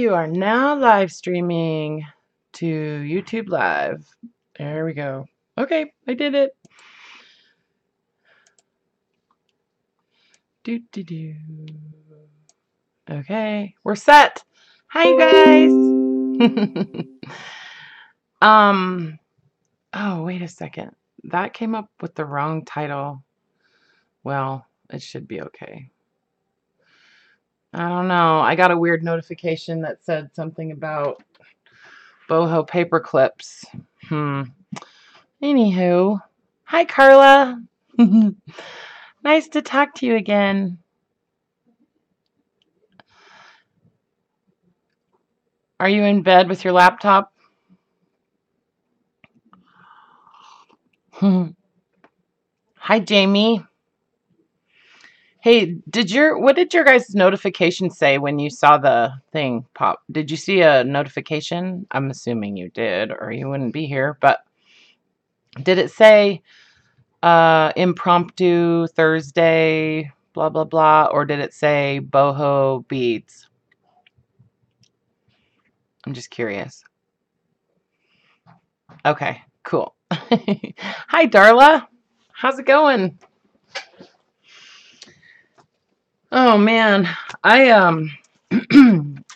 You are now live streaming to YouTube Live. There we go. Okay, I did it. Do. Okay, we're set. Hi, you guys. Oh, wait a second. That came up with the wrong title. Well, it should be okay. I don't know. I got a weird notification that said something about boho paper clips. Anywho. Hi, Karla. Nice to talk to you again. Are you in bed with your laptop? Hi, Jamie. Hey, what did your guys' notification say when you saw the thing pop? Did you see a notification? I'm assuming you did, or you wouldn't be here, but did it say impromptu Thursday, blah, blah, blah, or did it say boho beads? I'm just curious. Okay, cool. Hi, Darla. How's it going? Oh man, yeah,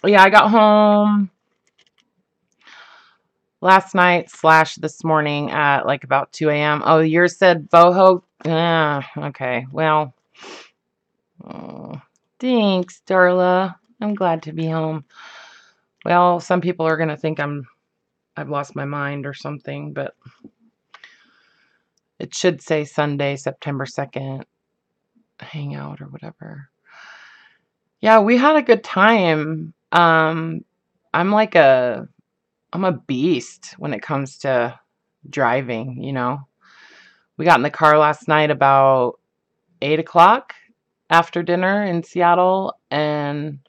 I got home last night / this morning at like about 2 a.m. Oh, yours said boho. Okay. Well, thanks, Darla. I'm glad to be home. Well, some people are gonna think I've lost my mind or something, but it should say Sunday, September 2nd, hangout or whatever. Yeah, we had a good time. I'm a beast when it comes to driving, you know. We got in the car last night about 8 o'clock after dinner in Seattle and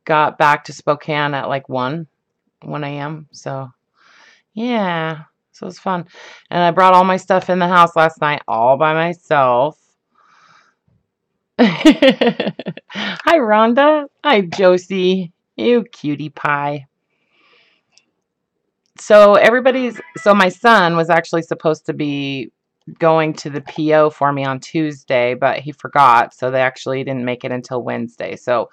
got back to Spokane at like 1 a.m. So, yeah, so it was fun. And I brought all my stuff in the house last night all by myself. Hi, Rhonda. Hi, Josie. You cutie pie. So my son was actually supposed to be going to the PO for me on Tuesday, but he forgot, so they actually didn't make it until Wednesday. So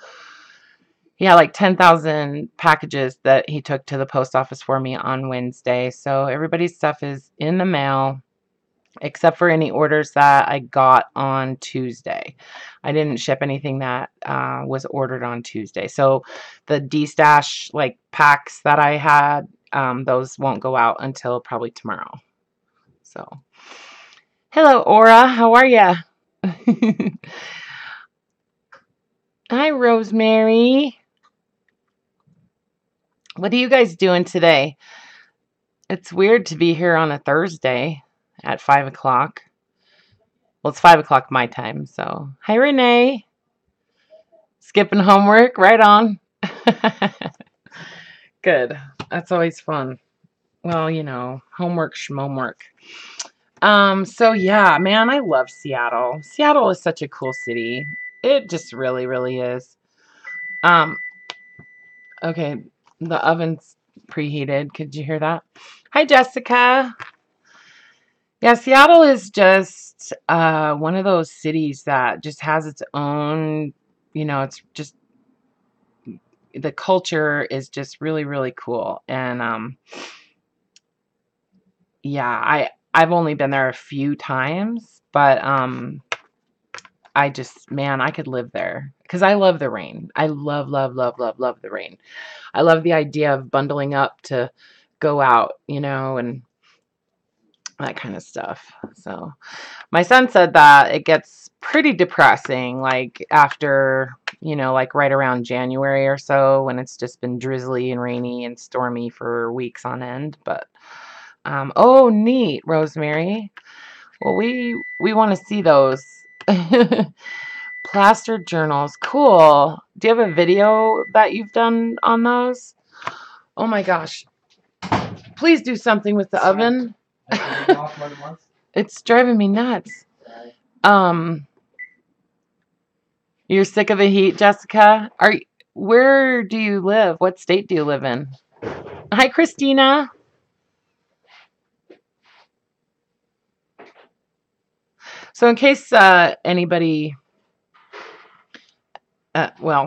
he had like 10,000 packages that he took to the post office for me on Wednesday. So everybody's stuff is in the mail, except for any orders that I got on Tuesday. I didn't ship anything that was ordered on Tuesday. So the D-stash like packs that I had, those won't go out until probably tomorrow. So, hello, Aura. How are ya? Hi, Rosemary. What are you guys doing today? It's weird to be here on a Thursday at 5 o'clock. Well, it's 5 o'clock my time, so. Hi, Renee. Skipping homework, right on. Good. That's always fun. Well, you know, homework, schmomework. So yeah, man, I love Seattle. Seattle is such a cool city. It just really, really is. Okay, the oven's preheated. Could you hear that? Hi, Jessica. Yeah, Seattle is just one of those cities that just has its own, you know, it's just the culture is just really, really cool. And yeah, I've only been there a few times, but I could live there because I love the rain. I love, love, love, love, love the rain. I love the idea of bundling up to go out, you know, and that kind of stuff. So my son said that it gets pretty depressing, like after, you know, like right around January or so when it's just been drizzly and rainy and stormy for weeks on end. But, oh, neat, Rosemary. Well, we want to see those. Plaster journals. Cool. Do you have a video that you've done on those? Oh my gosh. Please do something with the oven. It's driving me nuts. You're sick of the heat, Jessica? where do you live? What state do you live in? Hi, Christina. So in case anybody, well,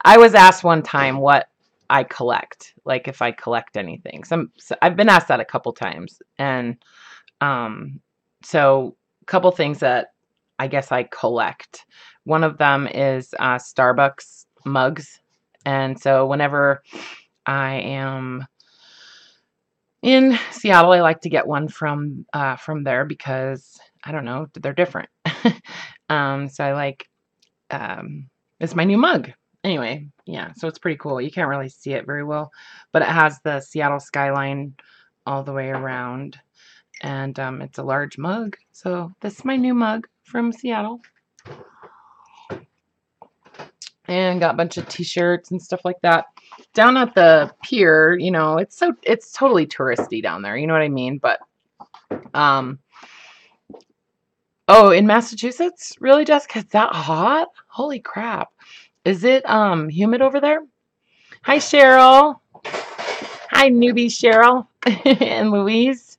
I was asked one time what I collect, like if I collect anything. So I've been asked that a couple times, and so a couple things that I guess I collect. One of them is Starbucks mugs, and so whenever I am in Seattle, I like to get one from there because I don't know, they're different. So I like it's my new mug. Anyway, yeah, so it's pretty cool. You can't really see it very well, but it has the Seattle skyline all the way around, and it's a large mug. So this is my new mug from Seattle, and got a bunch of t-shirts and stuff like that. Down at the pier, you know, it's totally touristy down there, you know what I mean? But oh, in Massachusetts? Really, Jessica? It's that hot? Holy crap. Is it humid over there? Hi, Cheryl. Hi, newbie Cheryl and Louise.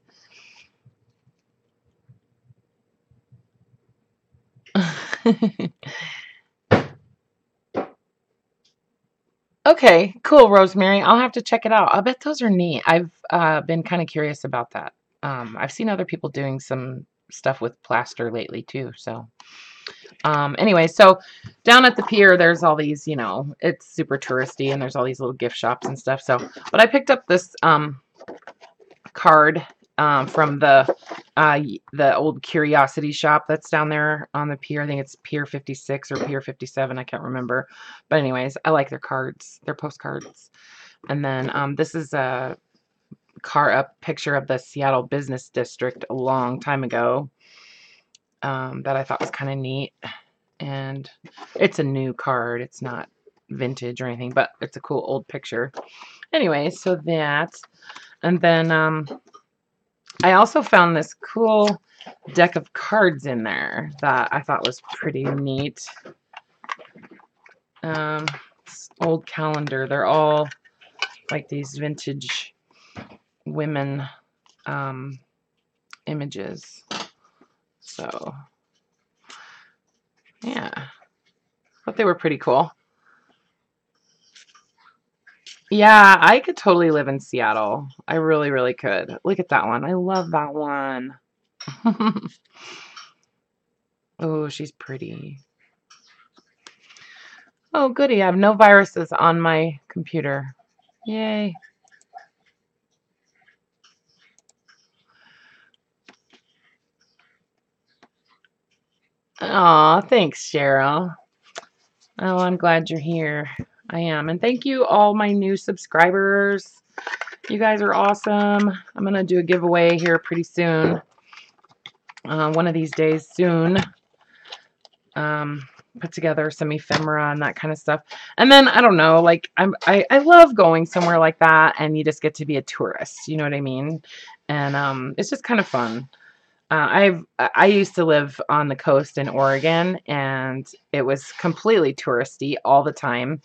Okay, cool, Rosemary. I'll have to check it out. I bet those are neat. I've been kind of curious about that. I've seen other people doing some stuff with plaster lately too. So anyway, so down at the pier, there's all these, you know, it's super touristy, and there's all these little gift shops and stuff. So, but I picked up this card from the old curiosity shop that's down there on the pier. I think it's Pier 56 or Pier 57. I can't remember. But anyways, I like their cards, their postcards. And then this is a picture of the Seattle Business District a long time ago that I thought was kind of neat. And it's a new card. It's not vintage or anything, but it's a cool old picture. Anyway, so that. And then I also found this cool deck of cards in there that I thought was pretty neat. Old calendar. They're all like these vintage women images. So, yeah. But they were pretty cool. Yeah, I could totally live in Seattle. I really, really could. Look at that one. I love that one. Oh, she's pretty. Oh, goody. I have no viruses on my computer. Yay. Aw, thanks, Cheryl. Oh, I'm glad you're here. I am. And thank you, all my new subscribers. You guys are awesome. I'm going to do a giveaway here pretty soon. One of these days soon. Put together some ephemera and that kind of stuff. And then, I don't know, like, I love going somewhere like that, and you just get to be a tourist. You know what I mean? And it's just kind of fun. I used to live on the coast in Oregon, and it was completely touristy all the time.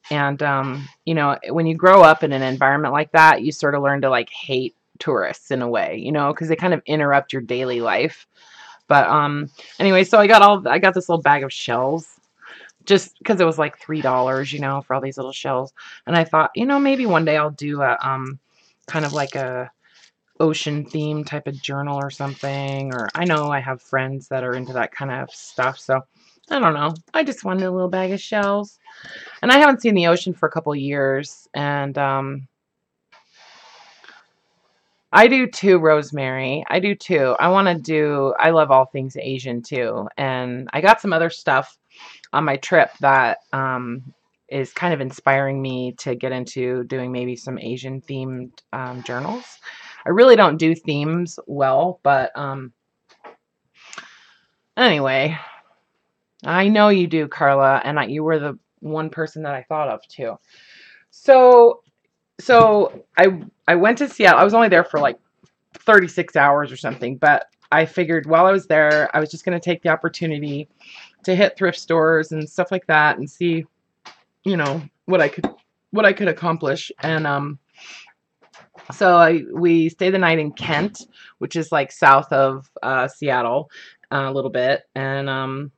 And you know, when you grow up in an environment like that, you sort of learn to like hate tourists in a way, you know, because they kind of interrupt your daily life. But anyway, so I got this little bag of shells just because it was like $3, you know, for all these little shells. And I thought, you know, maybe one day I'll do a kind of like a ocean theme type of journal or something. Or I know I have friends that are into that kind of stuff, so I don't know. I just wanted a little bag of shells. And I haven't seen the ocean for a couple of years, and I do too, Rosemary. I do too. I love all things Asian too. And I got some other stuff on my trip that is kind of inspiring me to get into doing maybe some Asian themed journals. I really don't do themes well, but anyway, I know you do, Karla, and you were the one person that I thought of too. So I went to Seattle. I was only there for like 36 hours or something, but I figured while I was there, I was just going to take the opportunity to hit thrift stores and stuff like that and see what I could accomplish. And so we stayed the night in Kent, which is like south of Seattle, a little bit, and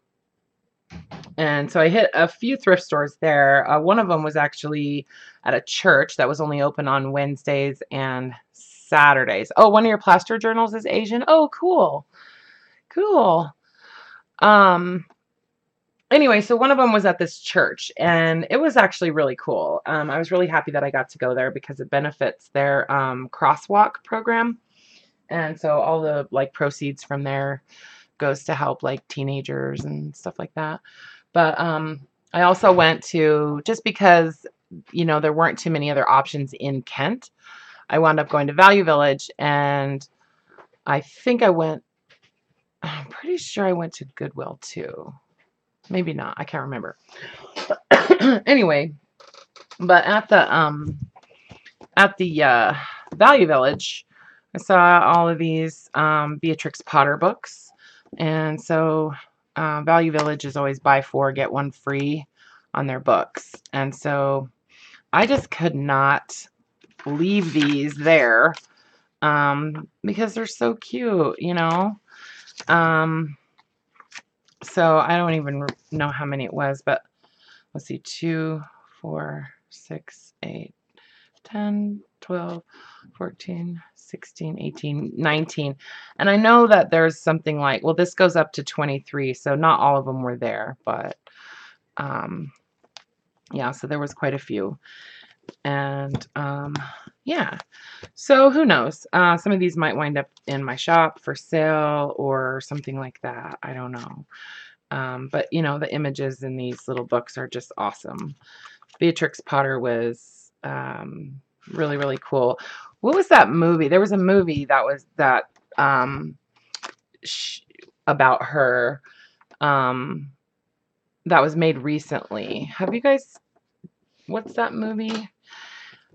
so I hit a few thrift stores there. One of them was actually at a church that was only open on Wednesdays and Saturdays. Oh, one of your plaster journals is Asian. Oh, cool, cool. Um, anyway, so one of them was at this church, and it was actually really cool. I was really happy that I got to go there because it benefits their crosswalk program, and so all the like proceeds from there goes to help like teenagers and stuff like that. But I also went to, just because there weren't too many other options in Kent, I wound up going to Value Village, and I think I'm pretty sure I went to Goodwill too. Maybe not. I can't remember. Anyway, but at the Value Village, I saw all of these Beatrix Potter books, and so Value Village is always buy 4 get 1 free on their books, and so I just could not leave these there because they're so cute, So I don't even know how many it was, but let's see, 2, 4, 6, 8, 10, 12, 14, 16, 18, 19. And I know that there's something like, well, this goes up to 23, so not all of them were there, but yeah, so there was quite a few. And yeah, so who knows? Some of these might wind up in my shop for sale or something like that. I don't know. But the images in these little books are just awesome. Beatrix Potter was really, really cool. What was that movie? There was a movie that was about her that was made recently. Have you guys? What's that movie?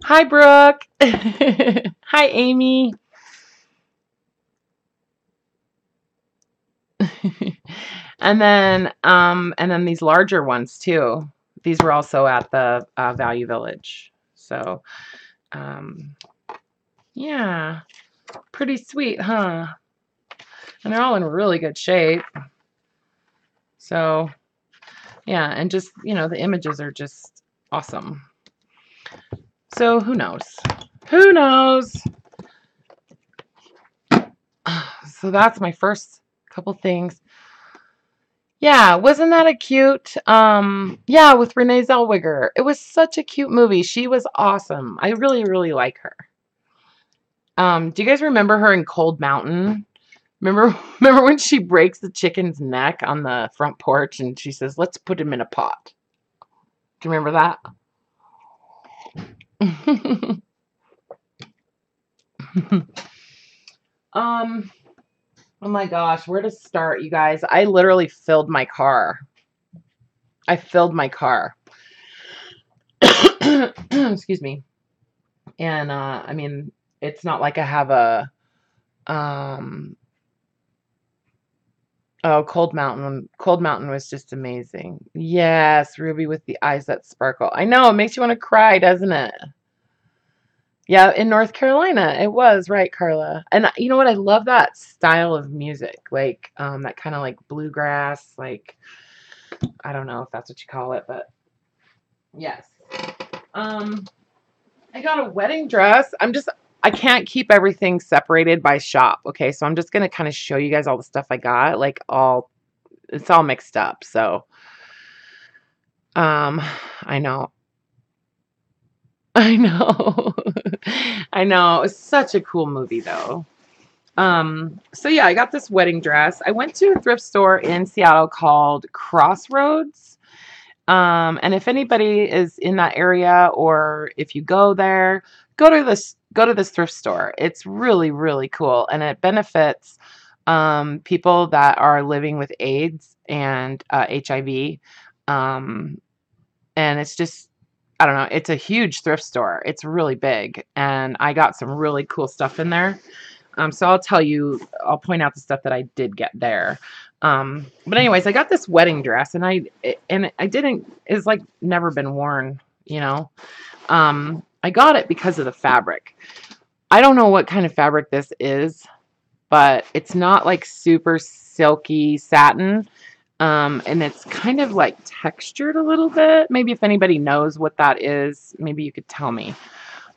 Hi, Brooke. Hi, Amy. And then these larger ones too. These were also at the Value Village. So, yeah, pretty sweet, huh? And they're all in really good shape. So, yeah, and just, the images are just awesome. So, who knows? Who knows? So that's my first couple things. Yeah, wasn't that a cute? Yeah, with Renee Zellweger. It was such a cute movie. She was awesome. I really, really like her. Do you guys remember her in Cold Mountain? Remember when she breaks the chicken's neck on the front porch and she says, "Let's put him in a pot." Do you remember that? Oh my gosh, where to start, you guys? I literally filled my car. I filled my car. Excuse me. And I mean, it's not like I have a oh, Cold Mountain. Cold Mountain was just amazing. Yes, Ruby with the eyes that sparkle. I know, it makes you want to cry, doesn't it? Yeah, in North Carolina, it was, right, Karla. And you know what? I love that style of music, like that kind of like bluegrass, like I don't know if that's what you call it, but yes. I got a wedding dress. I can't keep everything separated by shop. Okay, so I'm just gonna kind of show you guys all the stuff I got, like it's all mixed up. So, I know. I know. I know. It's such a cool movie though. So yeah, I got this wedding dress. I went to a thrift store in Seattle called Crossroads. And if anybody is in that area, or if you go there, go to this thrift store. It's really, really cool, and it benefits people that are living with AIDS and HIV. And it's just, I don't know, it's a huge thrift store. It's really big, and I got some really cool stuff in there. So I'll tell you, I'll point out the stuff that I did get there. But anyways, I got this wedding dress, and I didn't, it's like never been worn, you know. I got it because of the fabric. I don't know what kind of fabric this is, but it's not like super silky satin. And it's kind of like textured a little bit. Maybe if anybody knows what that is, maybe you could tell me.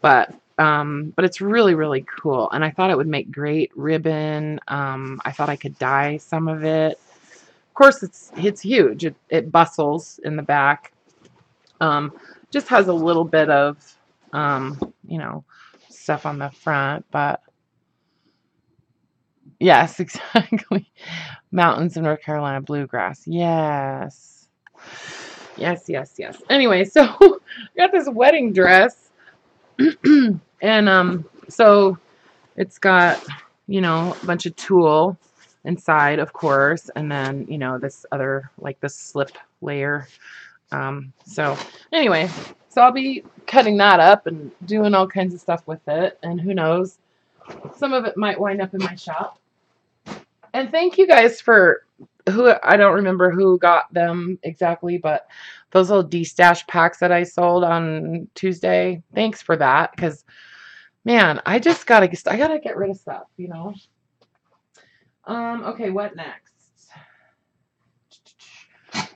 But it's really, really cool. And I thought it would make great ribbon. I thought I could dye some of it. Of course, it's huge. It bustles in the back. Just has a little bit of, you know, stuff on the front, but yes, exactly. Mountains of North Carolina, bluegrass. Yes. Yes, yes, yes. Anyway, so I got this wedding dress. And so it's got, you know, a bunch of tulle inside, of course, and then, you know, this other, like the slip layer. So anyway, so I'll be cutting that up and doing all kinds of stuff with it, and who knows, some of it might wind up in my shop. And thank you guys for who, I don't remember who got them exactly, but those little D-stash packs that I sold on Tuesday. Thanks for that, because man, I gotta get rid of stuff, you know. Okay, what next?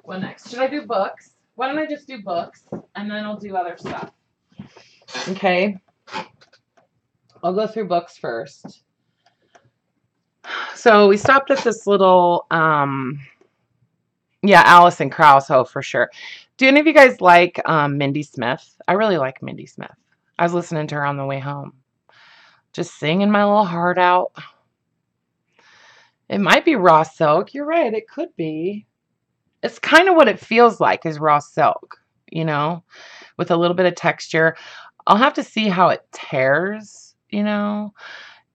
What next? Should I do books? Why don't I just do books and then I'll do other stuff? Okay. I'll go through books first. So we stopped at this little, yeah, Alison Krauss, oh, for sure. Do any of you guys like Mindy Smith? I really like Mindy Smith. I was listening to her on the way home. Just singing my little heart out. It might be raw silk. You're right. It could be. It's kind of what it feels like is raw silk, you know, with a little bit of texture. I'll have to see how it tears, you know.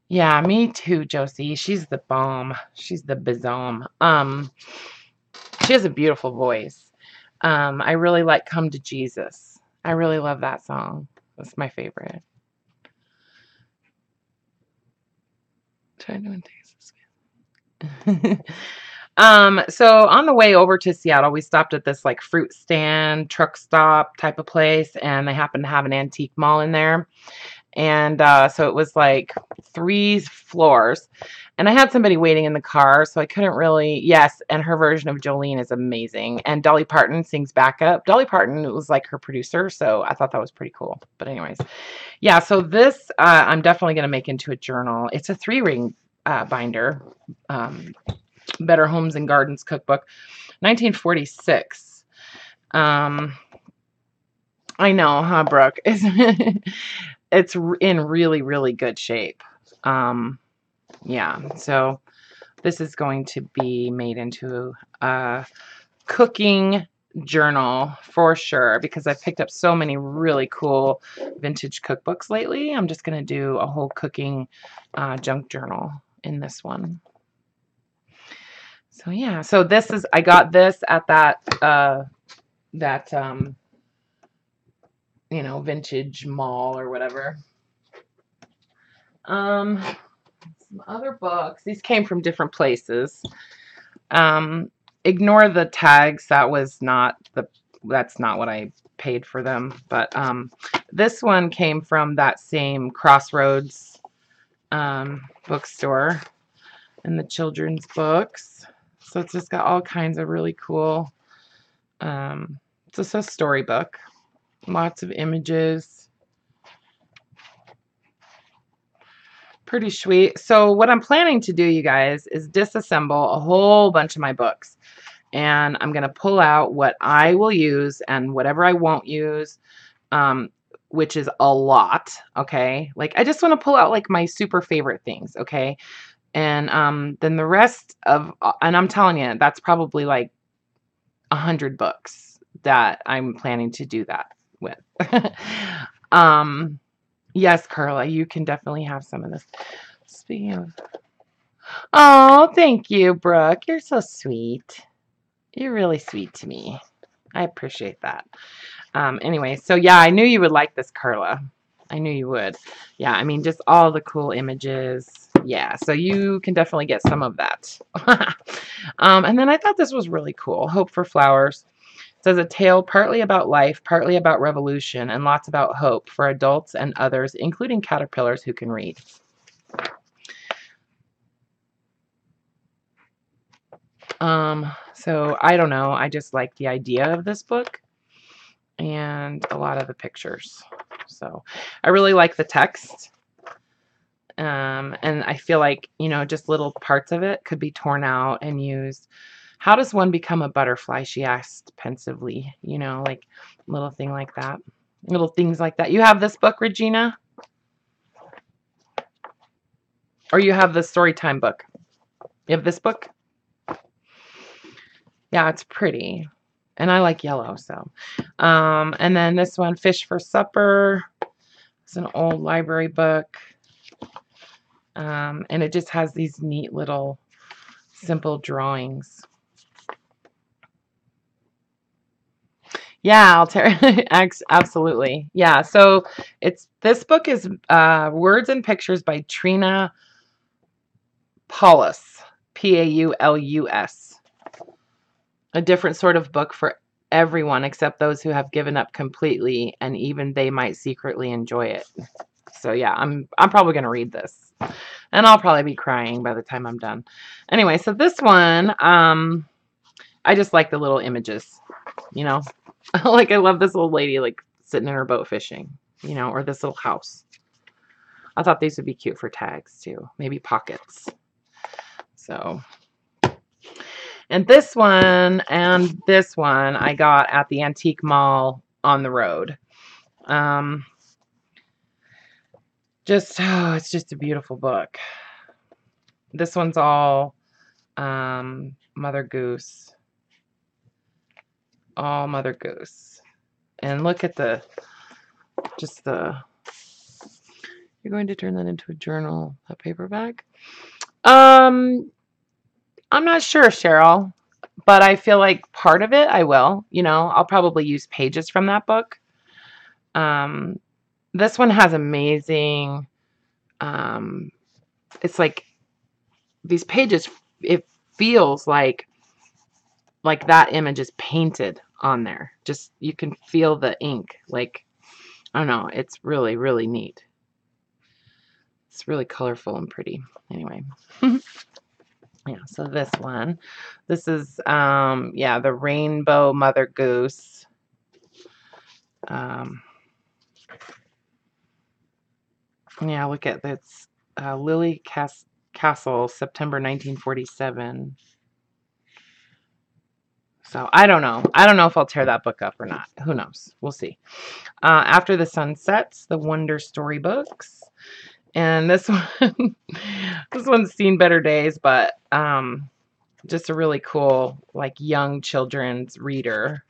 Yeah, me too, Josie. She's the bomb. She's the bazom. She has a beautiful voice. I really like Come to Jesus. I really love that song. That's my favorite. Try doing things this way. So on the way over to Seattle, we stopped at this like fruit stand, truck stop type of place, and they happened to have an antique mall in there. And so it was like 3 floors. And I had somebody waiting in the car, so I couldn't really, yes, and her version of Jolene is amazing. And Dolly Parton sings backup. Dolly Parton was like her producer, so I thought that was pretty cool. But anyways, yeah, so this I'm definitely going to make into a journal. It's a 3-ring binder. Better Homes and Gardens Cookbook, 1946. I know, huh, Brooke? It's in really, really good shape. Yeah, so this is going to be made into a cooking journal for sure, because I've picked up so many really cool vintage cookbooks lately. I'm just going to do a whole cooking junk journal in this one. So yeah, so this is, I got this at that you know, vintage mall or whatever. Some other books. These came from different places. Ignore the tags. That's not what I paid for them. But this one came from that same Crossroads bookstore and the children's books. So it's just got all kinds of really cool. It's just a storybook. Lots of images. Pretty sweet. So what I'm planning to do, you guys, is disassemble a whole bunch of my books. And I'm going to pull out what I will use and whatever I won't use, which is a lot, okay? Like, I just want to pull out, like, my super favorite things, okay? And then the rest of, and I'm telling you, that's probably, like, 100 books that I'm planning to do that with. Yes, Karla, you can definitely have some of this. Speaking of, oh, thank you, Brooke. You're so sweet. You're really sweet to me. I appreciate that. Anyway, so yeah, I knew you would like this, Karla. I knew you would. Yeah, I mean, just all the cool images. Yeah, so you can definitely get some of that. And then I thought this was really cool. Hope for Flowers. It says a tale partly about life, partly about revolution, and lots about hope for adults and others, including caterpillars who can read. So I don't know. I just like the idea of this book and a lot of the pictures. So I really like the text. And I feel like, you know, just little parts of it could be torn out and used. How does one become a butterfly? She asked pensively, you know, like little thing like that. Little things like that. You have this book, Regina? Or you have the Storytime book? You have this book? Yeah, it's pretty. And I like yellow, so. And then this one, Fish for Supper. It's an old library book. And it just has these neat little simple drawings. Yeah, I'll tear absolutely. Yeah, so this book is Words and Pictures by Trina Paulus, Paulus. A different sort of book for everyone except those who have given up completely, and even they might secretly enjoy it. So yeah, I'm probably going to read this. And I'll probably be crying by the time I'm done. Anyway, so this one, I just like the little images, you know. Like I love this old lady like sitting in her boat fishing, you know, or this little house. I thought these would be cute for tags too. Maybe pockets. So, and this one and this one I got at the antique mall on the road. It's just a beautiful book. This one's all Mother Goose. All Mother Goose. And look at you're going to turn that into a journal, a paperback? I'm not sure, Cheryl, but I feel like part of it I will. You know, I'll probably use pages from that book. This one has amazing, it's like these pages, it feels like that image is painted on there. Just, you can feel the ink. Like, I don't know, it's really, really neat. It's really colorful and pretty. Anyway. Yeah, so this one. This is, yeah, the Rainbow Mother Goose. Yeah, look at this. Lily Castle, September 1947. So I don't know. I don't know if I'll tear that book up or not. Who knows? We'll see. After the Sun Sets, the Wonder Storybooks. And this one, this one's seen better days, but just a really cool, like, young children's reader.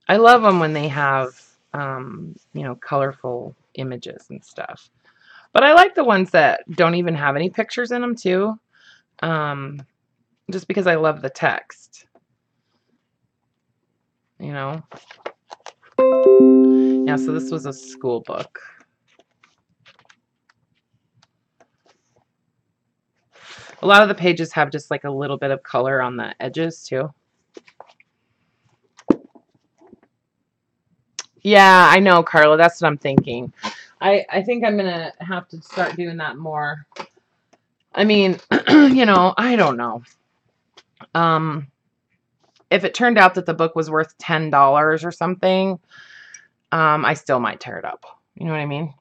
I love them when they have, you know, colorful images and stuff. But I like the ones that don't even have any pictures in them, too. Just because I love the text. You know? Yeah, so this was a school book. A lot of the pages have just like a little bit of color on the edges, too. Yeah, I know, Karla. That's what I'm thinking. I think I'm going to have to start doing that more. I mean, you know, I don't know. If it turned out that the book was worth $10 or something, I still might tear it up. You know what I mean?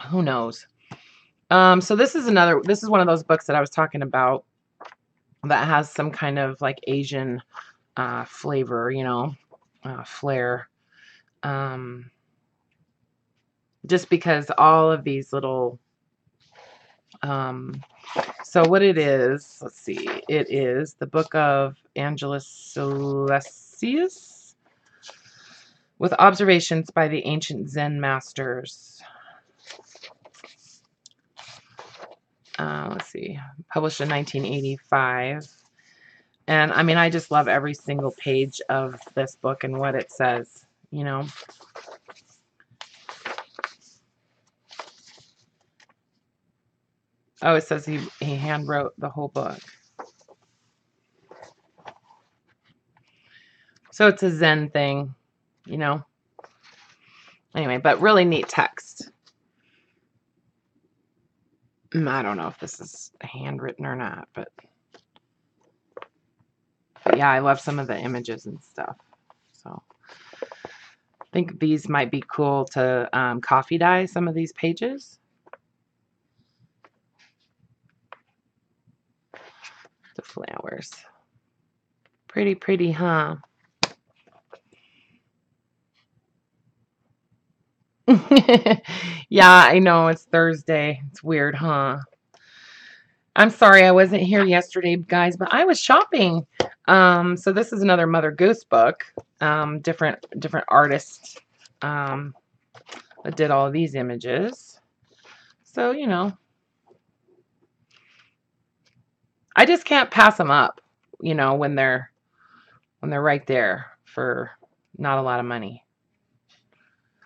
Who knows? So this is one of those books that I was talking about that has some kind of like Asian flavor, you know, flair. Just because all of these little, so what it is, let's see, it is the book of Angelus Silesius with observations by the ancient Zen masters. Let's see, published in 1985. And I mean, I just love every single page of this book and what it says, you know. Oh, it says he hand wrote the whole book. So it's a Zen thing, you know. Anyway, but really neat text. I don't know if this is handwritten or not, but yeah, I love some of the images and stuff. So I think these might be cool to coffee dye some of these pages. The flowers. Pretty, pretty, huh? Yeah, I know it's Thursday. It's weird, huh? I'm sorry I wasn't here yesterday, guys, but I was shopping. So this is another Mother Goose book. Different artists that did all of these images. So, you know, I just can't pass them up, you know, when they're right there for not a lot of money.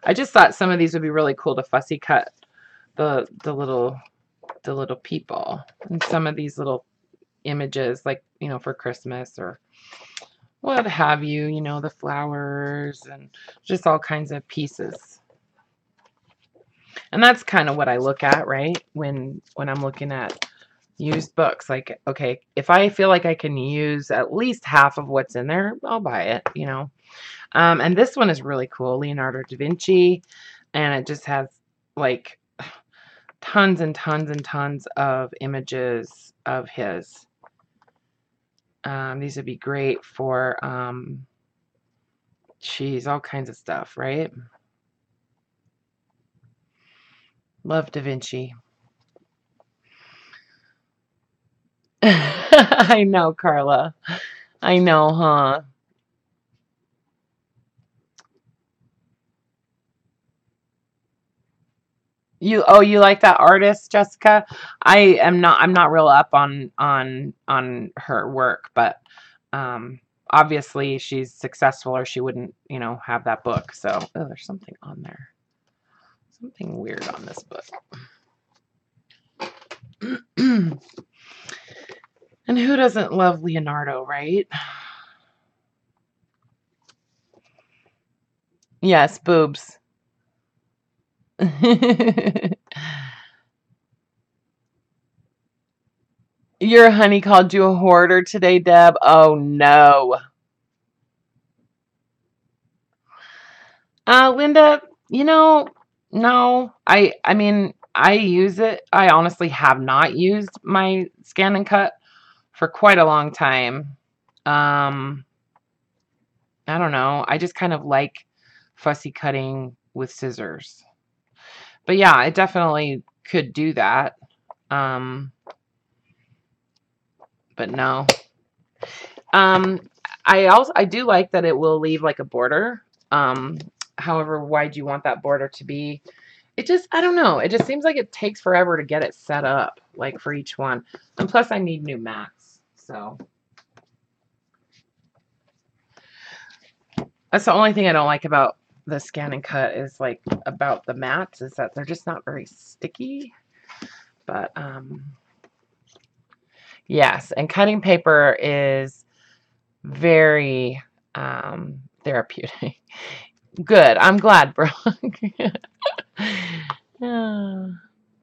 I just thought some of these would be really cool to fussy cut the little people and some of these little images, like, you know, for Christmas or what have you, you know, the flowers and just all kinds of pieces. And that's kind of what I look at, right? When I'm looking at used books, like, okay, if I feel like I can use at least half of what's in there, I'll buy it, you know. And this one is really cool, Leonardo da Vinci, and it just has like tons and tons and tons of images of his. These would be great for, geez, all kinds of stuff, right? Love Da Vinci. I know, Karla. I know, huh? You like that artist, Jessica? I'm not real up on her work, but obviously she's successful or she wouldn't, you know, have that book. So, oh, there's something on there. Something weird on this book. And who doesn't love Leonardo, right? Yes, boobs. Your honey called you a hoarder today, Deb. Oh no. Linda, you know, no. I mean, I use it. I honestly have not used my scan and cut for quite a long time. Um, I don't know. I just kind of like fussy cutting with scissors. But yeah, I definitely could do that. Um, but no. Um, I do like that it will leave like a border. Um, however wide you want that border to be. It just, I don't know. It just seems like it takes forever to get it set up, like for each one. And plus I need new mats. So that's the only thing I don't like about the scan and cut is like about the mats is that they're just not very sticky. But yes, and cutting paper is very therapeutic. Good. I'm glad, Brooke.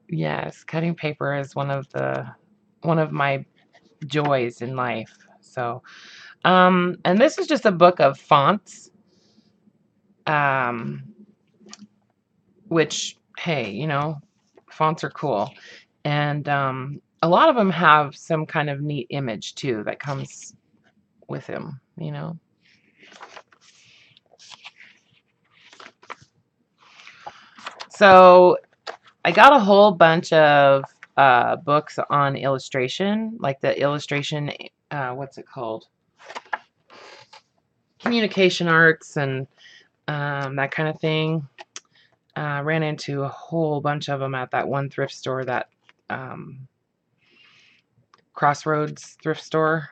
Yes, cutting paper is one of my joys in life. So, and this is just a book of fonts, um, which, hey, you know, fonts are cool. And a lot of them have some kind of neat image too that comes with them, you know. So I got a whole bunch of books on illustration, like the illustration, what's it called? Communication arts and that kind of thing. Ran into a whole bunch of them at that one thrift store, that Crossroads thrift store.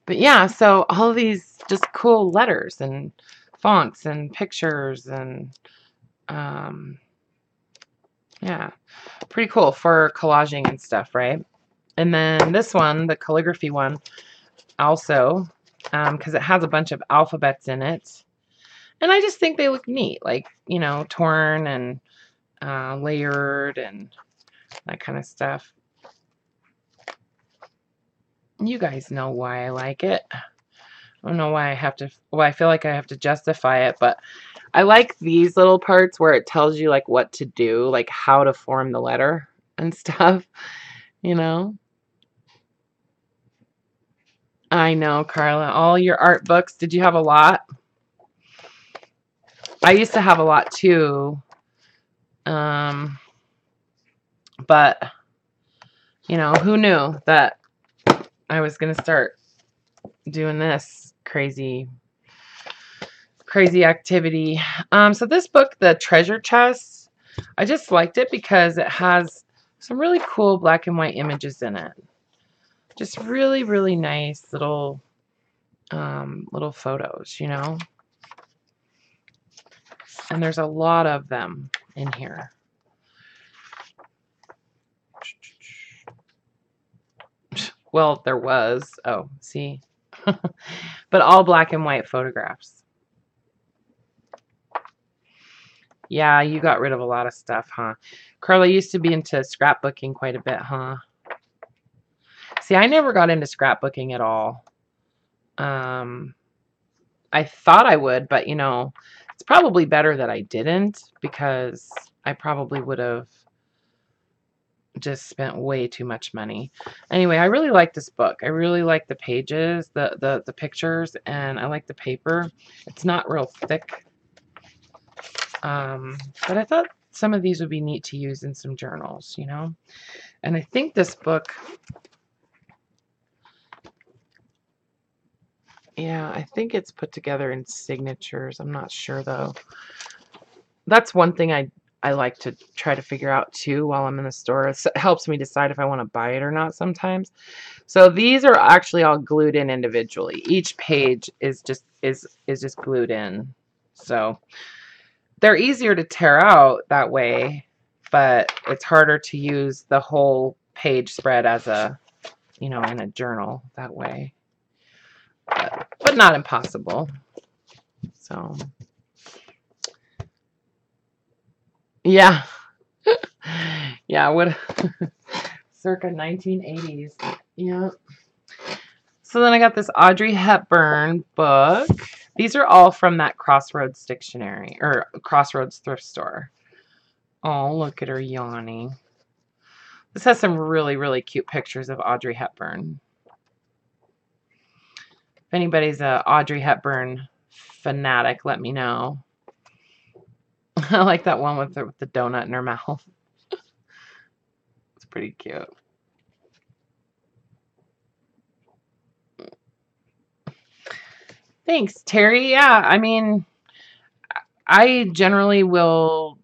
But yeah, so all of these just cool letters and fonts and pictures and yeah, pretty cool for collaging and stuff, right? And then this one, the calligraphy one, also, because it has a bunch of alphabets in it. And I just think they look neat, like, you know, torn and layered and that kind of stuff. You guys know why I like it. I don't know why I feel like I have to justify it, but I like these little parts where it tells you like what to do, like how to form the letter and stuff, you know. I know, Karla, all your art books, did you have a lot? I used to have a lot too. But you know, who knew that I was going to start doing this crazy activity. So this book, The Treasure Chest, I just liked it because it has some really cool black and white images in it. Just really, really nice little little photos, you know. And there's a lot of them in here. Well, there was. Oh, see. But all black and white photographs. Yeah, you got rid of a lot of stuff, huh? Karla used to be into scrapbooking quite a bit, huh? See, I never got into scrapbooking at all. I thought I would, but you know, it's probably better that I didn't because I probably would have just spent way too much money. Anyway, I really like this book. I really like the pages, the pictures, and I like the paper. It's not real thick. But I thought some of these would be neat to use in some journals, you know? And I think this book, yeah, I think it's put together in signatures. I'm not sure though. That's one thing I like to try to figure out too while I'm in the store. It helps me decide if I want to buy it or not sometimes. So these are actually all glued in individually. Each page is just glued in. So they're easier to tear out that way, but it's harder to use the whole page spread as a, you know, in a journal that way. But not impossible. So yeah. Yeah, what circa 1980s. Yeah. So then I got this Audrey Hepburn book. These are all from that Crossroads dictionary or Crossroads thrift store. Oh, look at her yawning. This has some really, really cute pictures of Audrey Hepburn. If anybody's a Audrey Hepburn fanatic, let me know. I like that one with the donut in her mouth. It's pretty cute. Thanks, Terry. Yeah, I mean, I generally will,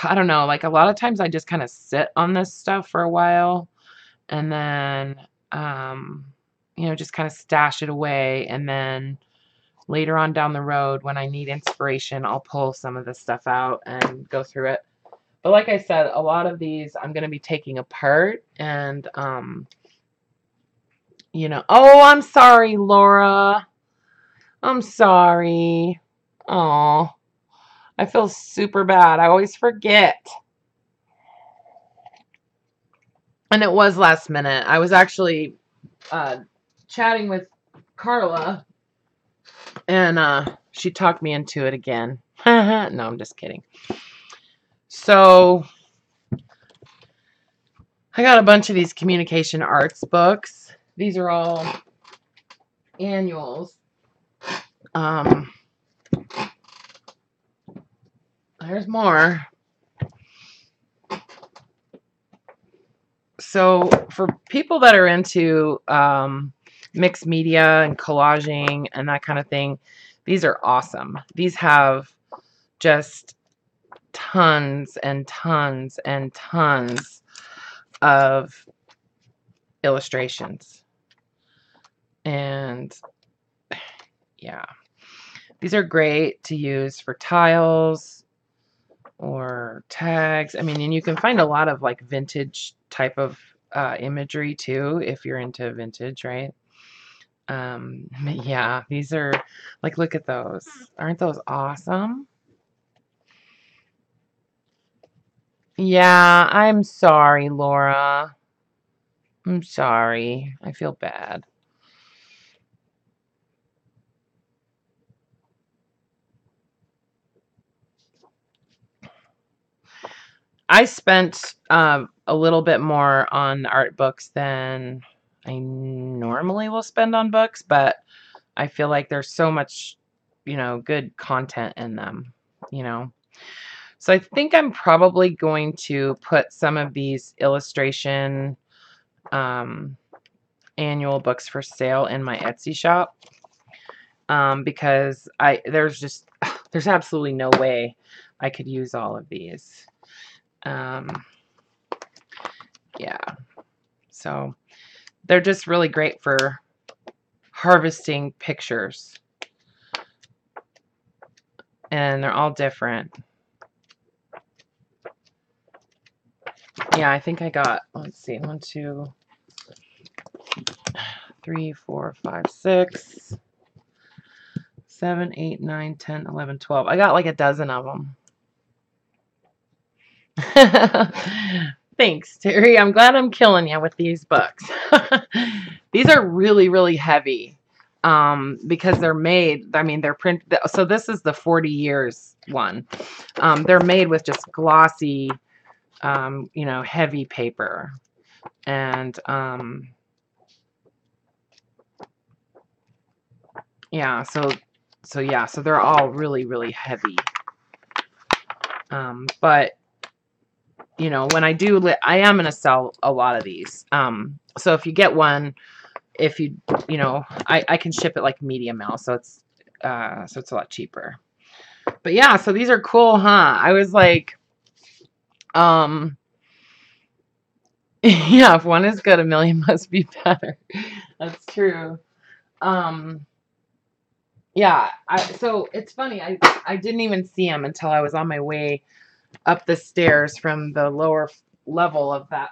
I don't know, like a lot of times I just kind of sit on this stuff for a while and then, you know, just kind of stash it away. And then later on down the road, when I need inspiration, I'll pull some of this stuff out and go through it. But like I said, a lot of these I'm going to be taking apart and, you know, oh, I'm sorry, Laura. I'm sorry. Oh, I feel super bad. I always forget. And it was last minute. I was actually chatting with Karla, and she talked me into it again. No, I'm just kidding. So I got a bunch of these communication arts books. These are all annuals. There's more. So for people that are into mixed media and collaging and that kind of thing, these are awesome. These have just tons and tons and tons of illustrations. And yeah, these are great to use for tiles or tags. I mean, and you can find a lot of like vintage type of imagery too, if you're into vintage, right? Yeah, these are like, look at those. Aren't those awesome? Yeah, I'm sorry, Laura. I'm sorry. I feel bad. I spent a little bit more on art books than I normally will spend on books, but I feel like there's so much, good content in them, you know. So I think I'm probably going to put some of these illustration um, annual books for sale in my Etsy shop, because there's absolutely no way I could use all of these. Yeah, so they're just really great for harvesting pictures, and they're all different. Yeah, I think I got, let's see, 1, 2, 3, 4, 5, 6, 7, 8, 9, 10, 11, 12. I got like a dozen of them. Thanks, Terry. I'm glad I'm killing you with these books. These are really, really heavy because they're made, I mean, they're printed. So this is the 40 years one. They're made with just glossy, heavy paper. And yeah, so they're all really, really heavy. But when I do, I am going to sell a lot of these. So if you get one, if I can ship it like medium mail, so it's a lot cheaper. But yeah, so these are cool, huh? I was like, yeah, if one is good, a million must be better. That's true. Yeah, so it's funny. I didn't even see them until I was on my way up the stairs from the lower level of that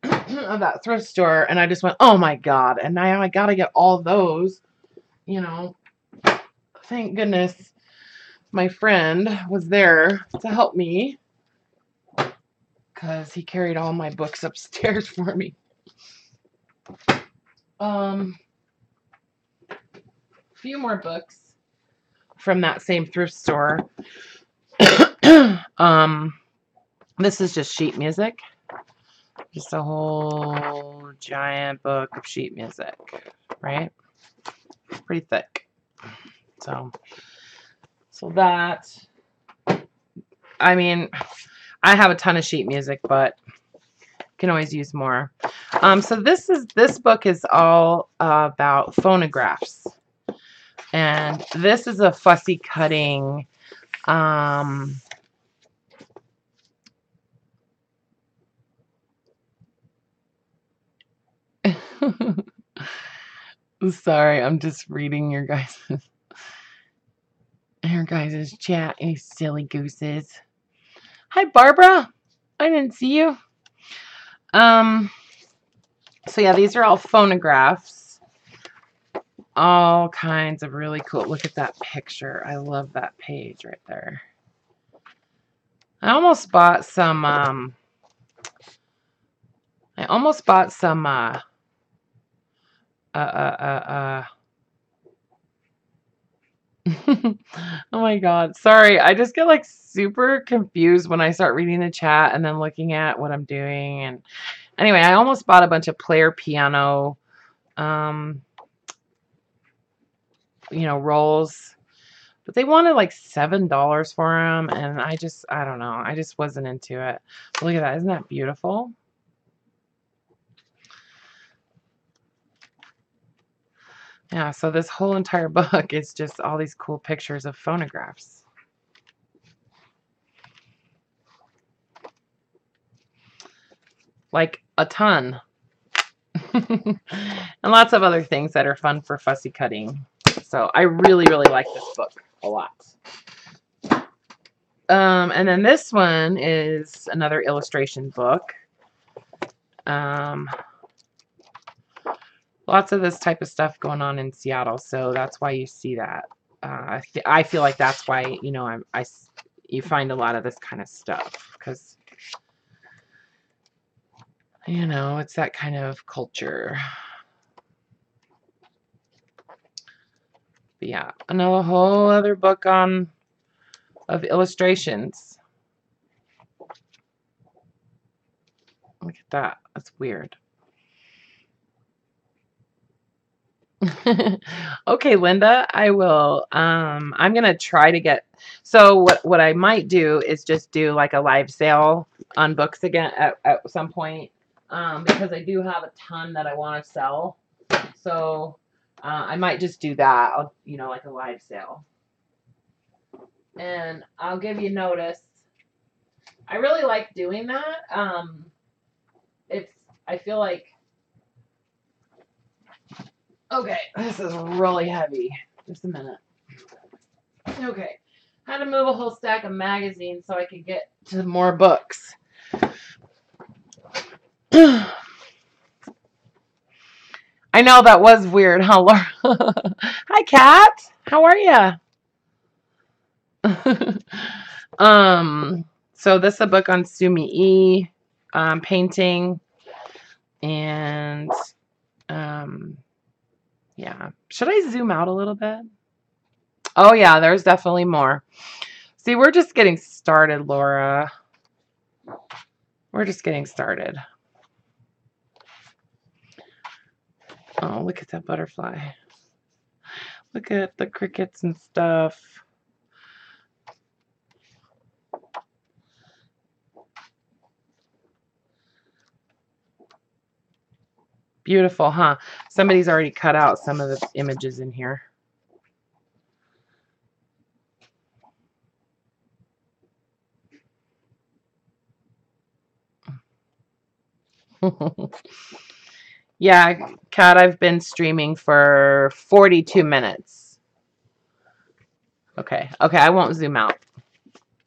of that thrift store, and I just went, oh my god! And now I gotta get all those. Thank goodness my friend was there to help me, because he carried all my books upstairs for me. A few more books from that same thrift store. This is just sheet music. Just a whole giant book of sheet music, right? Pretty thick. So that, I mean, I have a ton of sheet music, but can always use more. So this book is all about phonographs, and this is a fussy cutting. Sorry, I'm just reading your guys' chat, you silly gooses. Hi, Barbara. I didn't see you. So yeah, these are all phonographs. All kinds of really cool. Look at that picture. I love that page right there. I almost bought some oh my god, sorry, I just get like super confused when I start reading the chat and then looking at what I'm doing. And anyway, I almost bought a bunch of player piano rolls, but they wanted like $7 for them, and I don't know, I just wasn't into it. But look at that, isn't that beautiful? Yeah, so this whole entire book is just all these cool pictures of phonographs. Like a ton. and lots of other things that are fun for fussy cutting. So I really, really like this book a lot. And then this one is another illustration book. Lots of this type of stuff going on in Seattle, so that's why you see that. I feel like that's why, you know, you find a lot of this kind of stuff, because, you know, it's that kind of culture. But yeah, another whole other book of illustrations. Look at that. That's weird. Okay, Linda, I will, I'm going to try to get, so what I might do is just do like a live sale on books again at some point, because I do have a ton that I want to sell. So, I might just do that, you know, like a live sale. And I'll give you notice. I really like doing that. I feel like, okay, this is really heavy. Just a minute. Okay. Had to move a whole stack of magazines so I could get to more books. I know that was weird, huh, Laura? Hi, Kat. How are you? So this is a book on Sumi E, painting, and yeah. Should I zoom out a little bit? Oh yeah, there's definitely more. See, we're just getting started, Laura. We're just getting started. Oh, look at that butterfly. Look at the crickets and stuff. Beautiful, huh? Somebody's already cut out some of the images in here. Yeah, Kat, I've been streaming for 42 minutes. Okay, I won't zoom out.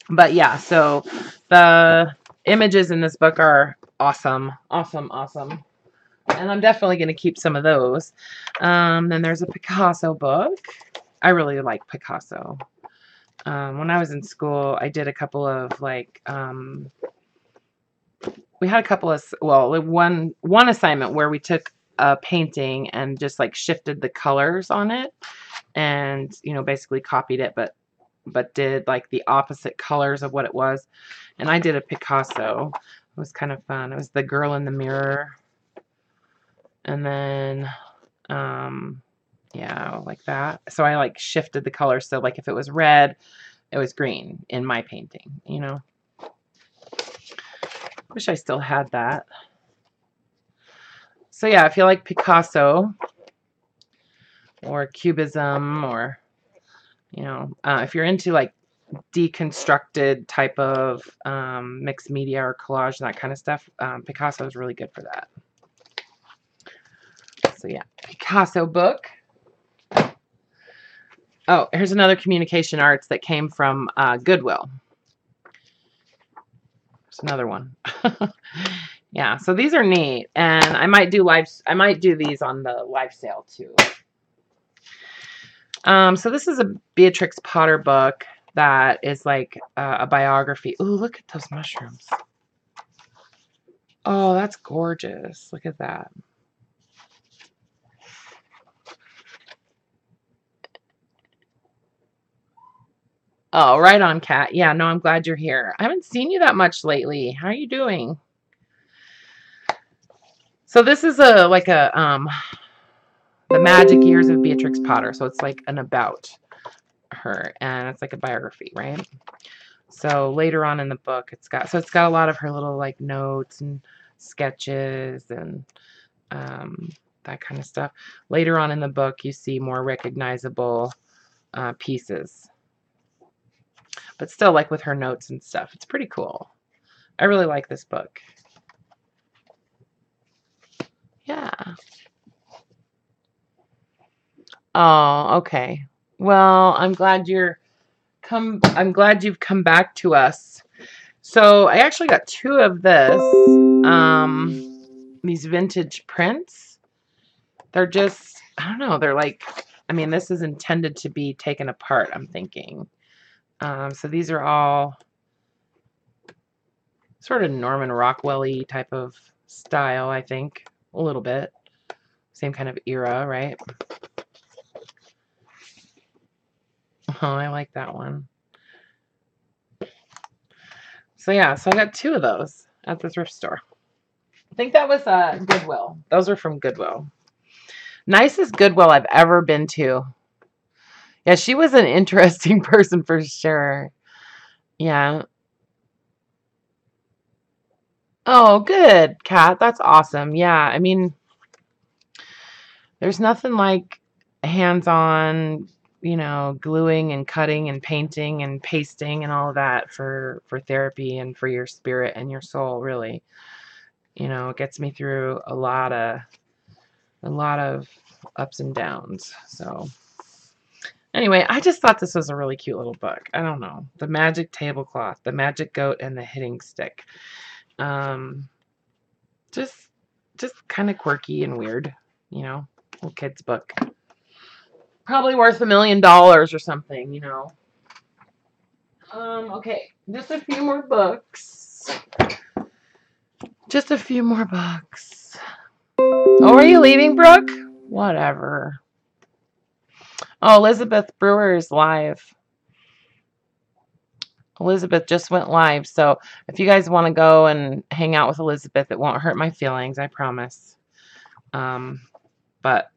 But yeah, so the images in this book are awesome. Awesome, awesome. And I'm definitely going to keep some of those. Then there's a Picasso book. I really like Picasso. When I was in school, I did a couple of like, we had a couple of, well, one assignment where we took a painting and just like shifted the colors on it, and you know, basically copied it, but did like the opposite colors of what it was. And I did a Picasso. It was kind of fun. It was The Girl in the Mirror. And then, yeah, like that. So I like shifted the colors. So like if it was red, it was green in my painting, you know. Wish I still had that. So yeah, if you like Picasso or Cubism, or, you know, if you're into like deconstructed type of mixed media or collage and that kind of stuff, Picasso is really good for that. So yeah, Picasso book. Oh, here's another communication arts that came from Goodwill. There's another one. Yeah, so these are neat, and I might do these on the live sale too. So this is a Beatrix Potter book that is like a biography. Ooh, look at those mushrooms. Oh, that's gorgeous. Look at that. Oh, right on, Kat. Yeah, no, I'm glad you're here. I haven't seen you that much lately. How are you doing? So this is the magic years of Beatrix Potter. So it's like an about her, and it's like a biography, right? So later on in the book, it's got a lot of her little like notes and sketches and that kind of stuff. Later on in the book, you see more recognizable pieces, but still like with her notes and stuff. It's pretty cool. I really like this book. Yeah. Oh, okay. Well, I'm glad you've come back to us. So I actually got two of this. These vintage prints. They're just, I don't know, they're like, I mean, this is intended to be taken apart, I'm thinking. So these are all sort of Norman Rockwell-y type of style, I think. A little bit. Same kind of era, right? Oh, I like that one. So yeah, so I got two of those at the thrift store. I think that was Goodwill. Those are from Goodwill. Nicest Goodwill I've ever been to. Yeah, she was an interesting person for sure. Yeah. Oh, good, Kat. That's awesome. Yeah, I mean, there's nothing like hands-on, gluing and cutting and painting and pasting and all of that for therapy and for your spirit and your soul, really. It gets me through a lot of ups and downs. So anyway, I just thought this was a really cute little book. I don't know. The Magic Tablecloth, the Magic Goat, and the Hitting Stick. Just kind of quirky and weird, little kid's book. Probably worth $1 million or something, Okay, just a few more books. Just a few more books. Oh, are you leaving, Brooke? Whatever. Oh, Elizabeth Brewer is live. Elizabeth just went live, so if you guys want to go and hang out with Elizabeth, it won't hurt my feelings, I promise. But,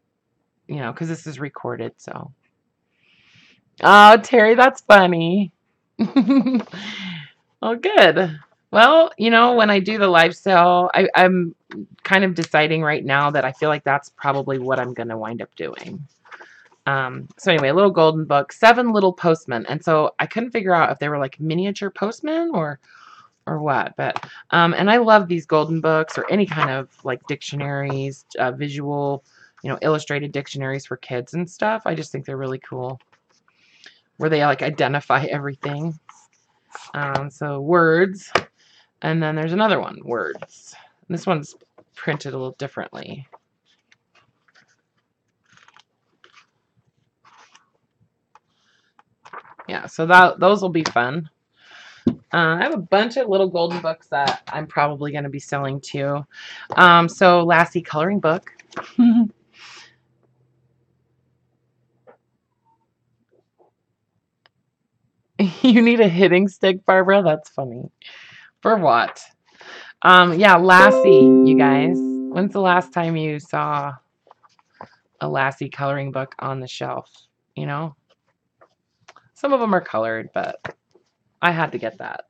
because this is recorded, so. Oh, Terry, that's funny. Well, good. Well, when I do the live sale, I'm kind of deciding right now that I feel like that's probably what I'm going to wind up doing. So anyway, a little golden book, 7 little postmen. And so I couldn't figure out if they were like miniature postmen or what. But, and I love these golden books or any kind of like dictionaries, visual, illustrated dictionaries for kids and stuff. I just think they're really cool. Where they like identify everything. So words. And then there's another one, words. And this one's printed a little differently. Yeah, so those will be fun. I have a bunch of little golden books that I'm probably going to be selling too. So Lassie coloring book. You need a hitting stick, Barbara? That's funny. For what? Yeah, Lassie, you guys. When's the last time you saw a Lassie coloring book on the shelf? Some of them are colored, but I had to get that.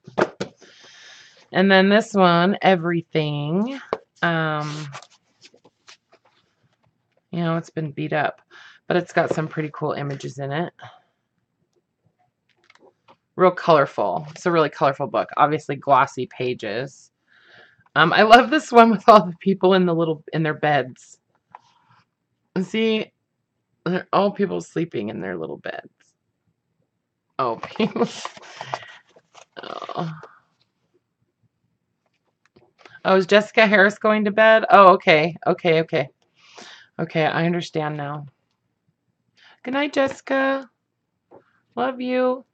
And then this one, Everything. It's been beat up, but it's got some pretty cool images in it. Real colorful. It's a really colorful book. Obviously glossy pages. I love this one with all the people in their beds. See, all people sleeping in their little beds. Oh, people. Oh. Oh, is Jessica Harris going to bed? Oh, okay. Okay, I understand now. Good night, Jessica. Love you.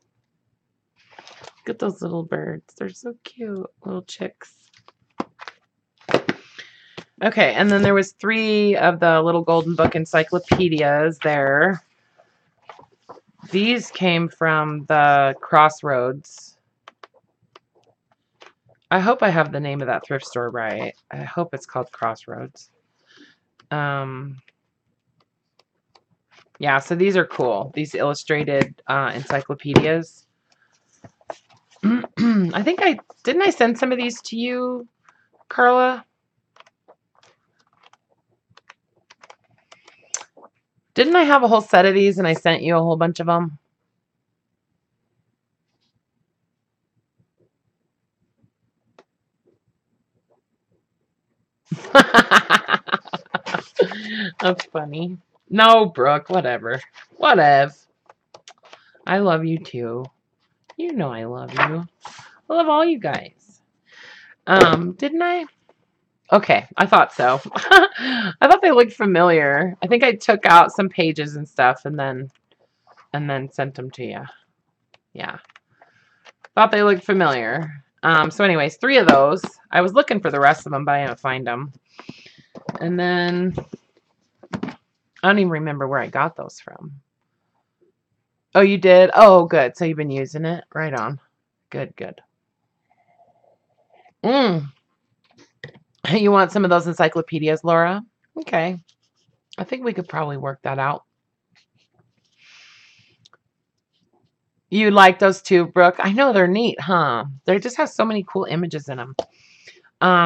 Look at those little birds. They're so cute. Little chicks. Okay, and then there was 3 of the little golden book encyclopedias there. These came from the Crossroads. I hope I have the name of that thrift store right. I hope it's called Crossroads. Yeah, so these are cool. These illustrated encyclopedias. I think didn't I send some of these to you, Karla? Didn't I have a whole set of these and I sent you a whole bunch of them? That's funny. No, Brooke, whatever. Whatever. I love you too. You know I love you. I love all you guys. Didn't I? Okay, I thought so. I thought they looked familiar. I think I took out some pages and stuff and then sent them to you. Yeah. Thought they looked familiar. So anyways, 3 of those. I was looking for the rest of them, but I didn't find them. And then I don't even remember where I got those from. Oh, you did? Oh, good. So you've been using it? Right on. Good, good. You want some of those encyclopedias, Laura? Okay. I think we could probably work that out. You like those too, Brooke? I know they're neat, huh? They just have so many cool images in them.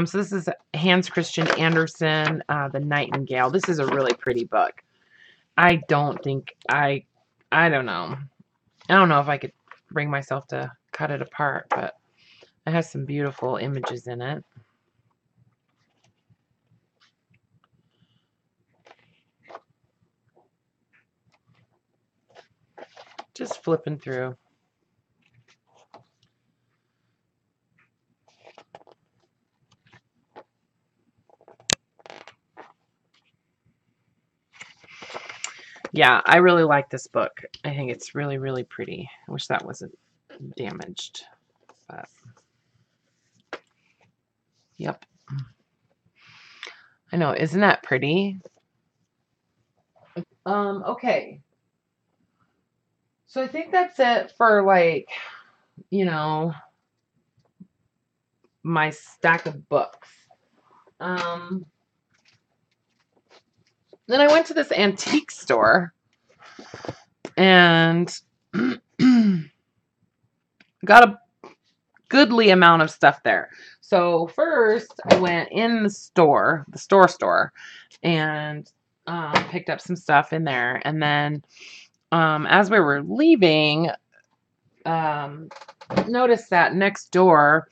So this is Hans Christian Andersen, The Nightingale. This is a really pretty book. I don't know. I don't know if I could bring myself to cut it apart, but it has some beautiful images in it. Just flipping through. Yeah, I really like this book. I think it's really, really pretty. I wish that wasn't damaged. But yep. I know, isn't that pretty? Okay. So I think that's it for like, you know, my stack of books. Then I went to this antique store and got a goodly amount of stuff there. So first I went in the store, and picked up some stuff in there. And then as we were leaving, noticed that next door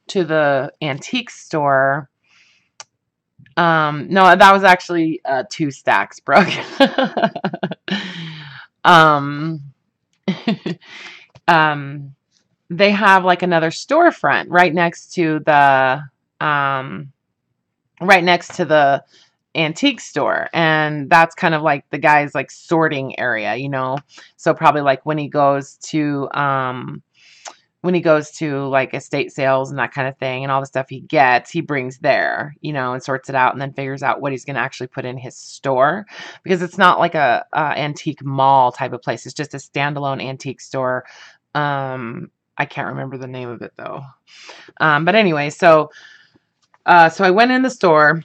to the antique store, no, that was actually 2 stacks, Brooke. They have like another storefront right next to the antique store, and that's kind of like the guy's like sorting area, you know. So probably like when he goes to like estate sales and that kind of thing, and all the stuff he gets, he brings there, you know, and sorts it out, and then figures out what he's going to actually put in his store, because it's not like a antique mall type of place. It's just a standalone antique store. I can't remember the name of it though. But anyway, so I went in the store,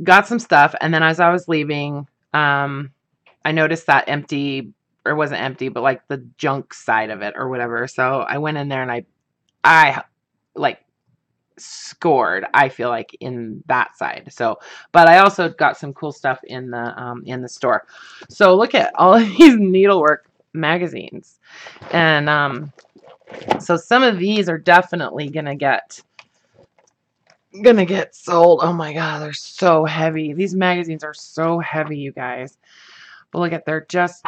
got some stuff, and then as I was leaving, I noticed that empty, or wasn't empty, but like the junk side of it or whatever. So I went in there and I like scored, I feel like, in that side. So, but I also got some cool stuff in the store. So look at all of these needlework magazines. And so some of these are definitely gonna get sold. Oh my god, they're so heavy. These magazines are so heavy, you guys. But look at, they're just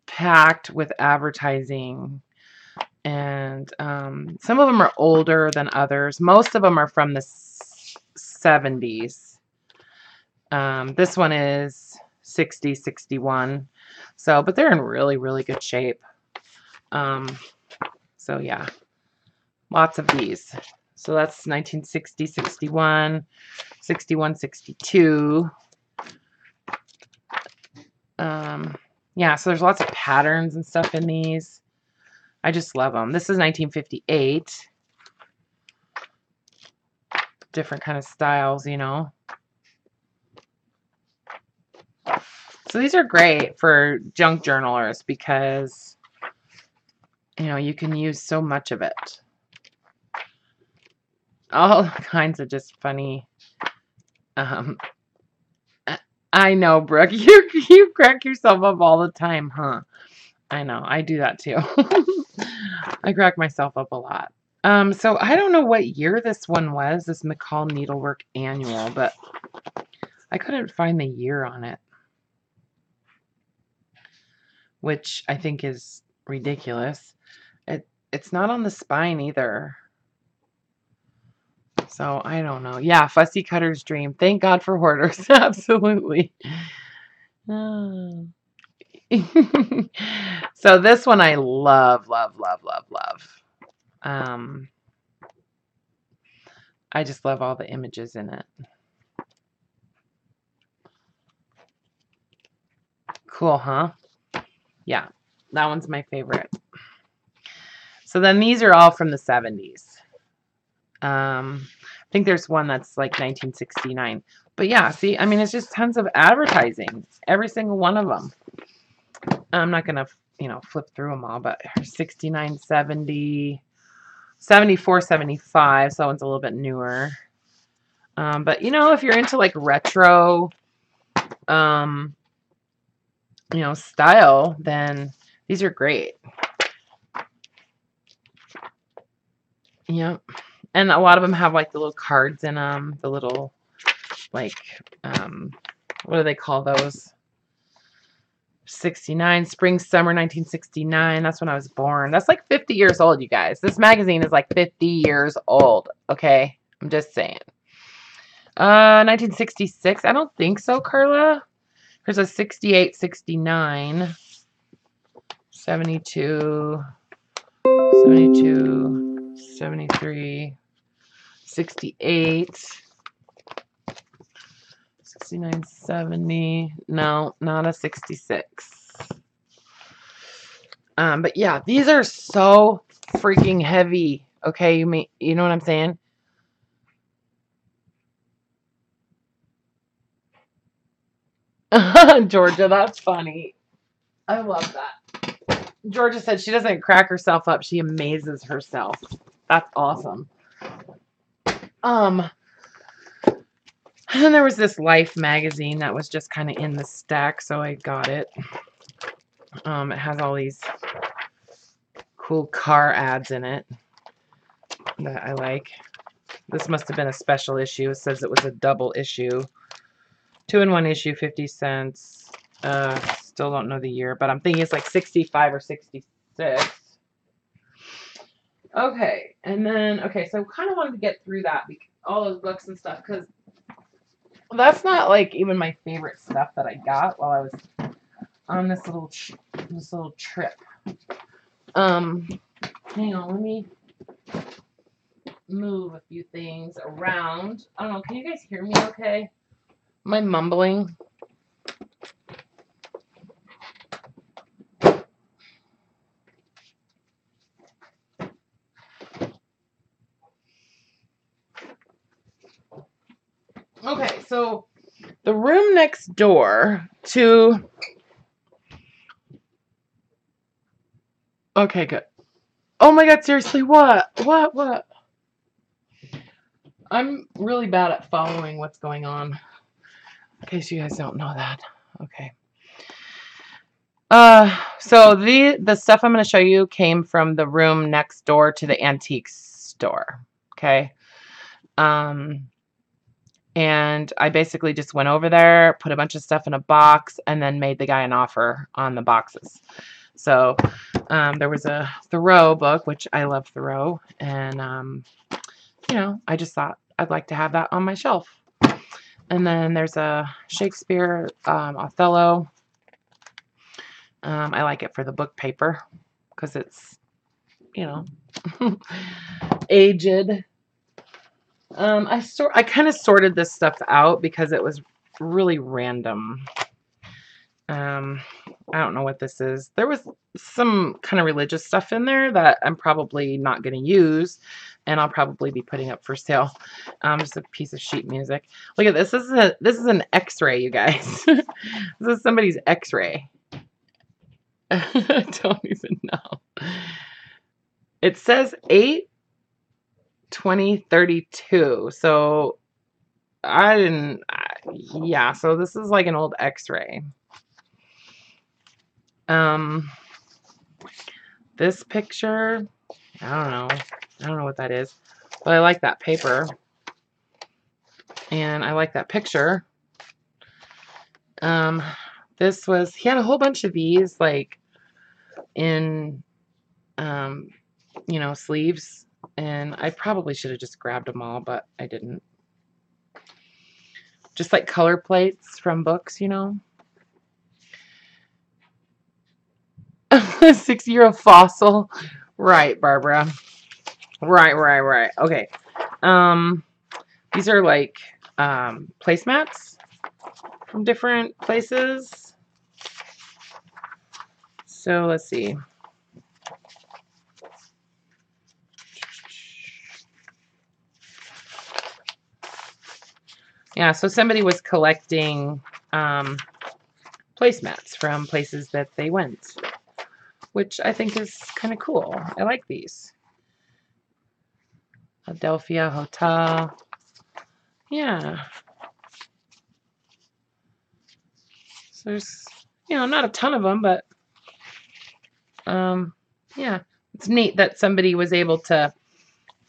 packed with advertising, and some of them are older than others. Most of them are from the 70s. This one is 60, 61. So, but they're in really, really good shape. So yeah, lots of these. So that's 1960, 61, 61, 62. Yeah, so there's lots of patterns and stuff in these. I just love them. This is 1958. Different kind of styles, you know. So these are great for junk journalers because, you know, you can use so much of it. All kinds of just funny. I know, Brooke. You crack yourself up all the time, huh? I know. I do that too. I crack myself up a lot. So I don't know what year this one was, this McCall Needlework Annual, but I couldn't find the year on it. which I think is ridiculous. It's not on the spine either. So I don't know. Yeah, fussy cutter's dream. Thank God for hoarders. Absolutely. So this one I love, love, love, love, love. I just love all the images in it. Cool, huh? Yeah, that one's my favorite. So then these are all from the 70s. I think there's one that's like 1969. But yeah, see, I mean, it's just tons of advertising. Every single one of them. I'm not going to, flip through them all, but 69, 70, 74, 75. So that one's a little bit newer. But, if you're into like retro, style, then these are great. Yep. And a lot of them have like the little cards in them, the little like, what do they call those? 69, spring, summer, 1969. That's when I was born. That's like 50 years old, you guys. This magazine is like 50 years old. Okay. I'm just saying. 1966. I don't think so, Karla. There's a 68, 69, 72, 72, 73, 68, 69, 70. No, not a 66. But yeah, these are so freaking heavy. Okay, you know what I'm saying? Georgia, that's funny. I love that. Georgia said she doesn't crack herself up. She amazes herself. That's awesome. And then there was this Life magazine that was just kind of in the stack, so I got it. It has all these cool car ads in it that I like. This must have been a special issue. It says it was a double issue. 2-in-1 issue, 50 cents. Still don't know the year, but I'm thinking it's like 65 or 66. Okay, and then, so kind of wanted to get through that, all those books and stuff, because that's not like even my favorite stuff that I got while I was on this little trip. Hang on, let me move a few things around. I don't know, can you guys hear me okay? Am I mumbling? Okay, so the room next door to... Okay, good. Oh my God, seriously, what? What? I'm really bad at following what's going on. In case you guys don't know that. Okay. So the stuff I'm going to show you came from the room next door to the antique store. Okay. And I basically just went over there, put a bunch of stuff in a box, and then made the guy an offer on the boxes. So there was a Thoreau book, which I love Thoreau, and I just thought I'd like to have that on my shelf. And then there's a Shakespeare Othello. I like it for the book paper because it's, aged. I kind of sorted this stuff out because it was really random. I don't know what this is. There was some kind of religious stuff in there that I'm probably not going to use, and I'll probably be putting up for sale. Just a piece of sheet music. Look at this. This is an X-ray, you guys. This is somebody's X-ray. I don't even know. It says 8/20/32. So I didn't. Yeah. So this is like an old X-ray. This picture, I don't know what that is, but I like that paper, and I like that picture. He had a whole bunch of these, like in, you know, sleeves. And I probably should have just grabbed them all, but I didn't. Just like color plates from books, you know. 6-year-old fossil. Right, Barbara. Right. Okay. These are like placemats from different places. So let's see. Yeah, so somebody was collecting placemats from places that they went, which I think is kind of cool. I like these. Philadelphia Hotel. Yeah. So there's, you know, not a ton of them, but yeah, it's neat that somebody was able to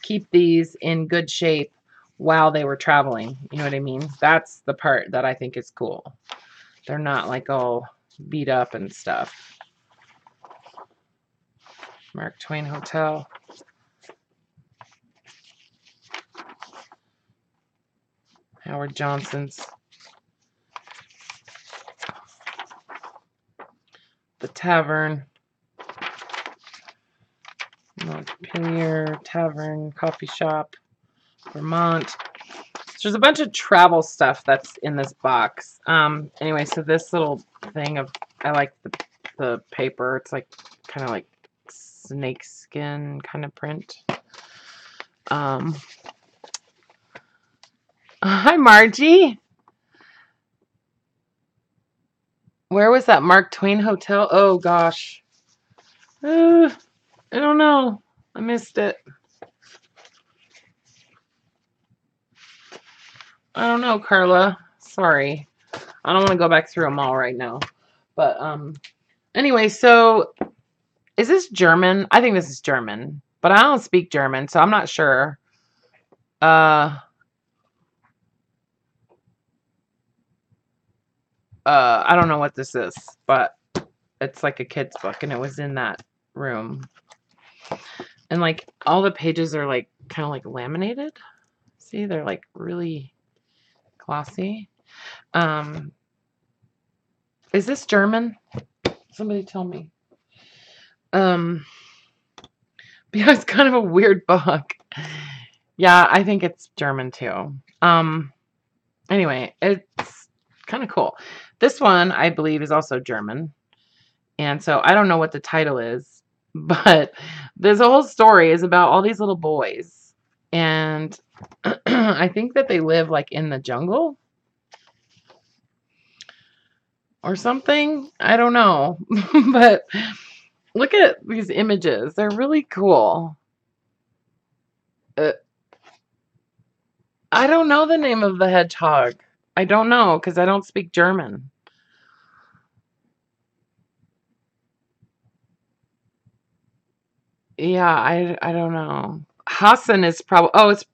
keep these in good shape while they were traveling. You know what I mean? That's the part that I think is cool. They're not like all beat up and stuff. Mark Twain Hotel. Howard Johnson's. The Tavern. Montpelier Tavern, Coffee Shop, Vermont. So there's a bunch of travel stuff that's in this box. Anyway, so this little thing of, I like the paper. It's like kind of like snake skin kind of print. Hi, Margie. Where was that Mark Twain Hotel? Oh, gosh. I don't know. I missed it. I don't know, Carla. Sorry. I don't want to go back through them all right now. But, anyway, so is this German? I think this is German. But I don't speak German, so I'm not sure. I don't know what this is, but it's like a kid's book, and it was in that room. And like all the pages are like kind of like laminated. See, they're like really glossy. Is this German? Somebody tell me. Yeah, it's kind of a weird book. Yeah, I think it's German too. Anyway, it's kind of cool. This one, I believe, is also German. And so I don't know what the title is, but this whole story is about all these little boys. And I think that they live like in the jungle or something. I don't know. But look at these images. They're really cool. I don't know the name of the hedgehog. I don't know because I don't speak German. Yeah, I don't know. Hassan is probably, oh, it's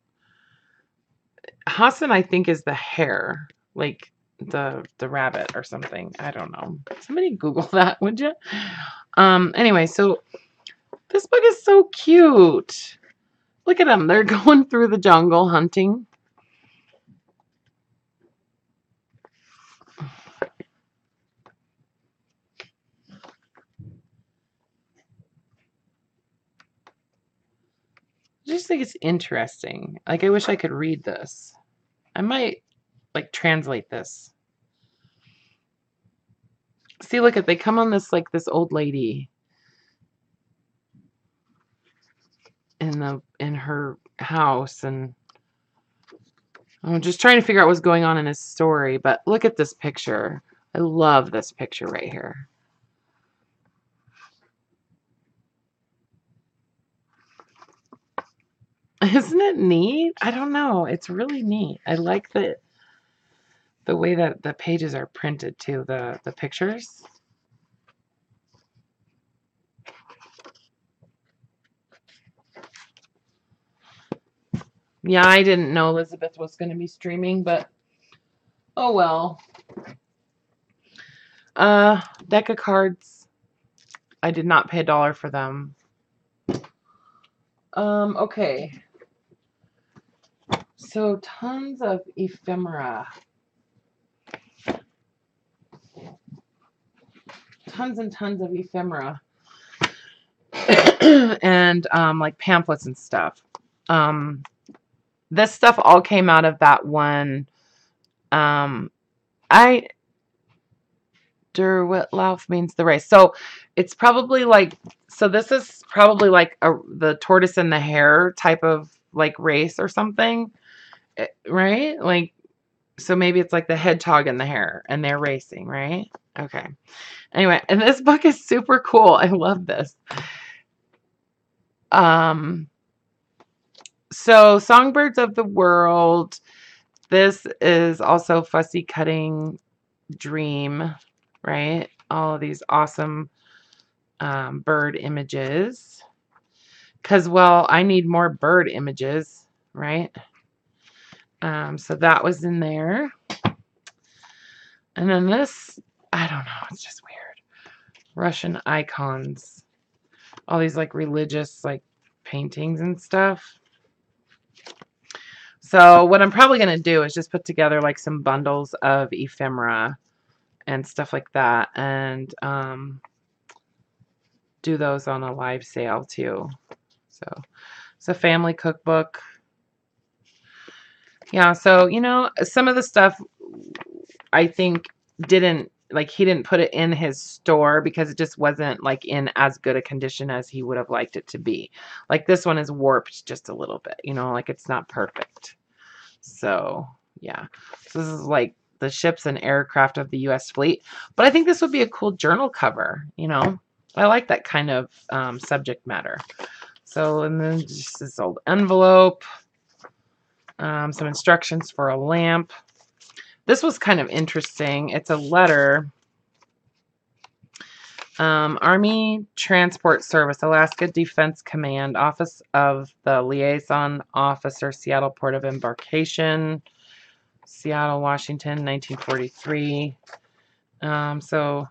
Hassan, I think, is the hare, like the rabbit or something. I don't know. Somebody Google that, would you? Anyway, so this book is so cute. Look at them. They're going through the jungle hunting. I just think it's interesting. Like, I wish I could read this. I might, like, translate this. See, look at, they come on this, like, this old lady in her house, and I'm just trying to figure out what's going on in his story. But look at this picture. I love this picture right here. Isn't it neat? I don't know. It's really neat. I like the way that the pages are printed too, the pictures. Yeah, I didn't know Elizabeth was going to be streaming, but oh well. Deck of cards. I did not pay $1 for them. Okay. So tons of ephemera. Tons and tons of ephemera. And like pamphlets and stuff. This stuff all came out of that one. Der Witlauf means the race. So it's probably like, so this is probably like the tortoise and the hare type of like race or something, right? Like, so maybe it's like the hedgehog and the hare and they're racing, right? Okay. Anyway, and this book is super cool. I love this. So Songbirds of the World. This is also Fussy Cutting Dream, right? All of these awesome bird images. Because, well, I need more bird images, right? So that was in there. And then this, I don't know, it's just weird. Russian icons. All these like religious like paintings and stuff. So what I'm probably going to do is just put together like some bundles of ephemera and stuff like that, and do those on a live sale too. So it's a family cookbook. Yeah, so you know, some of the stuff I think didn't, like, he didn't put it in his store because it just wasn't like in as good a condition as he would have liked it to be. Like this one is warped just a little bit, you know, like it's not perfect. So yeah, so this is like the ships and aircraft of the U.S. fleet. But I think this would be a cool journal cover, you know. I like that kind of subject matter. So, and then just this old envelope, some instructions for a lamp. This was kind of interesting. It's a letter. Army Transport Service, Alaska Defense Command, Office of the Liaison Officer, Seattle Port of Embarkation, Seattle, Washington, 1943. So,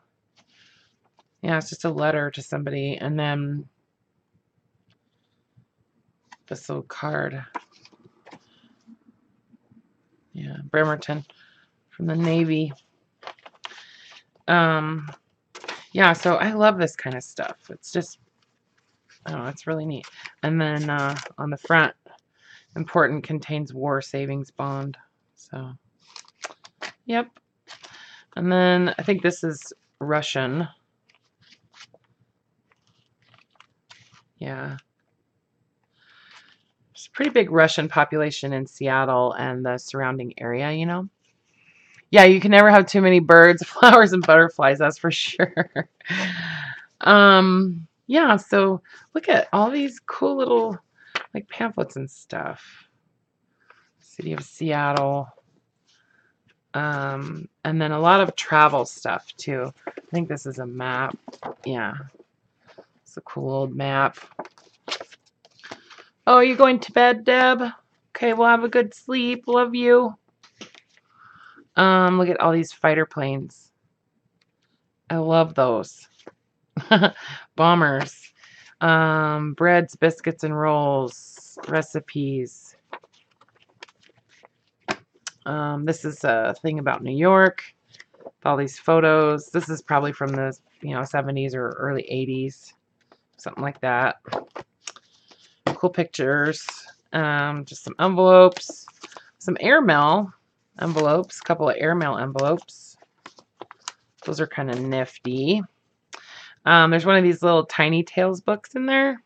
yeah, it's just a letter to somebody. And then this little card. Yeah, Bremerton from the Navy. Yeah, so I love this kind of stuff. It's just, I don't know, it's really neat. And then on the front, important, contains war savings bond. So, yep. And then I think this is Russian. Yeah. There's a pretty big Russian population in Seattle and the surrounding area, you know. Yeah, you can never have too many birds, flowers, and butterflies, that's for sure. Yeah, so look at all these cool little like pamphlets and stuff. City of Seattle. And then a lot of travel stuff too. I think this is a map. Yeah. It's a cool old map. Oh, are you going to bed, Deb? Okay, we'll have a good sleep. Love you. Look at all these fighter planes. I love those. Bombers. Breads, biscuits, and rolls. Recipes. This is a thing about New York. All these photos. This is probably from the 70s or early 80s. Something like that. Cool pictures. Just some envelopes. Some airmail envelopes. A couple of airmail envelopes. Those are kind of nifty. There's one of these little Tiny Tales books in there.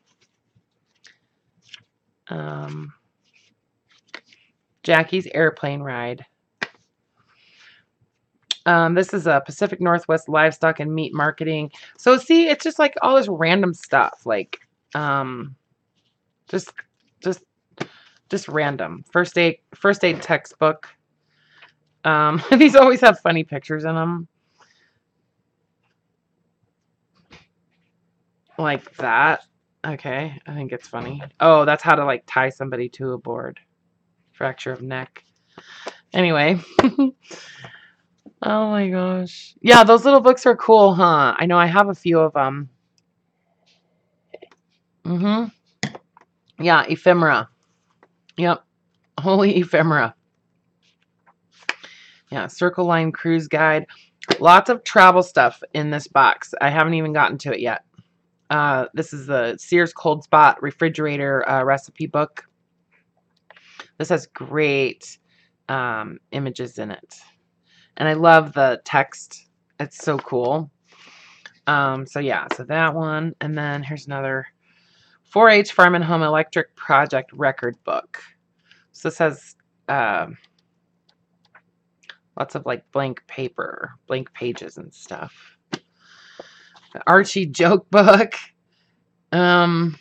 Jackie's Airplane Ride. This is a Pacific Northwest Livestock and Meat Marketing. So see, it's just like all this random stuff, like just random. First aid textbook. These always have funny pictures in them. Like that. Okay, I think it's funny. Oh, that's how to like tie somebody to a board. Fracture of neck. Anyway. Oh my gosh. Yeah, those little books are cool, huh? I know I have a few of them. Yeah, ephemera. Yep. Holy ephemera. Yeah, Circle Line Cruise Guide. Lots of travel stuff in this box. I haven't even gotten to it yet. This is the Sears Cold Spot refrigerator recipe book. This has great images in it. And I love the text. It's so cool. So yeah, so that one. And then here's another 4-H Farm and Home Electric Project record book. So this has lots of like blank paper, blank pages and stuff. The Archie joke book. I don't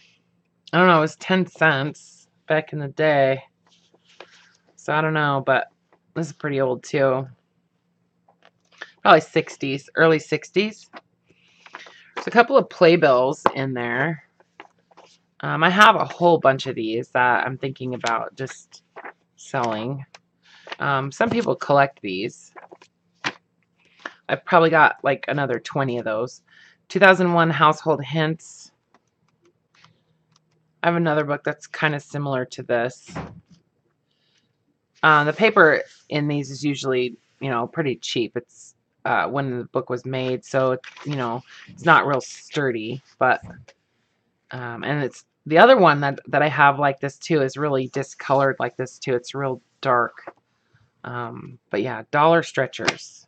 know, it was 10 cents back in the day. So I don't know, but this is pretty old too. Probably 60s, early 60s. There's a couple of playbills in there. I have a whole bunch of these that I'm thinking about just selling. Some people collect these. I've probably got like another 20 of those. 2001 Household Hints. I have another book that's kind of similar to this. The paper in these is usually, pretty cheap. It's when the book was made, so it's not real sturdy. But and it's the other one that I have like this too is really discolored like this too. It's real dark. But yeah, dollar stretchers.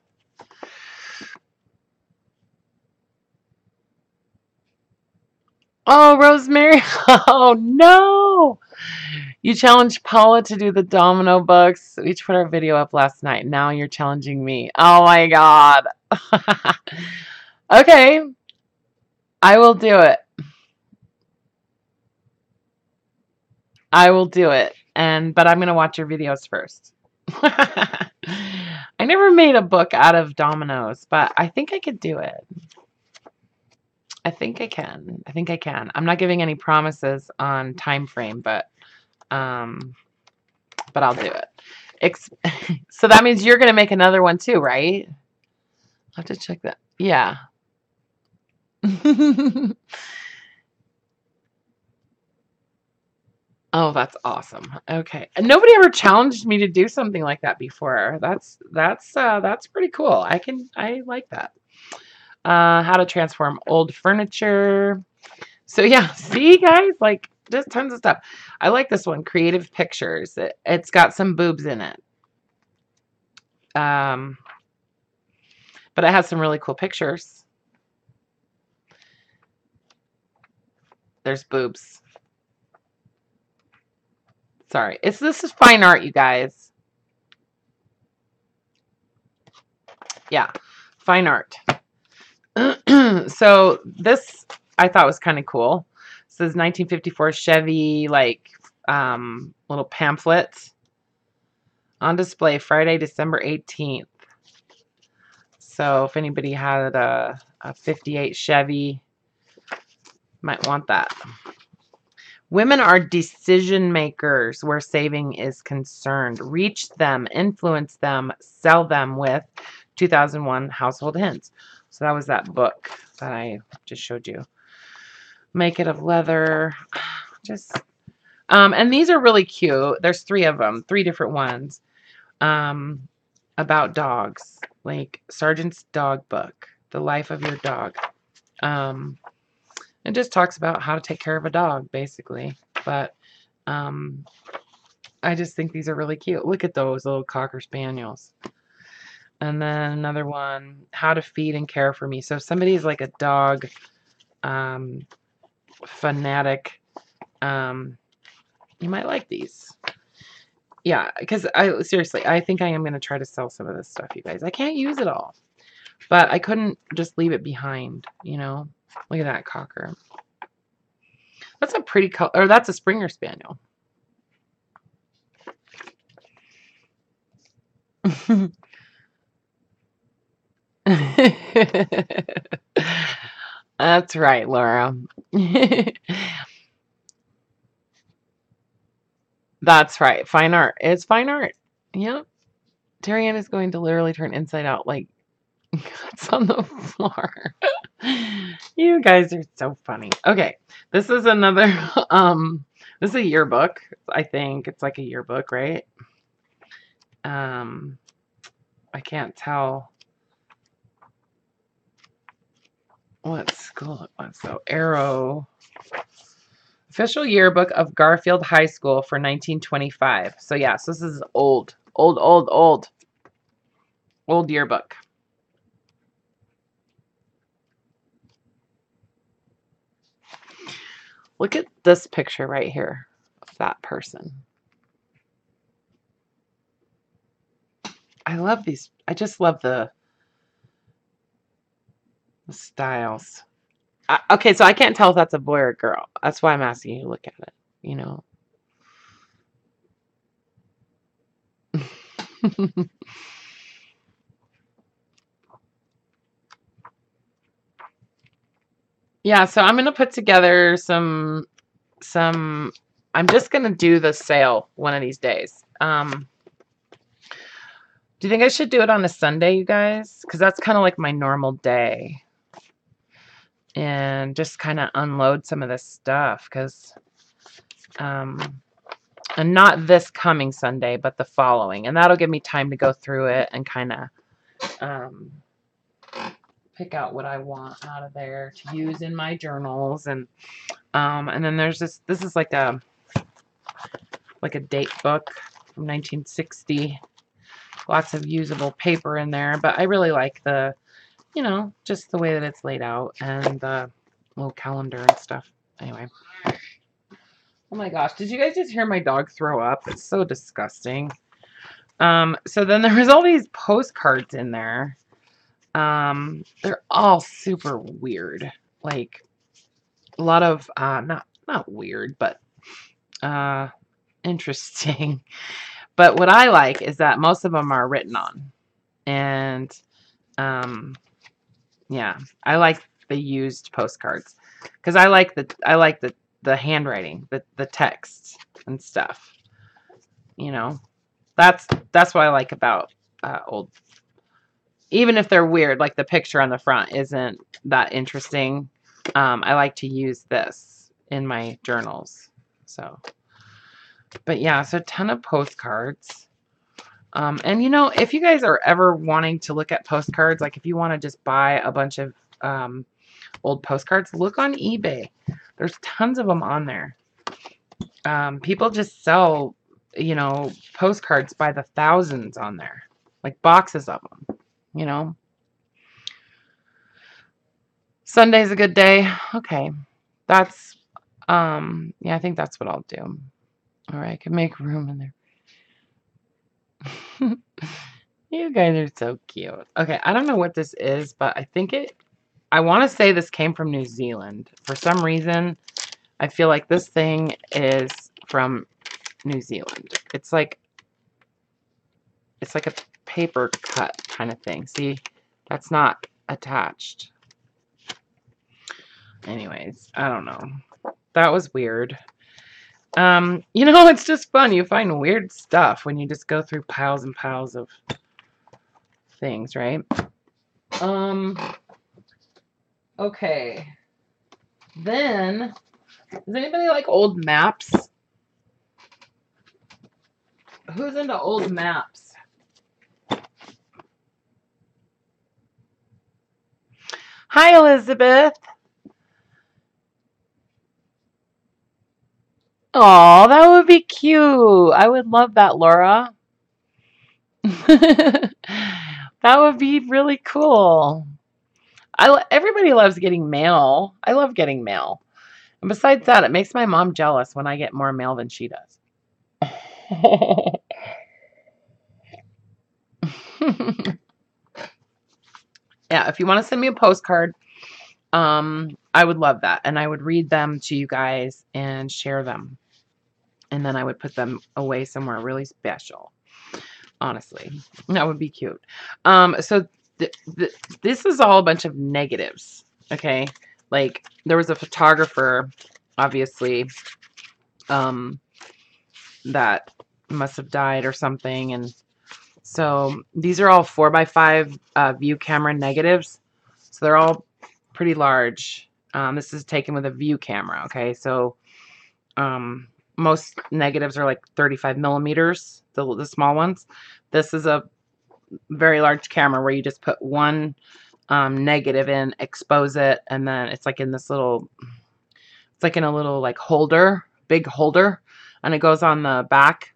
Oh, Rosemary. Oh, no. You challenged Paula to do the domino books. We put our video up last night. Now you're challenging me. Oh, my God. Okay. I will do it. I will do it. But I'm going to watch your videos first. I never made a book out of dominoes, but I think I could do it. I think I can. I think I can. I'm not giving any promises on time frame, but I'll do it. So that means you're going to make another one too, right? I'll have to check that. Yeah. Oh, that's awesome. Okay. And nobody ever challenged me to do something like that before. That's pretty cool. I like that. How to transform old furniture. So yeah, see guys, like just tons of stuff. I like this one, Creative Pictures. It's got some boobs in it. But it has some really cool pictures. There's boobs. Sorry. This is fine art, you guys. Yeah, fine art. So this I thought was kind of cool. This is 1954 Chevy little pamphlet on display Friday, December 18th. So if anybody had a 58 Chevy, might want that. Women are decision makers where saving is concerned. Reach them, influence them, sell them with 2001 Household Hints. So that was that book that I just showed you. Make it of leather. And these are really cute. There's 3 of them, 3 different ones. About dogs, like Sergeant's Dog Book, The Life of Your Dog. It just talks about how to take care of a dog, basically. But I just think these are really cute. Look at those little Cocker Spaniels. And then another one, How to Feed and Care for Me. So if somebody's like a dog fanatic, you might like these. Yeah, because seriously, I think I am going to try to sell some of this stuff, you guys. I can't use it all. But I couldn't just leave it behind, Look at that Cocker. That's a pretty color, or that's a Springer Spaniel. That's right, Laura. That's right. Fine art. It's fine art. Yep. Terry Ann is going to literally turn inside out like It's on the floor. You guys are so funny. Okay, this is another, this is a yearbook. I think it's like a yearbook, right? I can't tell what school it was. So Arrow, official yearbook of Garfield High School for 1925. So yeah, so this is old yearbook. Look at this picture right here of that person. I love these. I just love the styles. Okay, so I can't tell if that's a boy or a girl. That's why I'm asking you to look at it, you know. Yeah, so I'm going to put together some I'm just going to do the sale one of these days. Do you think I should do it on a Sunday, you guys? Because that's kind of like my normal day. And just kind of unload some of this stuff. Because, and not this coming Sunday, but the following. And that'll give me time to go through it and kind of pick out what I want out of there to use in my journals. And then there's this is like a date book from 1960. Lots of usable paper in there, but I really like the, you know, just the way that it's laid out and the little calendar and stuff. Anyway. Oh my gosh, did you guys just hear my dog throw up? It's so disgusting. So then there was all these postcards in there. They're all super weird. Like a lot of not weird, but interesting. But what I like is that most of them are written on. And yeah, I like the used postcards because I like the handwriting, the text and stuff. You know, that's what I like about old. Even if they're weird, like the picture on the front isn't that interesting. I like to use this in my journals. So, but yeah, so a ton of postcards. And you know, if you guys are ever wanting to look at postcards, like if you want to just buy a bunch of old postcards, look on eBay. There's tons of them on there. People just sell, you know, postcards by the thousands on there, like boxes of them, you know. Sunday's a good day. Okay. That's, yeah, I think that's what I'll do. All right, I can make room in there. You guys are so cute. Okay, I don't know what this is, but I want to say this came from New Zealand. For some reason, I feel like this thing is from New Zealand. It's like a paper cut kind of thing. See, that's not attached. Anyways, I don't know. That was weird. You know, it's just fun. You find weird stuff when you just go through piles and piles of things, right? Okay. Then, does anybody like old maps? Who's into old maps? Hi, Elizabeth. Oh, that would be cute. I would love that, Laura. That would be really cool. Everybody loves getting mail. I love getting mail. And besides that, it makes my mom jealous when I get more mail than she does. Yeah, if you want to send me a postcard, I would love that. And I would read them to you guys and share them. And then I would put them away somewhere really special. Honestly, that would be cute. So this is all a bunch of negatives. Okay. Like there was a photographer, obviously, that must have died or something. And So these are all 4x5 view camera negatives. So they're all pretty large. This is taken with a view camera. Okay, so most negatives are like 35 millimeters, the small ones. This is a very large camera where you just put one negative in, expose it, and then it's like in this little, it's like in a little like holder, big holder, and it goes on the back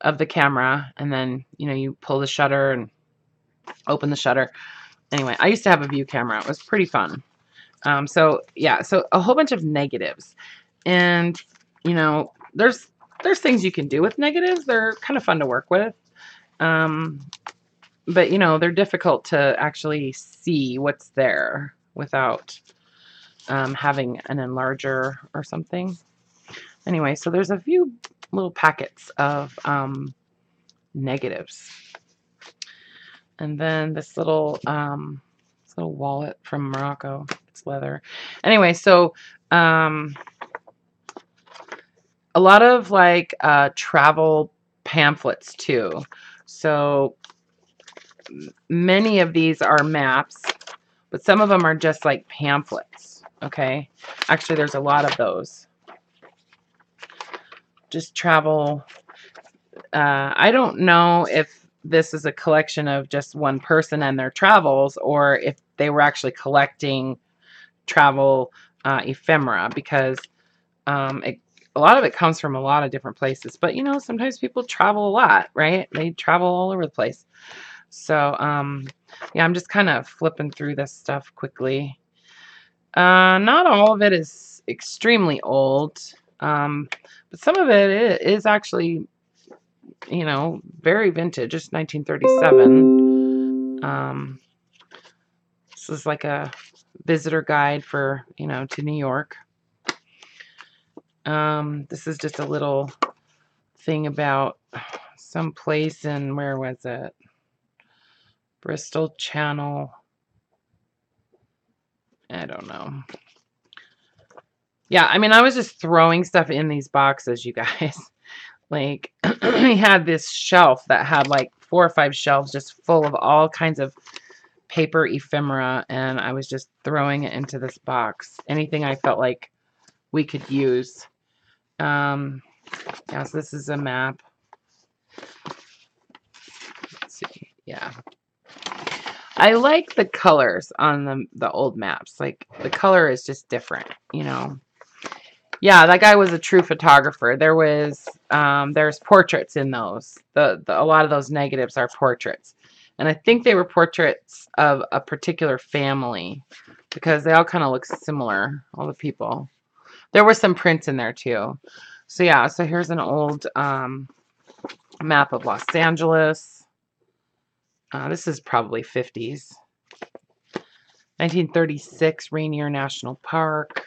of the camera, and then you pull the shutter and open the shutter. Anyway, I used to have a view camera. It was pretty fun. So yeah, so a whole bunch of negatives, and there's things you can do with negatives. They're kind of fun to work with, but they're difficult to actually see what's there without having an enlarger or something. Anyway, so there's a few little packets of negatives, and then this little wallet from Morocco. It's leather. Anyway, so a lot of like travel pamphlets too. So many of these are maps, but some of them are just like pamphlets. Okay, actually there's a lot of those. Just travel. I don't know if this is a collection of just one person and their travels, or if they were actually collecting travel ephemera, because a lot of it comes from a lot of different places. But sometimes people travel a lot, right? They travel all over the place. So yeah, I'm just kind of flipping through this stuff quickly. Not all of it is extremely old, but some of it is actually very vintage. Just 1937. This is like a visitor guide for to New York. This is just a little thing about some place in, where was it? Bristol Channel. I don't know. Yeah, I mean, I was just throwing stuff in these boxes, you guys. Like, we had this shelf that had like 4 or 5 shelves just full of all kinds of paper ephemera, and I was just throwing it into this box. Anything I felt like we could use. Yeah, so this is a map. Let's see. Yeah. I like the colors on the old maps. Like, the color is just different, Yeah, that guy was a true photographer. There's portraits in those. A lot of those negatives are portraits. And I think they were portraits of a particular family, because they all kind of look similar, all the people. There were some prints in there too. So yeah, so here's an old map of Los Angeles. This is probably 50s. 1936 Rainier National Park.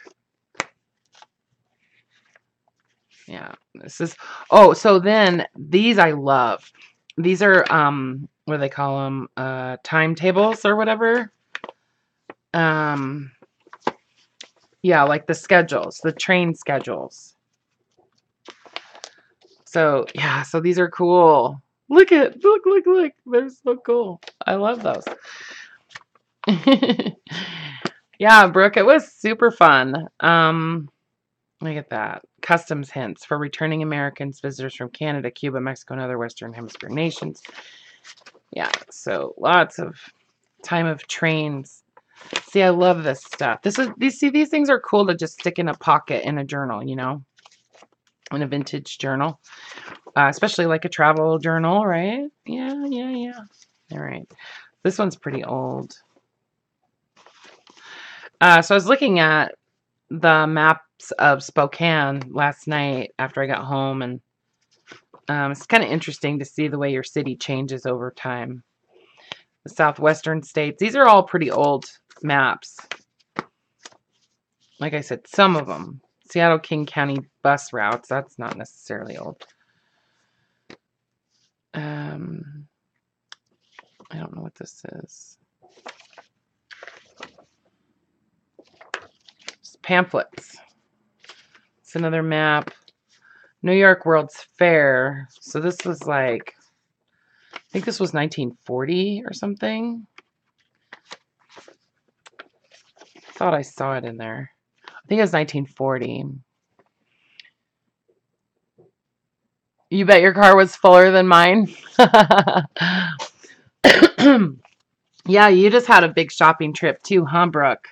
Yeah, this is, oh, so then these I love. These are, what do they call them? Timetables or whatever. Yeah, like the schedules, the train schedules. So, yeah, so these are cool. Look. They're so cool. I love those. Yeah, Brooke, it was super fun. Look at that. Customs hints for returning Americans, visitors from Canada, Cuba, Mexico, and other Western Hemisphere nations. Yeah, so lots of time of trains. See, I love this stuff. These things are cool to just stick in a pocket in a journal, in a vintage journal. Especially like a travel journal, right? Yeah. All right. This one's pretty old. So I was looking at the maps of Spokane last night after I got home, and it's kind of interesting to see the way your city changes over time. The southwestern states, these are all pretty old maps. Like I said, some of them. Seattle King County bus routes, that's not necessarily old. I don't know what this is. It's pamphlets. It's another map. New York World's Fair. So this was like think this was 1940 or something. Thought I saw it in there. I think it was 1940. You bet your car was fuller than mine. Yeah, you just had a big shopping trip too, huh, Brooke?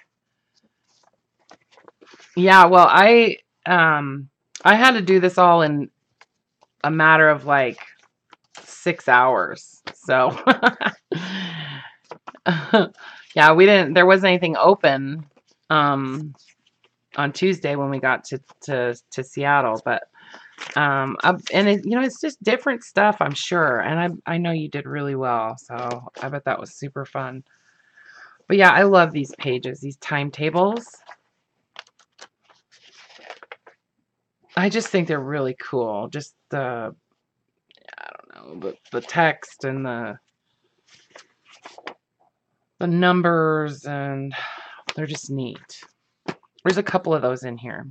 Yeah, well, I had to do this all in a matter of like 6 hours. So yeah, there wasn't anything open on Tuesday when we got to Seattle, but and it's just different stuff, I'm sure. And I know you did really well, so I bet that was super fun. But yeah, I love these pages, these timetables. I just think they're really cool. Just I don't know, the text and the numbers, and they're just neat. There's a couple of those in here.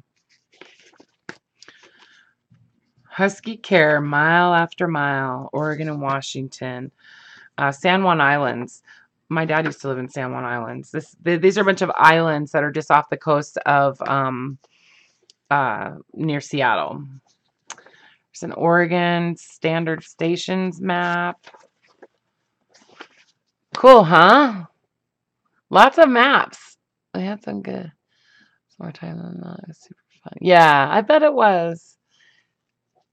Husky Care, Mile After Mile, Oregon and Washington. San Juan Islands. My dad used to live in San Juan Islands. These are a bunch of islands that are just off the coast of near Seattle. There's an Oregon standard stations map. Cool, huh? Lots of maps. We had some good. More time than that. It was super fun. Yeah, I bet it was.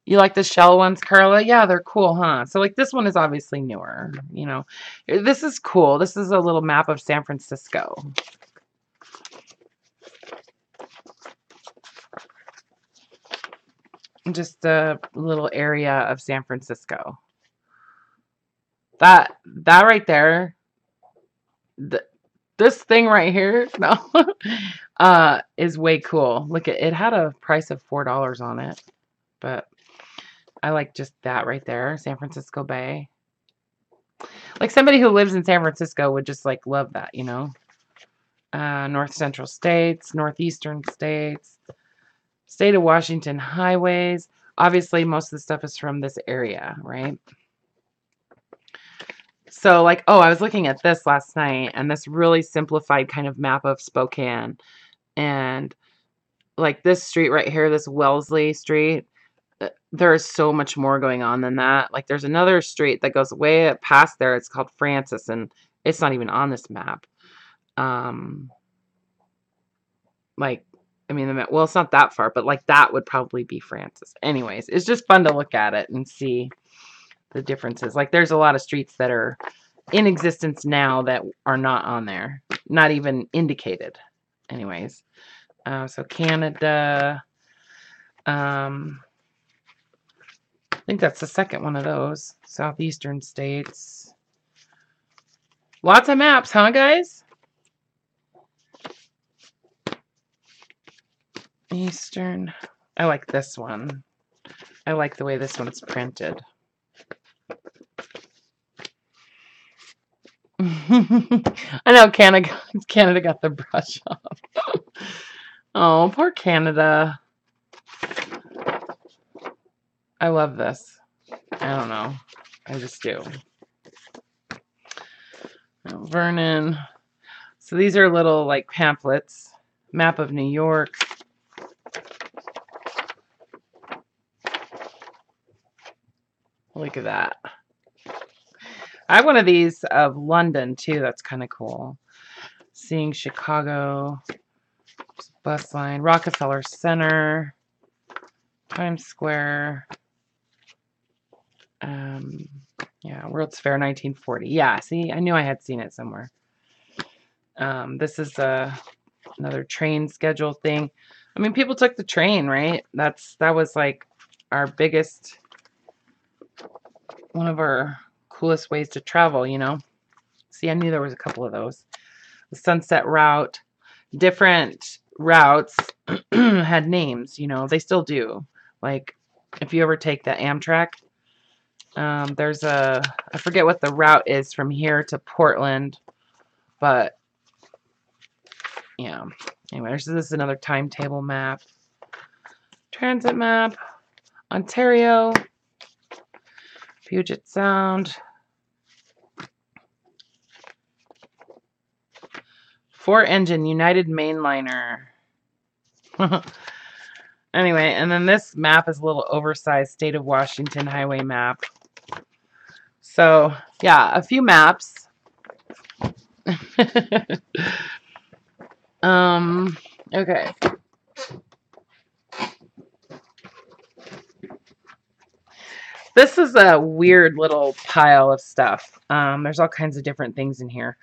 You like the shell ones, Karla? Yeah, they're cool, huh? So like this one is obviously newer, you know. This is cool. This is a little map of San Francisco. Just a little area of San Francisco. That right there, this thing right here, no, is way cool. Look at it. Had a price of $4 on it, but I like just that right there, San Francisco Bay. Like somebody who lives in San Francisco would just like love that, you know. North Central States, Northeastern States, State of Washington highways. Obviously, most of the stuff is from this area, right? So like, oh, I was looking at this last night, and this really simplified kind of map of Spokane. And like this street right here, this Wellesley Street, there is so much more going on than that. Like there's another street that goes way past there. It's called Francis, and it's not even on this map. Like, I mean, well, it's not that far, but like that would probably be Francis. Anyways, it's just fun to look at it and see the differences. Like there's a lot of streets that are in existence now that are not on there, not even indicated. Anyways, so Canada, I think that's the second one of those. Southeastern states. Lots of maps, huh, guys? Eastern. I like this one. I like the way this one's printed. I know Canada got the brush off. Oh, poor Canada. I love this. I don't know. I just do. Vernon. So these are little like pamphlets. Map of New York. Look at that. I have one of these of London too. That's kind of cool. Seeing Chicago. Bus line. Rockefeller Center. Times Square. Yeah, World's Fair 1940. Yeah, see, I knew I had seen it somewhere. This is another train schedule thing. I mean, people took the train, right? That was like our biggest, one of our coolest ways to travel, you know. See, I knew there was a couple of those. The Sunset Route, different routes had names, you know. They still do. Like, if you ever take the Amtrak, there's I forget what the route is from here to Portland, but yeah. Anyway, this is another timetable map. Transit map. Ontario. Puget Sound. 4-engine United Mainliner. Anyway, and then this map is a little oversized State of Washington highway map. So, yeah, a few maps. Okay. This is a weird little pile of stuff. There's all kinds of different things in here.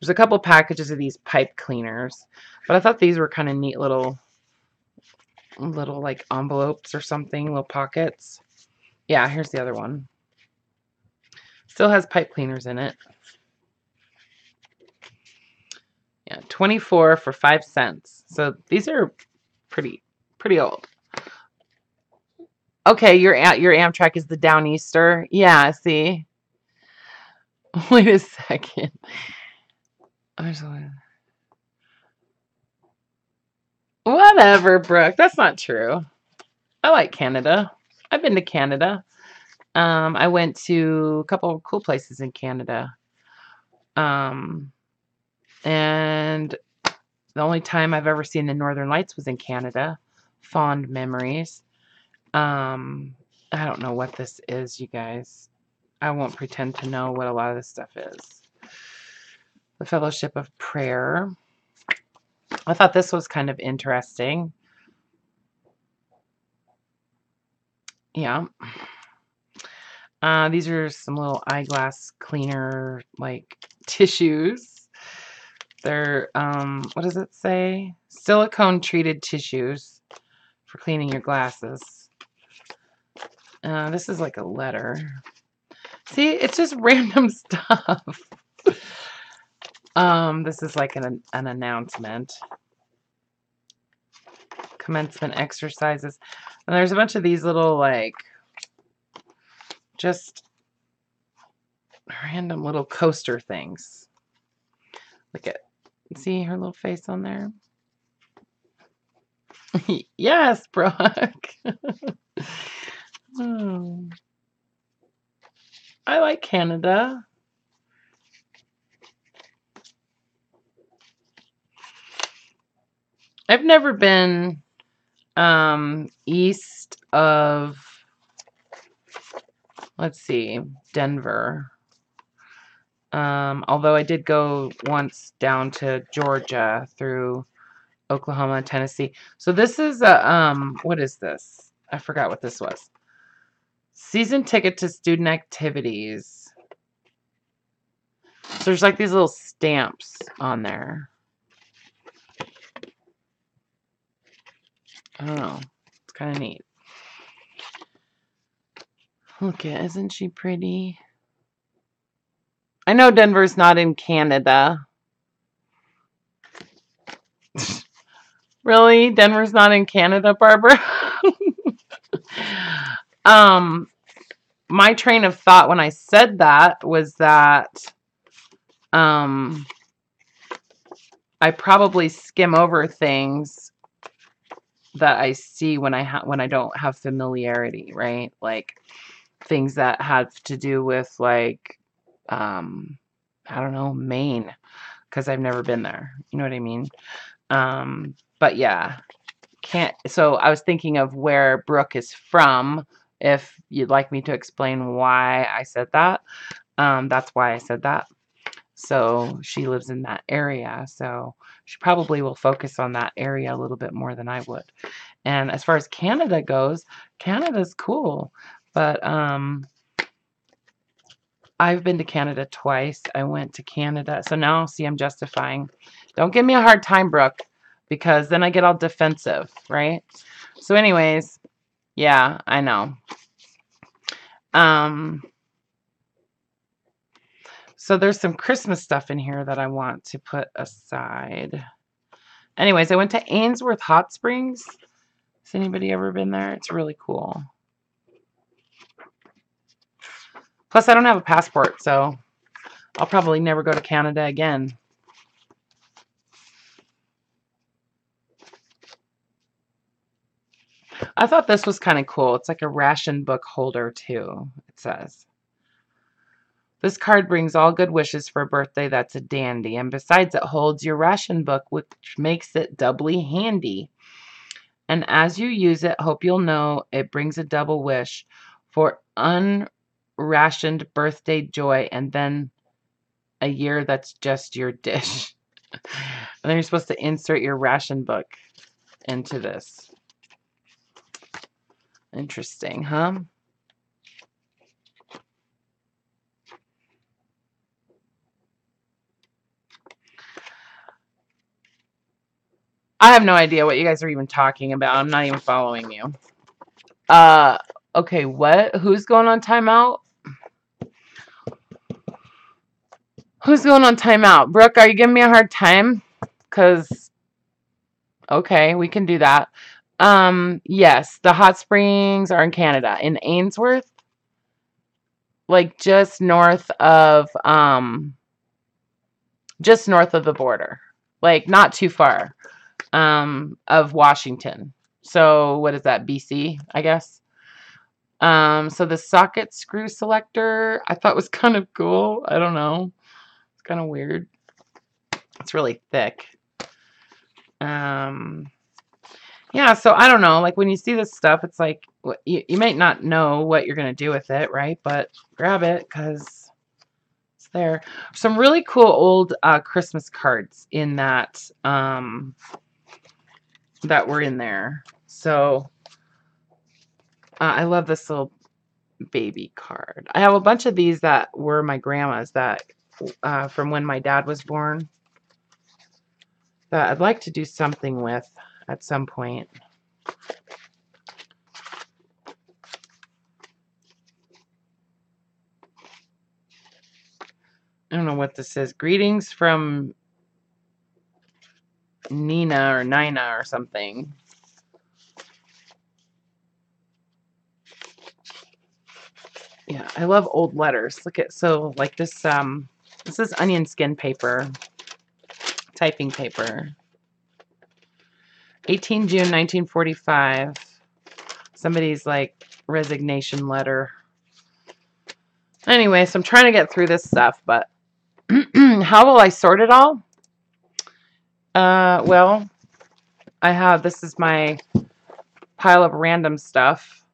There's a couple packages of these pipe cleaners, but I thought these were kind of neat little like envelopes or something, little pockets. Yeah, here's the other one. Still has pipe cleaners in it. Yeah, 24 for 5 cents. So these are pretty old. Okay, your Amtrak is the Downeaster. Yeah, see. Wait a second. Whatever, Brooke. That's not true. I like Canada. I've been to Canada. I went to a couple of cool places in Canada. And the only time I've ever seen the Northern Lights was in Canada. Fond memories. I don't know what this is, you guys. I won't pretend to know what a lot of this stuff is. The Fellowship of Prayer. I thought this was kind of interesting. Yeah. These are some little eyeglass cleaner, like, tissues. They're, what does it say? Silicone treated tissues for cleaning your glasses. This is like a letter. See, it's just random stuff. This is like an announcement. Commencement exercises. And there's a bunch of these little, like, just random little coaster things. Look at, see her little face on there? Yes, Brooke. Oh. I like Canada. I've never been east of, let's see, Denver. Although I did go once down to Georgia through Oklahoma and Tennessee. So this is a, what is this? I forgot what this was. Season ticket to student activities. So there's like these little stamps on there. I don't know. It's kind of neat. Look at, isn't she pretty? I know Denver's not in Canada. Really? Denver's not in Canada, Barbara? My train of thought when I said that was that I probably skim over things that I see when I don't have familiarity, right? Like things that have to do with, like, I don't know, Maine, because I've never been there. You know what I mean? But yeah, so I was thinking of where Brooke is from. If you'd like me to explain why I said that, that's why I said that. So she lives in that area, so she probably will focus on that area a little bit more than I would. And as far as Canada goes, Canada's cool, but I've been to Canada twice. I went to Canada, so now see, I'm justifying. Don't give me a hard time, Brooke, because then I get all defensive, right? So anyways, yeah, I know. So there's some Christmas stuff in here that I want to put aside. Anyways, I went to Ainsworth Hot Springs. Has anybody ever been there? It's really cool. Plus, I don't have a passport, so I'll probably never go to Canada again. I thought this was kind of cool. It's like a ration book holder, too, it says. This card brings all good wishes for a birthday that's a dandy, and besides it holds your ration book, which makes it doubly handy. And as you use it, hope you'll know it brings a double wish for unrationed birthday joy, and then a year that's just your dish. And then you're supposed to insert your ration book into this. Interesting, huh? I have no idea what you guys are even talking about. I'm not even following you. Okay, what? Who's going on timeout? Who's going on timeout? Brooke, are you giving me a hard time? Because, okay, we can do that. Yes, the hot springs are in Canada, in Ainsworth, like just north of the border, like not too far, of Washington. So what is that, BC, I guess? So the socket screw selector I thought was kind of cool. I don't know. It's kind of weird. It's really thick. Yeah, so I don't know. Like when you see this stuff, it's like you might not know what you're going to do with it, right? But grab it because it's there. Some really cool old Christmas cards in that that were in there. So I love this little baby card. I have a bunch of these that were my grandma's that from when my dad was born that I'd like to do something with at some point. I don't know what this is. Greetings from Nina or Nina or something. Yeah, I love old letters. Look at, so like this is onion skin paper, typing paper. 18 June 1945. Somebody's like resignation letter. Anyway, so I'm trying to get through this stuff, but how will I sort it all? Well, this is my pile of random stuff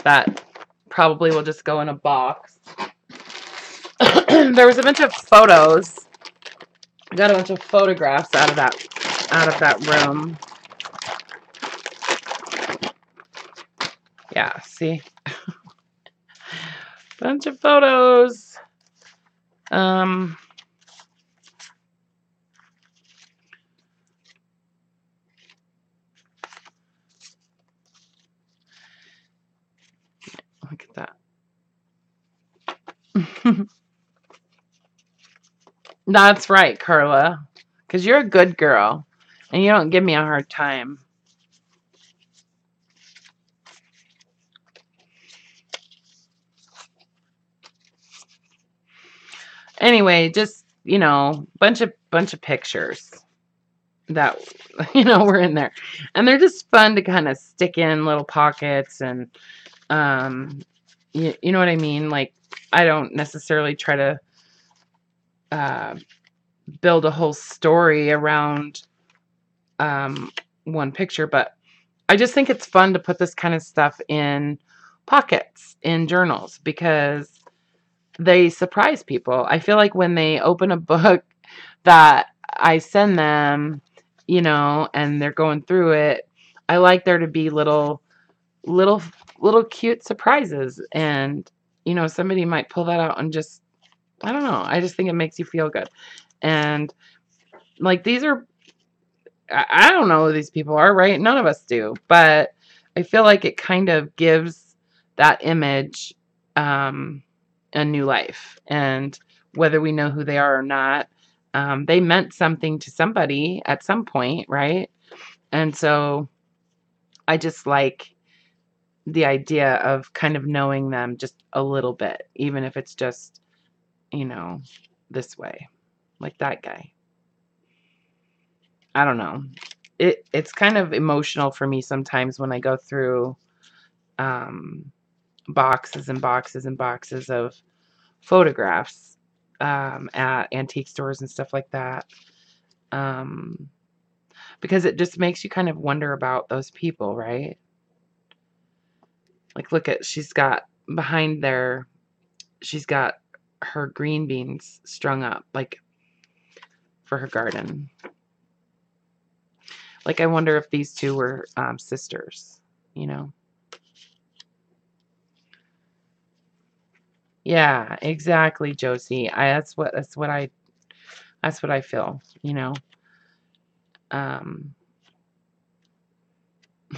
that probably will just go in a box. There was a bunch of photos. I got a bunch of photographs out of that room. Yeah, see? Bunch of photos. Look at that. That's right, Karla. Because you're a good girl. And you don't give me a hard time. Anyway, just, bunch of pictures that, were in there. And they're just fun to kind of stick in little pockets and, you know what I mean? Like, I don't necessarily try to build a whole story around one picture, but I just think it's fun to put this kind of stuff in pockets in journals because they surprise people. I feel like when they open a book that I send them, and they're going through it, I like there to be little cute surprises, and somebody might pull that out and just, I don't know, I just think it makes you feel good. And like these are, I don't know who these people are, right? None of us do, but I feel like it kind of gives that image a new life. And whether we know who they are or not, they meant something to somebody at some point, right? And so I just like the idea of kind of knowing them just a little bit, even if it's just, this way, like that guy. I don't know. It's kind of emotional for me sometimes when I go through boxes and boxes and boxes of photographs at antique stores and stuff like that. Because it just makes you kind of wonder about those people, right? Like, look at, she's got behind there, she's got her green beans strung up, like, for her garden. Like, I wonder if these two were sisters, you know? Yeah, exactly, Josie. That's what I feel, you know?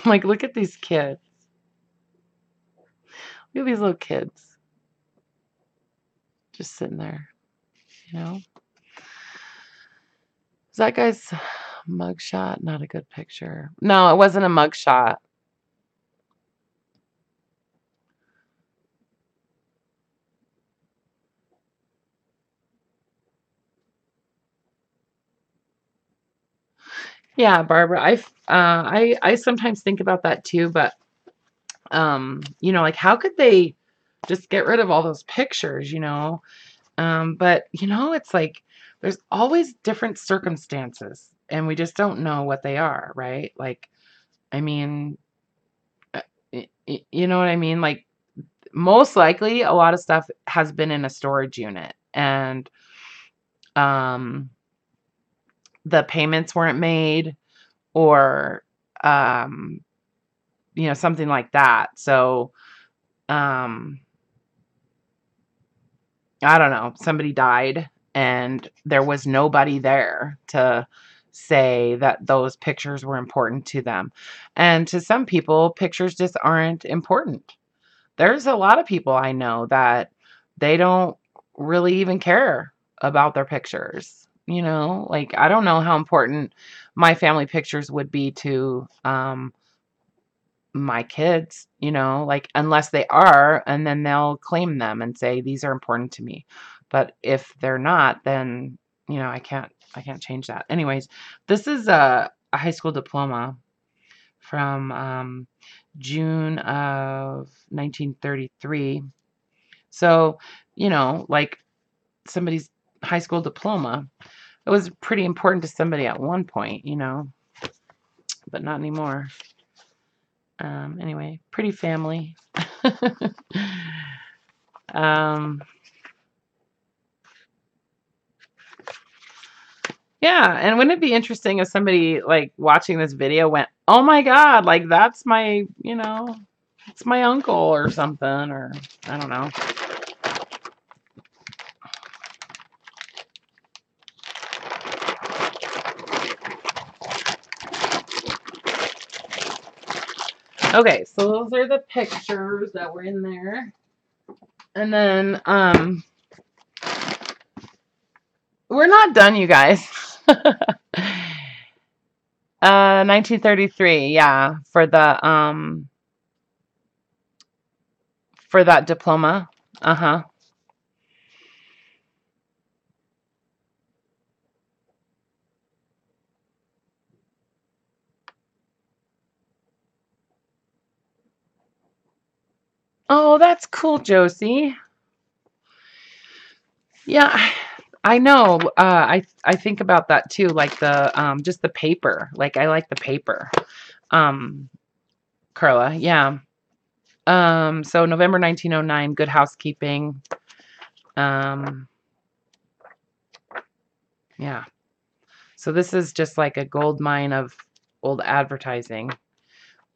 Like, look at these kids. Look at these little kids. Just sitting there, you know? Is that guy's mugshot? Not a good picture. No, it wasn't a mugshot. Yeah, Barbara. I sometimes think about that too, but you know, like, how could they just get rid of all those pictures, you know? But you know, it's like there's always different circumstances, and we just don't know what they are, right? Like, I mean, you know what I mean? Like, most likely a lot of stuff has been in a storage unit, and the payments weren't made, or you know, something like that. So I don't know, somebody died and there was nobody there to say that those pictures were important to them. And to some people, pictures just aren't important. There's a lot of people I know that they don't really even care about their pictures. You know, like, I don't know how important my family pictures would be to my kids, you know, like, unless they are, and then they'll claim them and say these are important to me. But if they're not, then, you know, I can't change that. Anyways, this is a high school diploma from June of 1933. So, you know, like, somebody's high school diploma, it was pretty important to somebody at one point, you know, but not anymore. Anyway, pretty family. Yeah, and wouldn't it be interesting if somebody, like, watching this video went, "Oh my God, like, that's my, you know, it's my uncle or something," or I don't know. Okay, so those are the pictures that were in there. And then we're not done, you guys. 1933, yeah, for that diploma. Uh-huh. Oh, that's cool, Josie. Yeah, I know. I think about that too, like the just the paper. Like, I like the paper. Carla, yeah. So November 1909, Good Housekeeping. Yeah. So this is just like a gold mine of old advertising,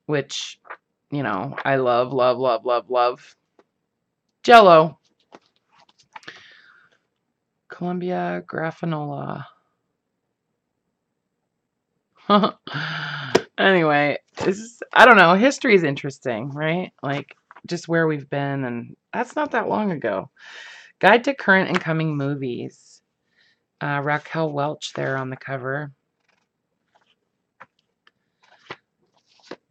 which, you know, I love, love, love, love, love. Jello. Columbia Graphanola. Anyway, I don't know. History is interesting, right? Like, just where we've been, and that's not that long ago. Guide to Current and Coming Movies. Raquel Welch there on the cover.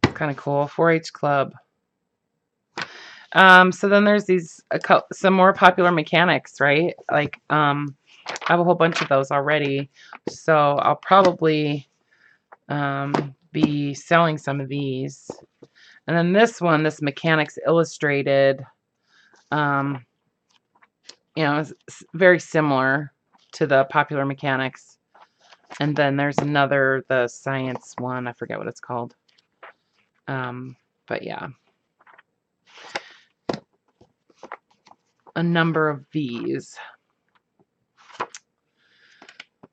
Kind of cool. 4-H Club. So then there's some more popular mechanics, right? Like, I have a whole bunch of those already, so I'll probably be selling some of these. And then this one, this Mechanics Illustrated, you know, it's very similar to the Popular Mechanics. And then there's another, the science one. I forget what it's called. But yeah. A number of these. Let's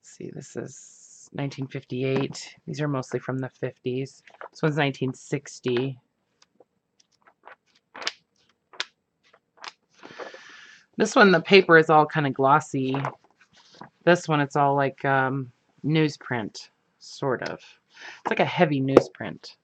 see, this is 1958. These are mostly from the 50s. This one's 1960. This one, the paper is all kind of glossy. This one, it's all like newsprint, sort of. It's like a heavy newsprint.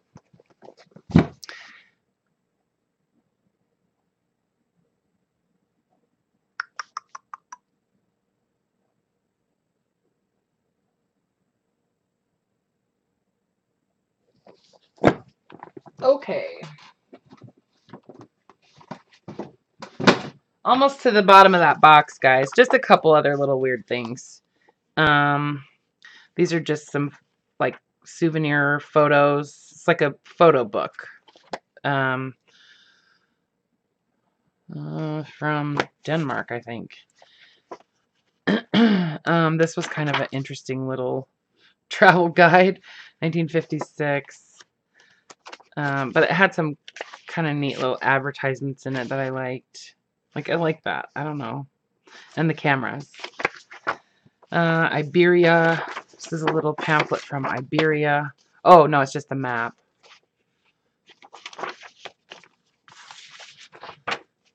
Okay. Almost to the bottom of that box, guys. Just a couple other little weird things. These are just some like souvenir photos. It's like a photo book. From Denmark, I think. This was kind of an interesting little travel guide, 1956. But it had some kind of neat little advertisements in it that I liked. Like, I like that. I don't know. And the cameras. Iberia. This is a little pamphlet from Iberia. Oh, no, it's just a map.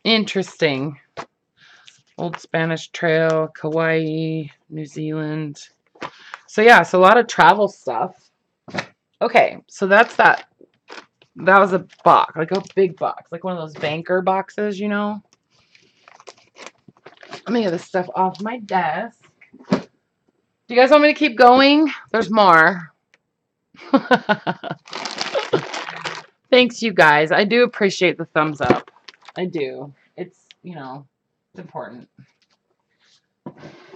Interesting. Old Spanish Trail, Kauai, New Zealand. So yeah, so a lot of travel stuff. Okay, so that's that. That was a box, like a big box, like one of those banker boxes, you know. Let me get this stuff off my desk. Do you guys want me to keep going? There's more. Thanks, you guys. I do appreciate the thumbs up. I do. It's, you know, it's important.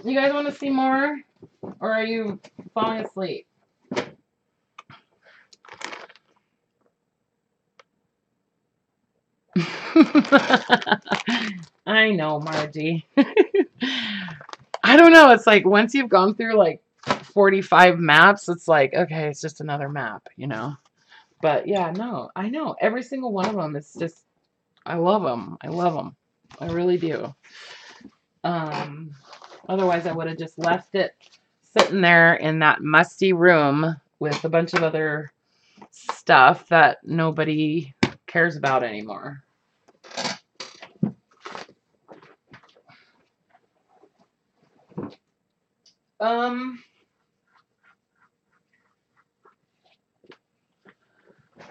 You guys want to see more? Or are you falling asleep? I know, Margie. I don't know. It's like once you've gone through like 45 maps, it's like, okay, it's just another map, you know. But yeah, no, I know. Every single one of them is just, I love them. I love them. I really do. Otherwise, I would have just left it sitting there in that musty room with a bunch of other stuff that nobody cares about anymore.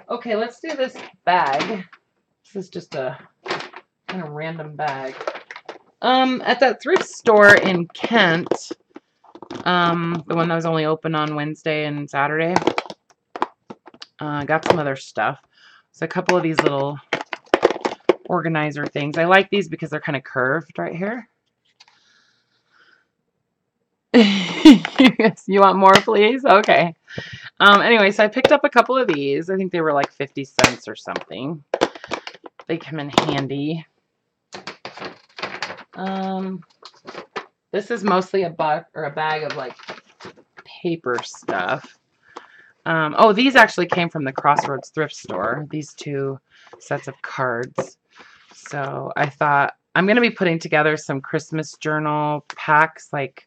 Okay, let's do this bag. This is just a kind of random bag. At that thrift store in Kent, the one that was only open on Wednesday and Saturday, got some other stuff. So a couple of these little organizer things. I like these because they're kind of curved right here. Yes, you want more, please? Okay. Anyway, so I picked up a couple of these. I think they were like 50 cents or something. They come in handy. This is mostly a bag of like paper stuff. Oh, these actually came from the Crossroads thrift store. These two sets of cards. So I thought I'm going to be putting together some Christmas journal packs, like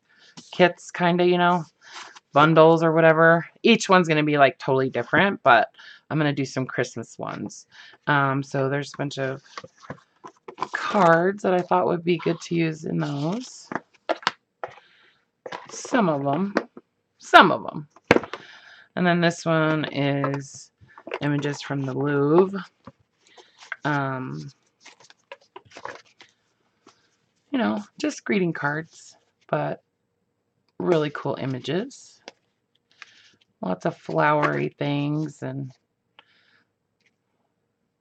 kits kind of, you know, bundles or whatever. Each one's going to be like totally different, but I'm going to do some Christmas ones. So there's a bunch of cards that I thought would be good to use in those. Some of them. And then this one is images from the Louvre. You know, just greeting cards, but really cool images. Lots of flowery things and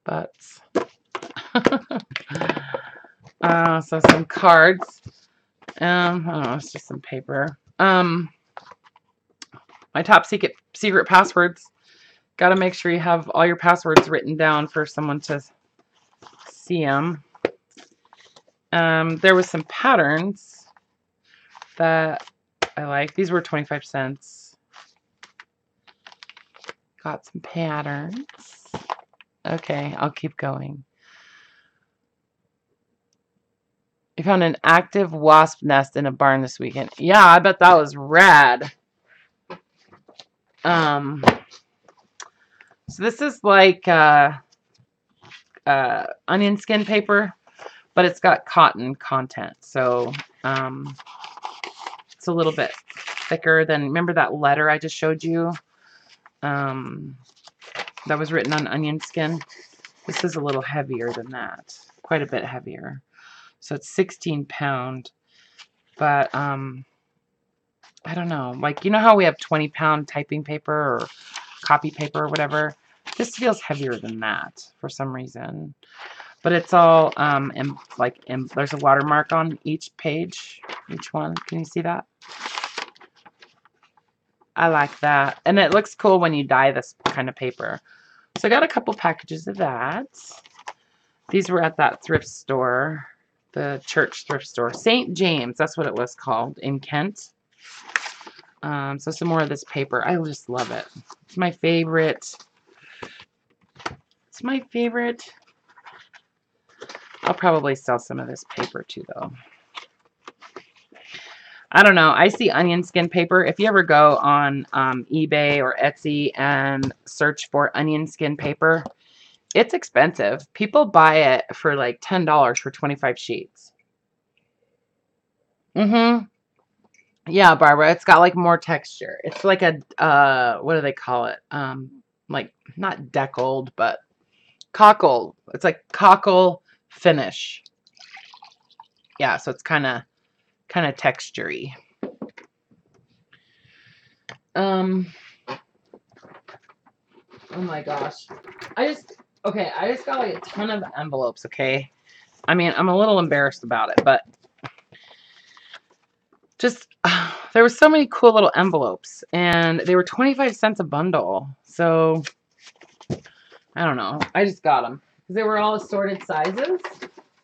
butts. So some cards. I don't know, it's just some paper. My top secret passwords. Got to make sure you have all your passwords written down for someone to see them. There was some patterns that I like. These were 25 cents. Got some patterns. Okay, I'll keep going. You found an active wasp nest in a barn this weekend. Yeah, I bet that was rad. So this is like onion skin paper, but it's got cotton content. So it's a little bit thicker than, remember that letter I just showed you? That was written on onion skin. This is a little heavier than that, quite a bit heavier. So it's 16 pound, but I don't know, like, you know how we have 20-pound typing paper or copy paper or whatever? This feels heavier than that for some reason. But it's all there's a watermark on each page, each one. Can you see that? I like that. And it looks cool when you dye this kind of paper. So I got a couple packages of that. These were at that thrift store, the church thrift store. St. James, that's what it was called, in Kent. So some more of this paper. I just love it. It's my favorite. It's my favorite. I'll probably sell some of this paper too, though. I don't know. I see onion skin paper. If you ever go on eBay or Etsy and search for onion skin paper, it's expensive. People buy it for like $10 for 25 sheets. Mm-hmm. Yeah, Barbara, it's got like more texture. It's like a, what do they call it? Like not deckled, but cockle. It's like cockle finish. Yeah, so it's kind of textury. Oh my gosh. I just got like a ton of envelopes, okay? I mean, I'm a little embarrassed about it, but just there were so many cool little envelopes, and they were 25 cents a bundle. So I don't know. I just got them because they were all assorted sizes.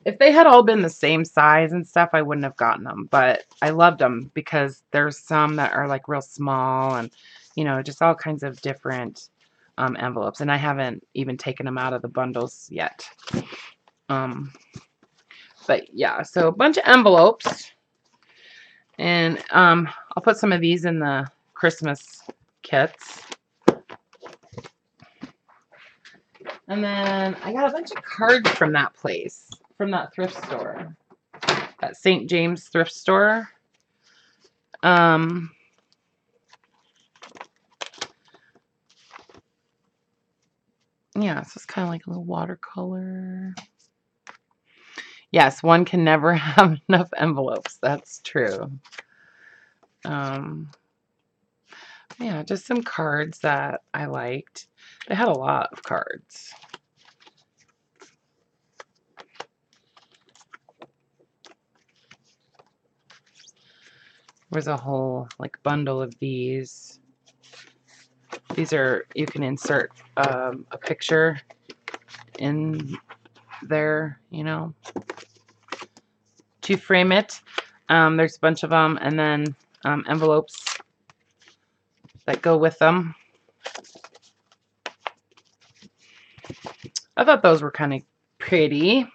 If they had all been the same size and stuff, I wouldn't have gotten them. But I loved them because there's some that are like real small and, you know, just all kinds of different envelopes. And I haven't even taken them out of the bundles yet. But yeah, so a bunch of envelopes. And I'll put some of these in the Christmas kits. And then I got a bunch of cards from that place. From that thrift store, that St. James thrift store. Yeah, so it's kind of like a little watercolor. Yes, one can never have enough envelopes. That's true. Yeah, just some cards that I liked. They had a lot of cards. There's a whole like bundle of these. These are, you can insert a picture in there, you know, to frame it. There's a bunch of them, and then envelopes that go with them. I thought those were kind of pretty.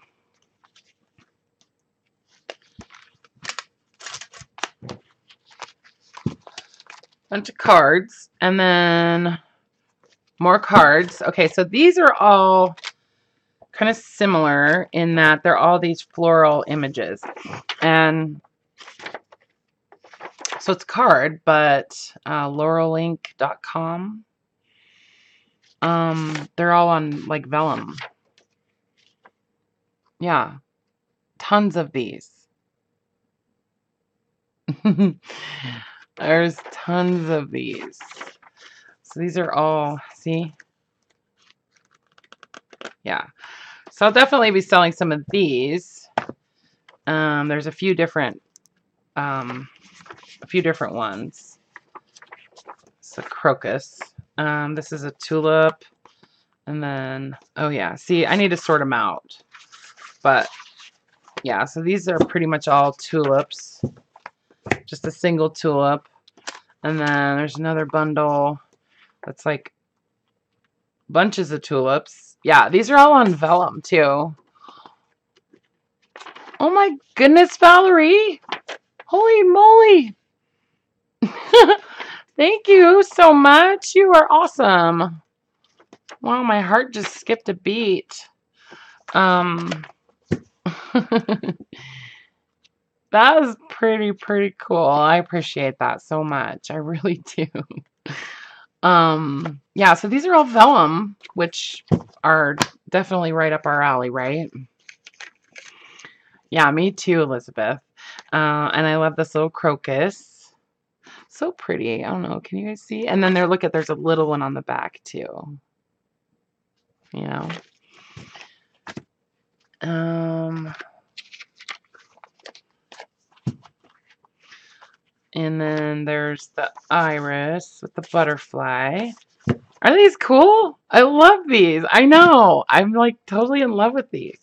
Bunch of cards, and then more cards. Okay, so these are all kind of similar in that they're all these floral images. And so it's card, but laurelink.com. They're all on like Vellum. Yeah, tons of these. There's tons of these. So these are all, see? Yeah. So I'll definitely be selling some of these. There's a few different ones. It's a crocus. This is a tulip. And then, oh yeah, see, I need to sort them out. But yeah, so these are pretty much all tulips. Just a single tulip. And then there's another bundle that's like bunches of tulips. Yeah, these are all on vellum too. Oh my goodness, Valerie. Holy moly. Thank you so much. You are awesome. Wow, my heart just skipped a beat. That is pretty cool. I appreciate that so much. I really do. Yeah, so these are all vellum, which are definitely right up our alley, right? Yeah, me too, Elizabeth. And I love this little crocus. So pretty. I don't know. Can you guys see? And then there's a little one on the back too. You know. And then there's the iris with the butterfly. Are these cool? I love these. I know. I'm like totally in love with these.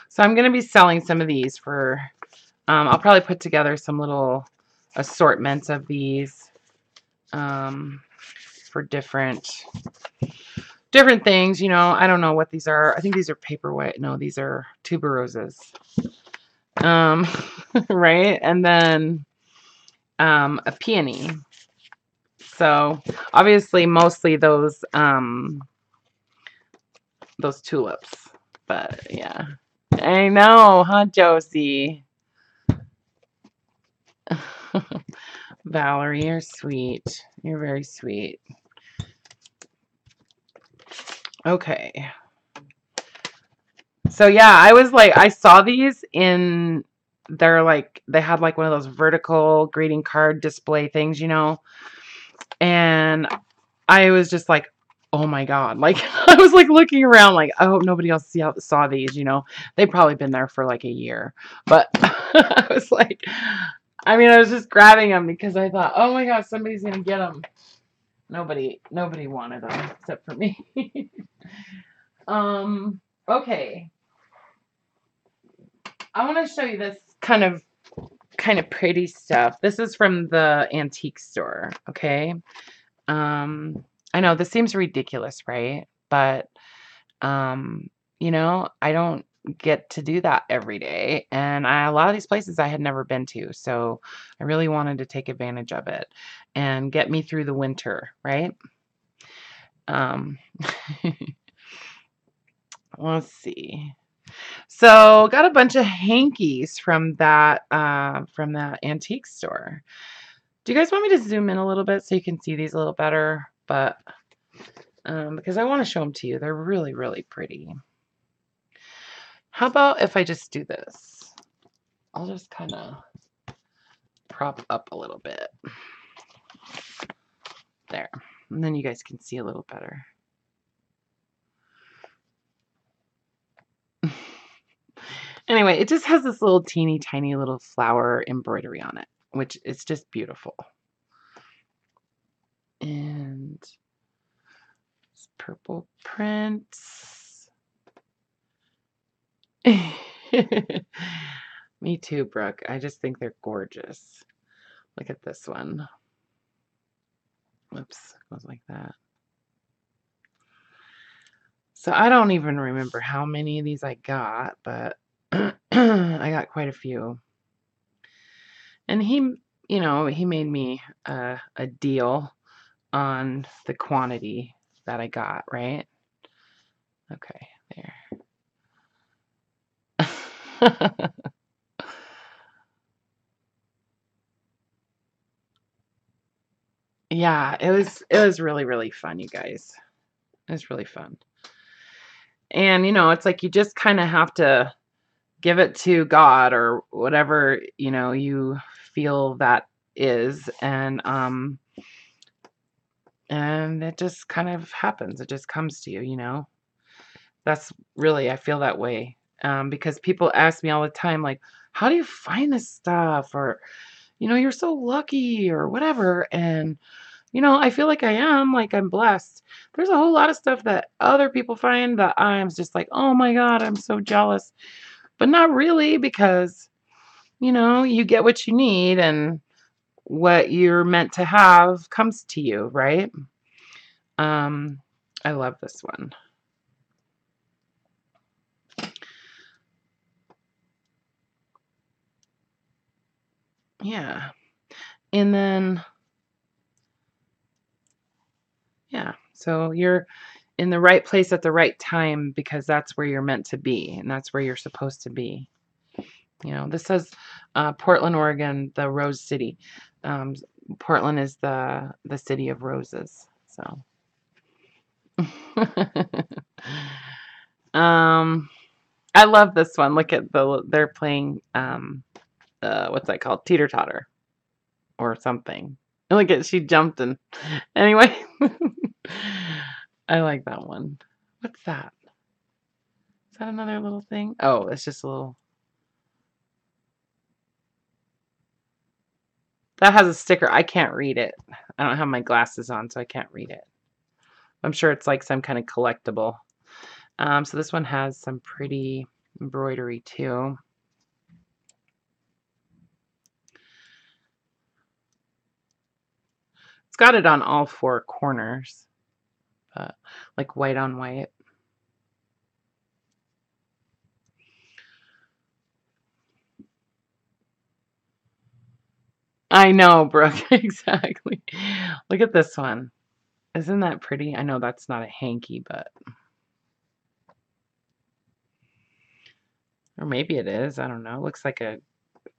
So I'm going to be selling some of these for, I'll probably put together some little assortments of these for different things. You know, I don't know what these are. I think these are paperweight. No, these are tuberoses. Right? And then a peony. So obviously mostly those tulips. But yeah. I know, huh, Josie? Valerie, you're sweet. You're very sweet. Okay. So yeah, I was like, I saw these in, they had like one of those vertical greeting card display things, you know? And I was just like, oh my God. Like, I was like looking around like, I hope nobody else saw these, you know? They've probably been there for like a year. But I was like, I was just grabbing them because I thought, oh my God, somebody's going to get them. Nobody wanted them except for me. Okay. I want to show you this kind of pretty stuff. This is from the antique store, okay? I know this seems ridiculous, right? But you know, I don't get to do that every day, and a lot of these places I had never been to, so I really wanted to take advantage of it and get me through the winter, right? Let's see. So got a bunch of hankies from that antique store. Do you guys want me to zoom in a little bit so you can see these a little better? But because I want to show them to you. They're really pretty. How about if I just do this? I'll just kind of prop up a little bit. There. And then you guys can see a little better. Anyway, it just has this little teeny tiny little flower embroidery on it, which is just beautiful. And it's purple prints. Me too, Brooke. I just think they're gorgeous. Look at this one. Whoops, goes like that. So I don't even remember how many of these I got, but I got quite a few. And he, you know, he made me a deal on the quantity that I got, right? Okay, there. Yeah, it was really fun, you guys. It was really fun. And you know, it's like you just kind of have to give it to God or whatever, you know, you feel that is, and it just kind of happens. It just comes to you, you know. That's really, I feel that way. Because people ask me all the time, like, how do you find this stuff? Or, you know, you're so lucky or whatever. And, you know, I feel like I'm blessed. There's a whole lot of stuff that other people find that I'm just like, oh my God, I'm so jealous. but not really, because, you get what you need, and what you're meant to have comes to you, right? I love this one. Yeah. And then, yeah, so you're in the right place at the right time, because that's where you're meant to be, and that's where you're supposed to be. This says Portland, Oregon, the Rose City. Portland is the city of roses. So, I love this one. Look at they're playing what's that called? Teeter totter or something. Look at, she jumped, and anyway, I like that one. What's that? Is that another little thing? Oh, it's just a little. That has a sticker. I can't read it. I don't have my glasses on, so I can't read it. I'm sure it's like some kind of collectible. So this one has some pretty embroidery too. It's got it on all four corners, but like white on white. I know, Brooke. Exactly. Look at this one. Isn't that pretty? I know that's not a hanky, but, or maybe it is. I don't know. It looks like a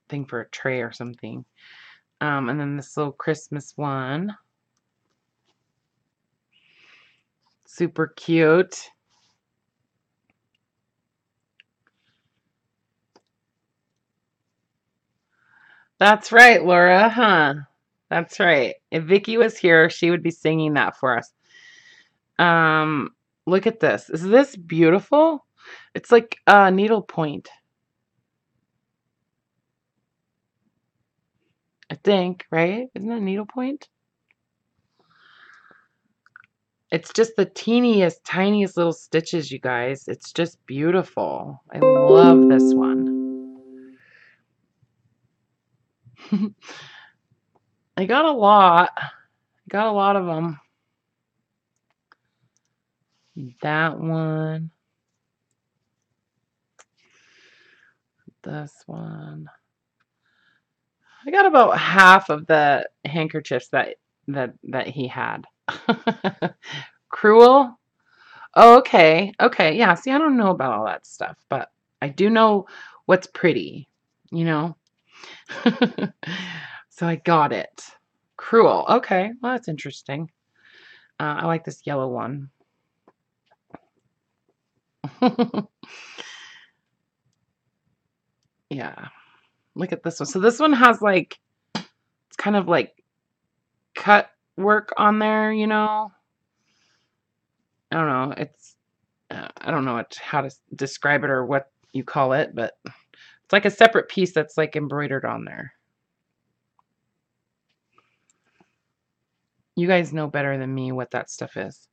thing for a tray or something. And then this little Christmas one. Super cute. That's right, Laura, huh? That's right. If Vicky was here, she would be singing that for us. Look at this. Is this beautiful? It's like a needlepoint. I think, right? Isn't that needlepoint? It's just the teeniest, tiniest little stitches, you guys. It's just beautiful. I love this one. I got a lot. I got a lot of them. That one. This one. I got about half of the handkerchiefs that he had. Cruel? Oh, okay. Okay. Yeah. See, I don't know about all that stuff, but I do know what's pretty, you know? So I got it. Cruel. Okay. Well, that's interesting. I like this yellow one. Yeah. Look at this one. So this one has like, it's kind of like cut work on there, you know? I don't know. It's, I don't know how to describe it or what you call it, but it's like a separate piece that's like embroidered on there. You guys know better than me what that stuff is.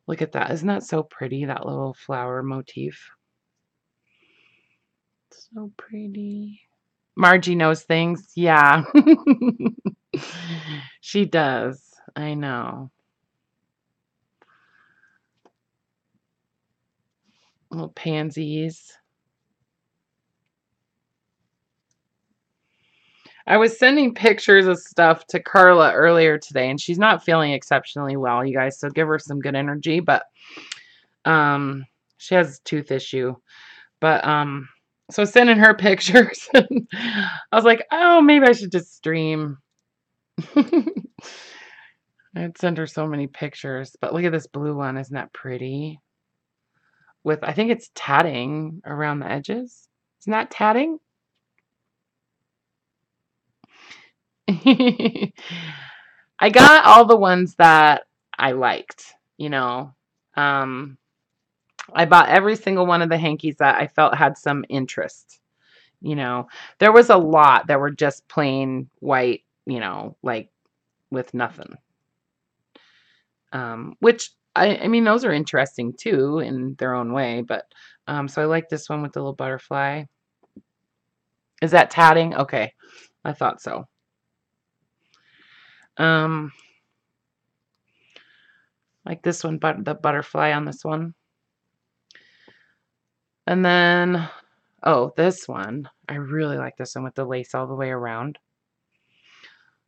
Look at that. Isn't that so pretty, that little flower motif? So pretty. Margie knows things. Yeah. She does. I know. Little pansies. I was sending pictures of stuff to Karla earlier today, and she's not feeling exceptionally well, you guys, so give her some good energy. But she has a tooth issue. But so sending her pictures. I was like, oh, maybe I should just stream. I'd send her so many pictures. But look at this blue one. Isn't that pretty? With, I think it's tatting around the edges. Isn't that tatting? I got all the ones that I liked, you know. I bought every single one of the hankies that I felt had some interest, you know. There was a lot that were just plain white, you know, like with nothing. Which I mean, those are interesting too in their own way, but so I like this one with the little butterfly. Is that tatting? Okay. I thought so. Like this one, but the butterfly on this one. And then, oh, this one. I really like this one with the lace all the way around.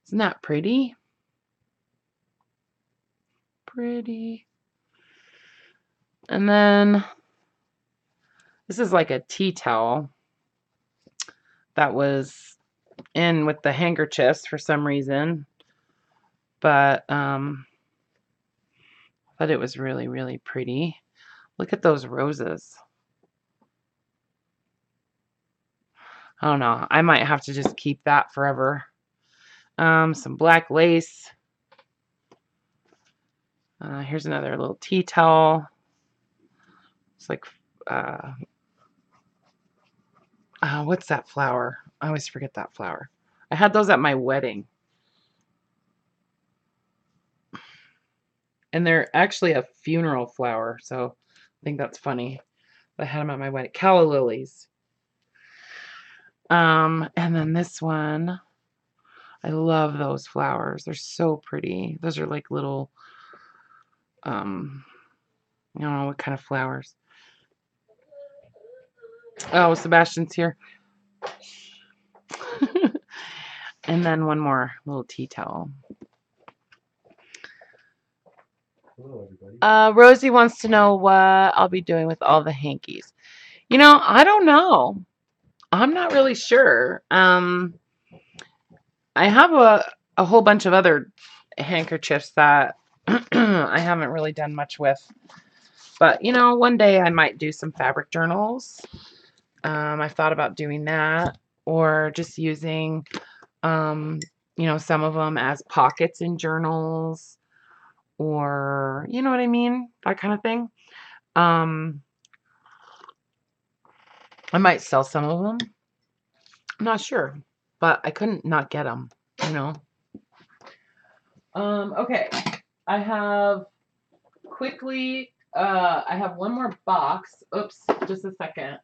Isn't that pretty? Pretty. And then this is like a tea towel that was in with the handkerchiefs for some reason. But I thought it was really, really pretty. Look at those roses. I don't know. I might have to just keep that forever. Some black lace. Here's another little tea towel. It's like, what's that flower? I always forget that flower. I had those at my wedding. And they're actually a funeral flower, so I think that's funny. I had them at my wedding. Calla lilies. And then this one. I love those flowers. They're so pretty. Those are like little, I don't know what kind of flowers. Oh, Sebastian's here. And then one more little tea towel. Hello, everybody. Rosie wants to know what I'll be doing with all the hankies. You know, I don't know. I'm not really sure. I have a whole bunch of other handkerchiefs that I haven't really done much with. But, you know, one day I might do some fabric journals. I thought about doing that, or just using, you know, some of them as pockets in journals, or, you know what I mean? That kind of thing. I might sell some of them. I'm not sure, but I couldn't not get them, you know. Okay. I have I have one more box. Oops, just a second.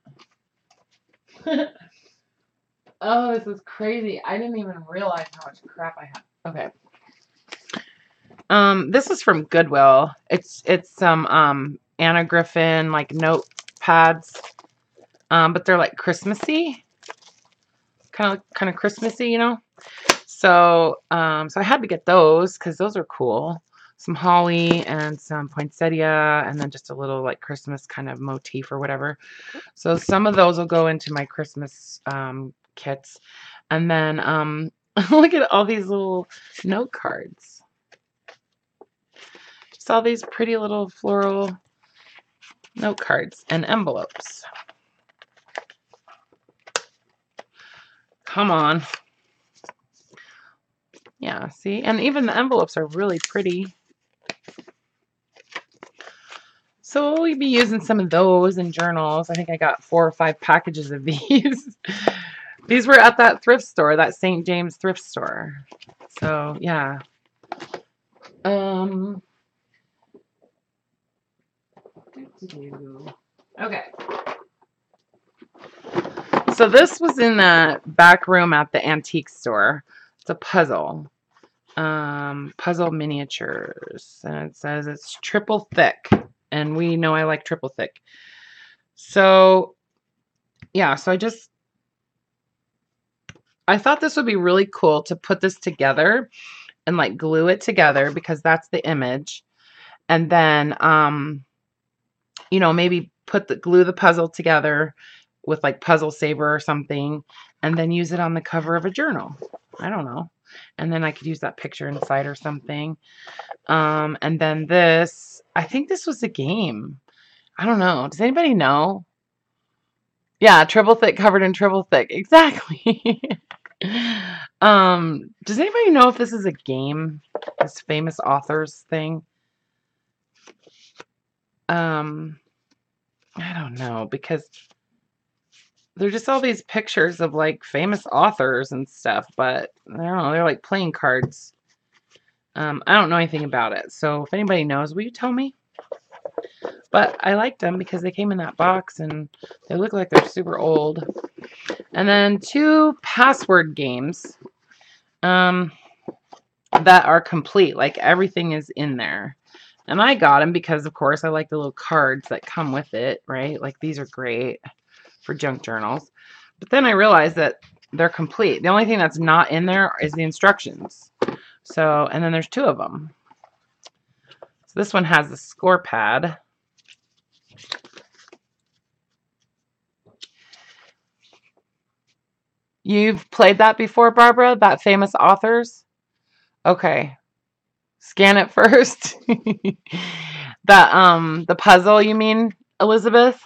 Oh, this is crazy. I didn't even realize how much crap I have. Okay. This is from Goodwill. It's some Anna Griffin like notepads. But they're like Christmassy. Kind of Christmassy, you know? So I had to get those because those are cool. Some holly and some poinsettia, and then just a little like Christmas kind of motif or whatever. So some of those will go into my Christmas kits. And then look at all these little note cards. Just all these pretty little floral note cards and envelopes. Come on. Yeah, see? And even the envelopes are really pretty. So we'll be using some of those in journals. I think I got 4 or 5 packages of these. These were at that thrift store, that St. James thrift store. So, yeah. Okay. So this was in the back room at the antique store. It's a puzzle. Puzzle miniatures. And it says it's triple thick. And we know I like triple thick. So, yeah, so I thought this would be really cool to put this together and like glue it together because that's the image. And then, you know, maybe glue the puzzle together with like Puzzle Saver or something, and then use it on the cover of a journal. I don't know. And then I could use that picture inside or something. And then this, I think this was a game. I don't know. Does anybody know? Yeah, triple thick covered in triple thick. Exactly. Does anybody know if this is a game? This famous authors thing? I don't know, because they're just all these pictures of like famous authors and stuff, but I don't know, they're like playing cards. I don't know anything about it, so if anybody knows, will you tell me? But I liked them because they came in that box and they look like they're super old. And then 2 password games that are complete. Like everything is in there. And I got them because, of course, I like the little cards that come with it, right? Like these are great for junk journals. But then I realized that they're complete. The only thing that's not in there is the instructions. So, and then there's 2 of them. So this one has the score pad. You've played that before, Barbara? That famous authors? Okay. Scan it first. The puzzle, you mean, Elizabeth?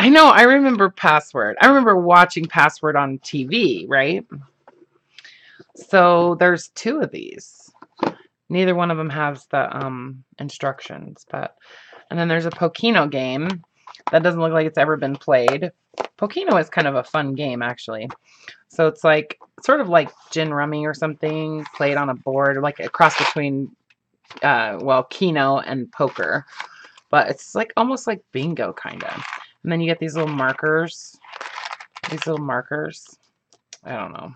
I know, I remember Password. I remember watching Password on TV, right? So there's 2 of these. Neither one of them has the instructions, but and then there's a Pokino game that doesn't look like it's ever been played. Pokino is kind of a fun game, actually. So it's like sort of like gin rummy or something, played on a board, like a cross between Keno and poker. But it's like almost like bingo kind of. And then you get these little markers. These little markers. I don't know.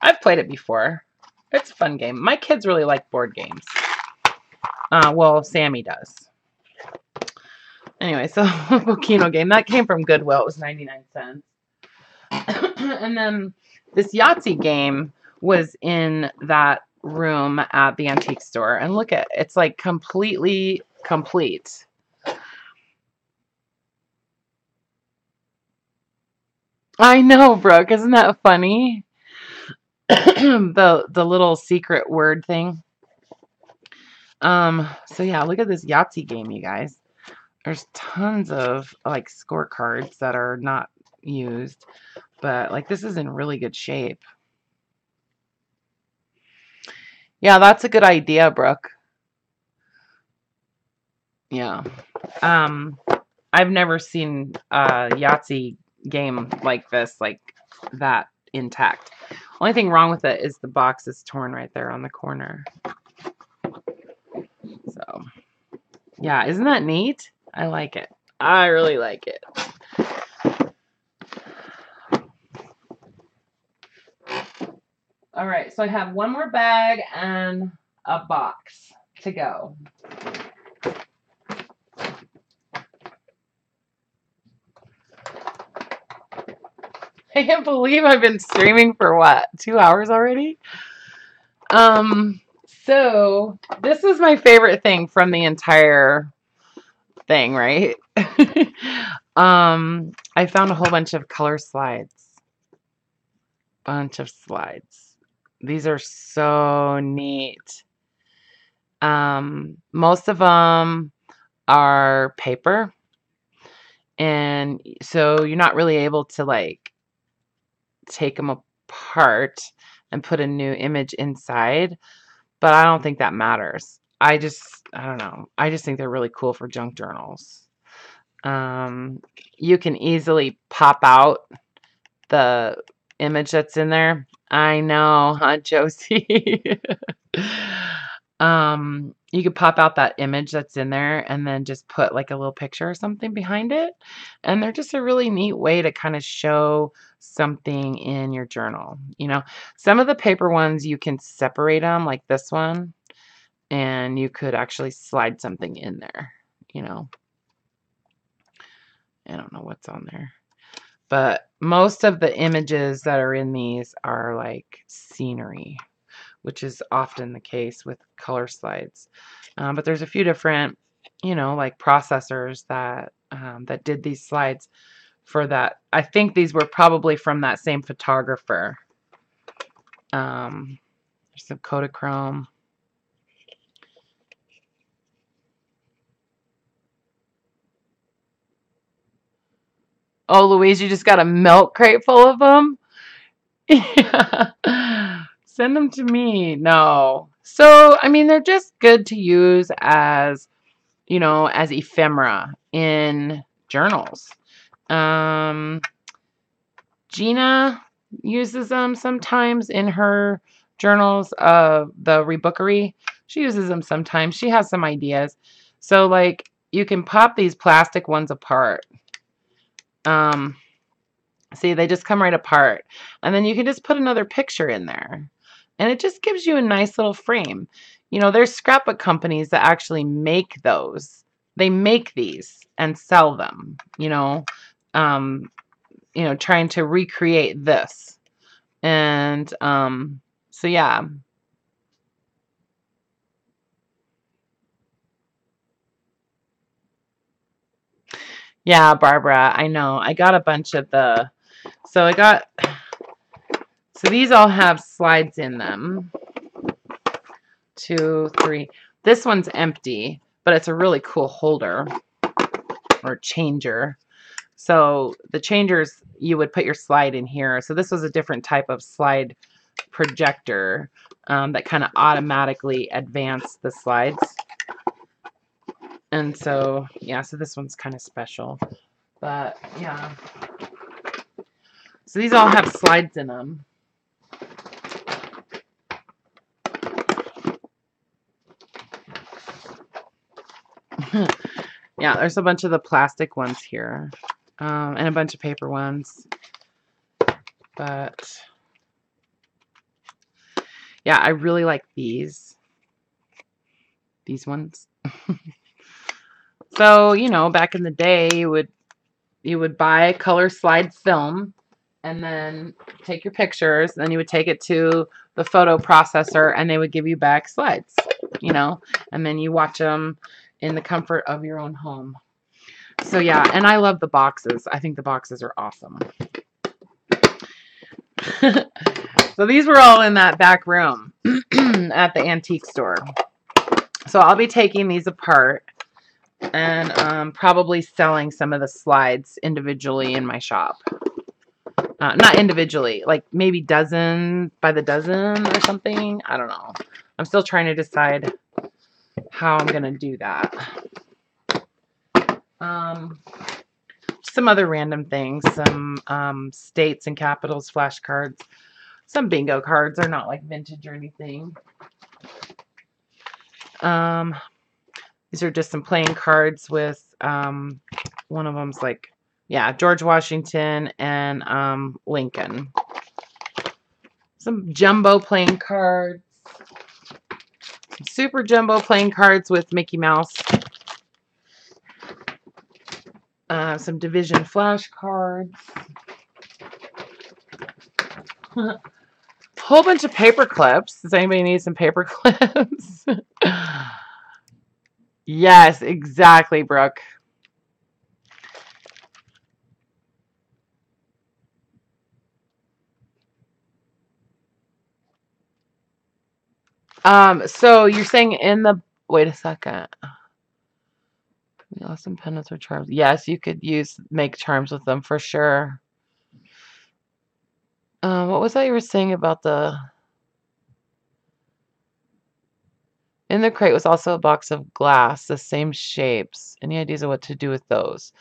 I've played it before. It's a fun game. My kids really like board games. Well, Sammy does. Anyway, so Pokino game. That came from Goodwill. It was 99 cents. And then this Yahtzee game was in that room at the antique store. And look at it. It's like completely complete. I know, Brooke. Isn't that funny? the little secret word thing. So yeah, look at this Yahtzee game, you guys. There's tons of like scorecards that are not used, but like this is in really good shape. Yeah, that's a good idea, Brooke. Yeah. I've never seen a Yahtzee game like this, like that intact. Only thing wrong with it is the box is torn right there on the corner. So, yeah, isn't that neat? I like it. I really like it. All right, so I have one more bag and a box to go. I can't believe I've been streaming for what, 2 hours already? So this is my favorite thing from the entire thing, right? I found a whole bunch of color slides. Bunch of slides. These are so neat. Most of them are paper. And so you're not really able to like take them apart and put a new image inside, but I don't think that matters. I don't know. I just think they're really cool for junk journals. You can easily pop out the image that's in there. I know, huh, Josie? You could pop out that image that's in there and then just put like a little picture or something behind it. And they're just a really neat way to kind of show something in your journal. You know, some of the paper ones, you can separate them like this one, and you could actually slide something in there, you know. I don't know what's on there. But most of the images that are in these are like scenery, which is often the case with color slides. But there's a few different, you know, like processors that that did these slides for that. I think these were probably from that same photographer. There's some Kodachrome. Oh, Louise, you just got a milk crate full of them? Yeah. Send them to me. No. So, I mean, they're just good to use as, you know, as ephemera in journals. Gina uses them sometimes in her journals of the Rebookery. She uses them sometimes. She has some ideas. So, like, you can pop these plastic ones apart. See, they just come right apart. And then you can just put another picture in there. And it just gives you a nice little frame. You know, there's scrapbook companies that actually make those. They make these and sell them, trying to recreate this. And so yeah. Yeah, Barbara, I know. I got a bunch of so these all have slides in them. 2, 3. This one's empty, but it's a really cool holder or changer. So the changers, you would put your slide in here. So this was a different type of slide projector that kind of automatically advanced the slides. And so, yeah, so this one's kind of special. But, yeah. So these all have slides in them. Yeah, there's a bunch of the plastic ones here. And a bunch of paper ones. But, yeah, I really like these. These ones. So, back in the day, you would buy color slide film and then take your pictures, and then you would take it to the photo processor and they would give you back slides, and then you watch them in the comfort of your own home. So yeah, and I love the boxes. I think the boxes are awesome. So these were all in that back room at the antique store. So I'll be taking these apart and probably selling some of the slides individually in my shop. Not individually, like maybe dozen by the dozen or something. I don't know. I'm still trying to decide how I'm going to do that. Some other random things, some states and capitals flashcards, some bingo cards. They're not like vintage or anything. These are just some playing cards with one of them's like, yeah, George Washington and Lincoln. Some jumbo playing cards. Some super jumbo playing cards with Mickey Mouse. Some division flashcards. Whole bunch of paper clips. Does anybody need some paper clips? Yes, exactly, Brooke. So you're saying in the, wait a second. We lost some pendants or charms. Yes, you could make charms with them for sure. What was that you were saying about in the crate was also a box of glass, the same shapes. Any ideas of what to do with those?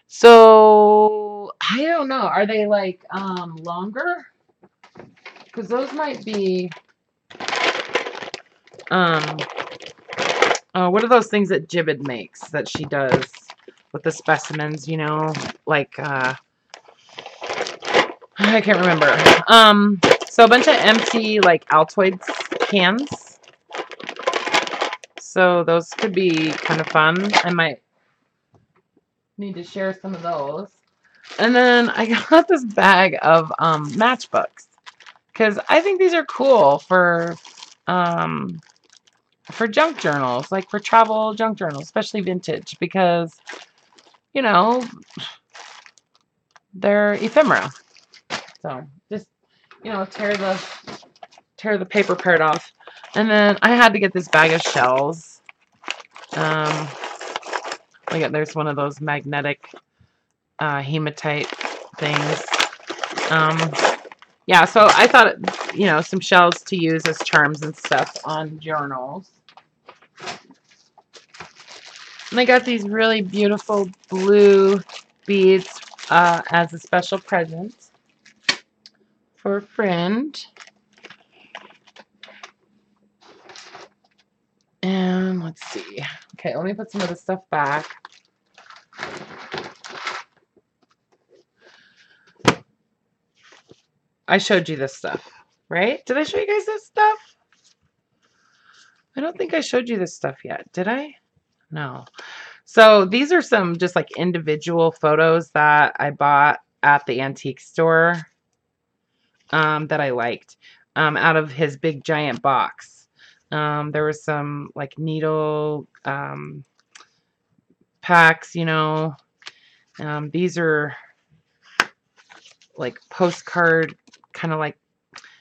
So I don't know. Are they like longer? Because those might be what are those things that Jibid makes that she does with the specimens, like I can't remember. So a bunch of empty like Altoids cans. So those could be kind of fun. I might need to share some of those. And then I got this bag of matchbooks because I think these are cool for junk journals, like for travel junk journals, especially vintage, because they're ephemera. So just tear the paper part off. And then I had to get this bag of shells. Look at, there's one of those magnetic hematite things. Yeah, so I thought, some shells to use as charms and stuff on journals. And I got these really beautiful blue beads as a special present for a friend. And let's see. Okay, let me put some of this stuff back. I showed you this stuff, right? Did I show you guys this stuff? I don't think I showed you this stuff yet. Did I? No. So these are some just like individual photos that I bought at the antique store that I liked out of his big giant box. There was some like needle packs, you know. These are like postcard, kind of like,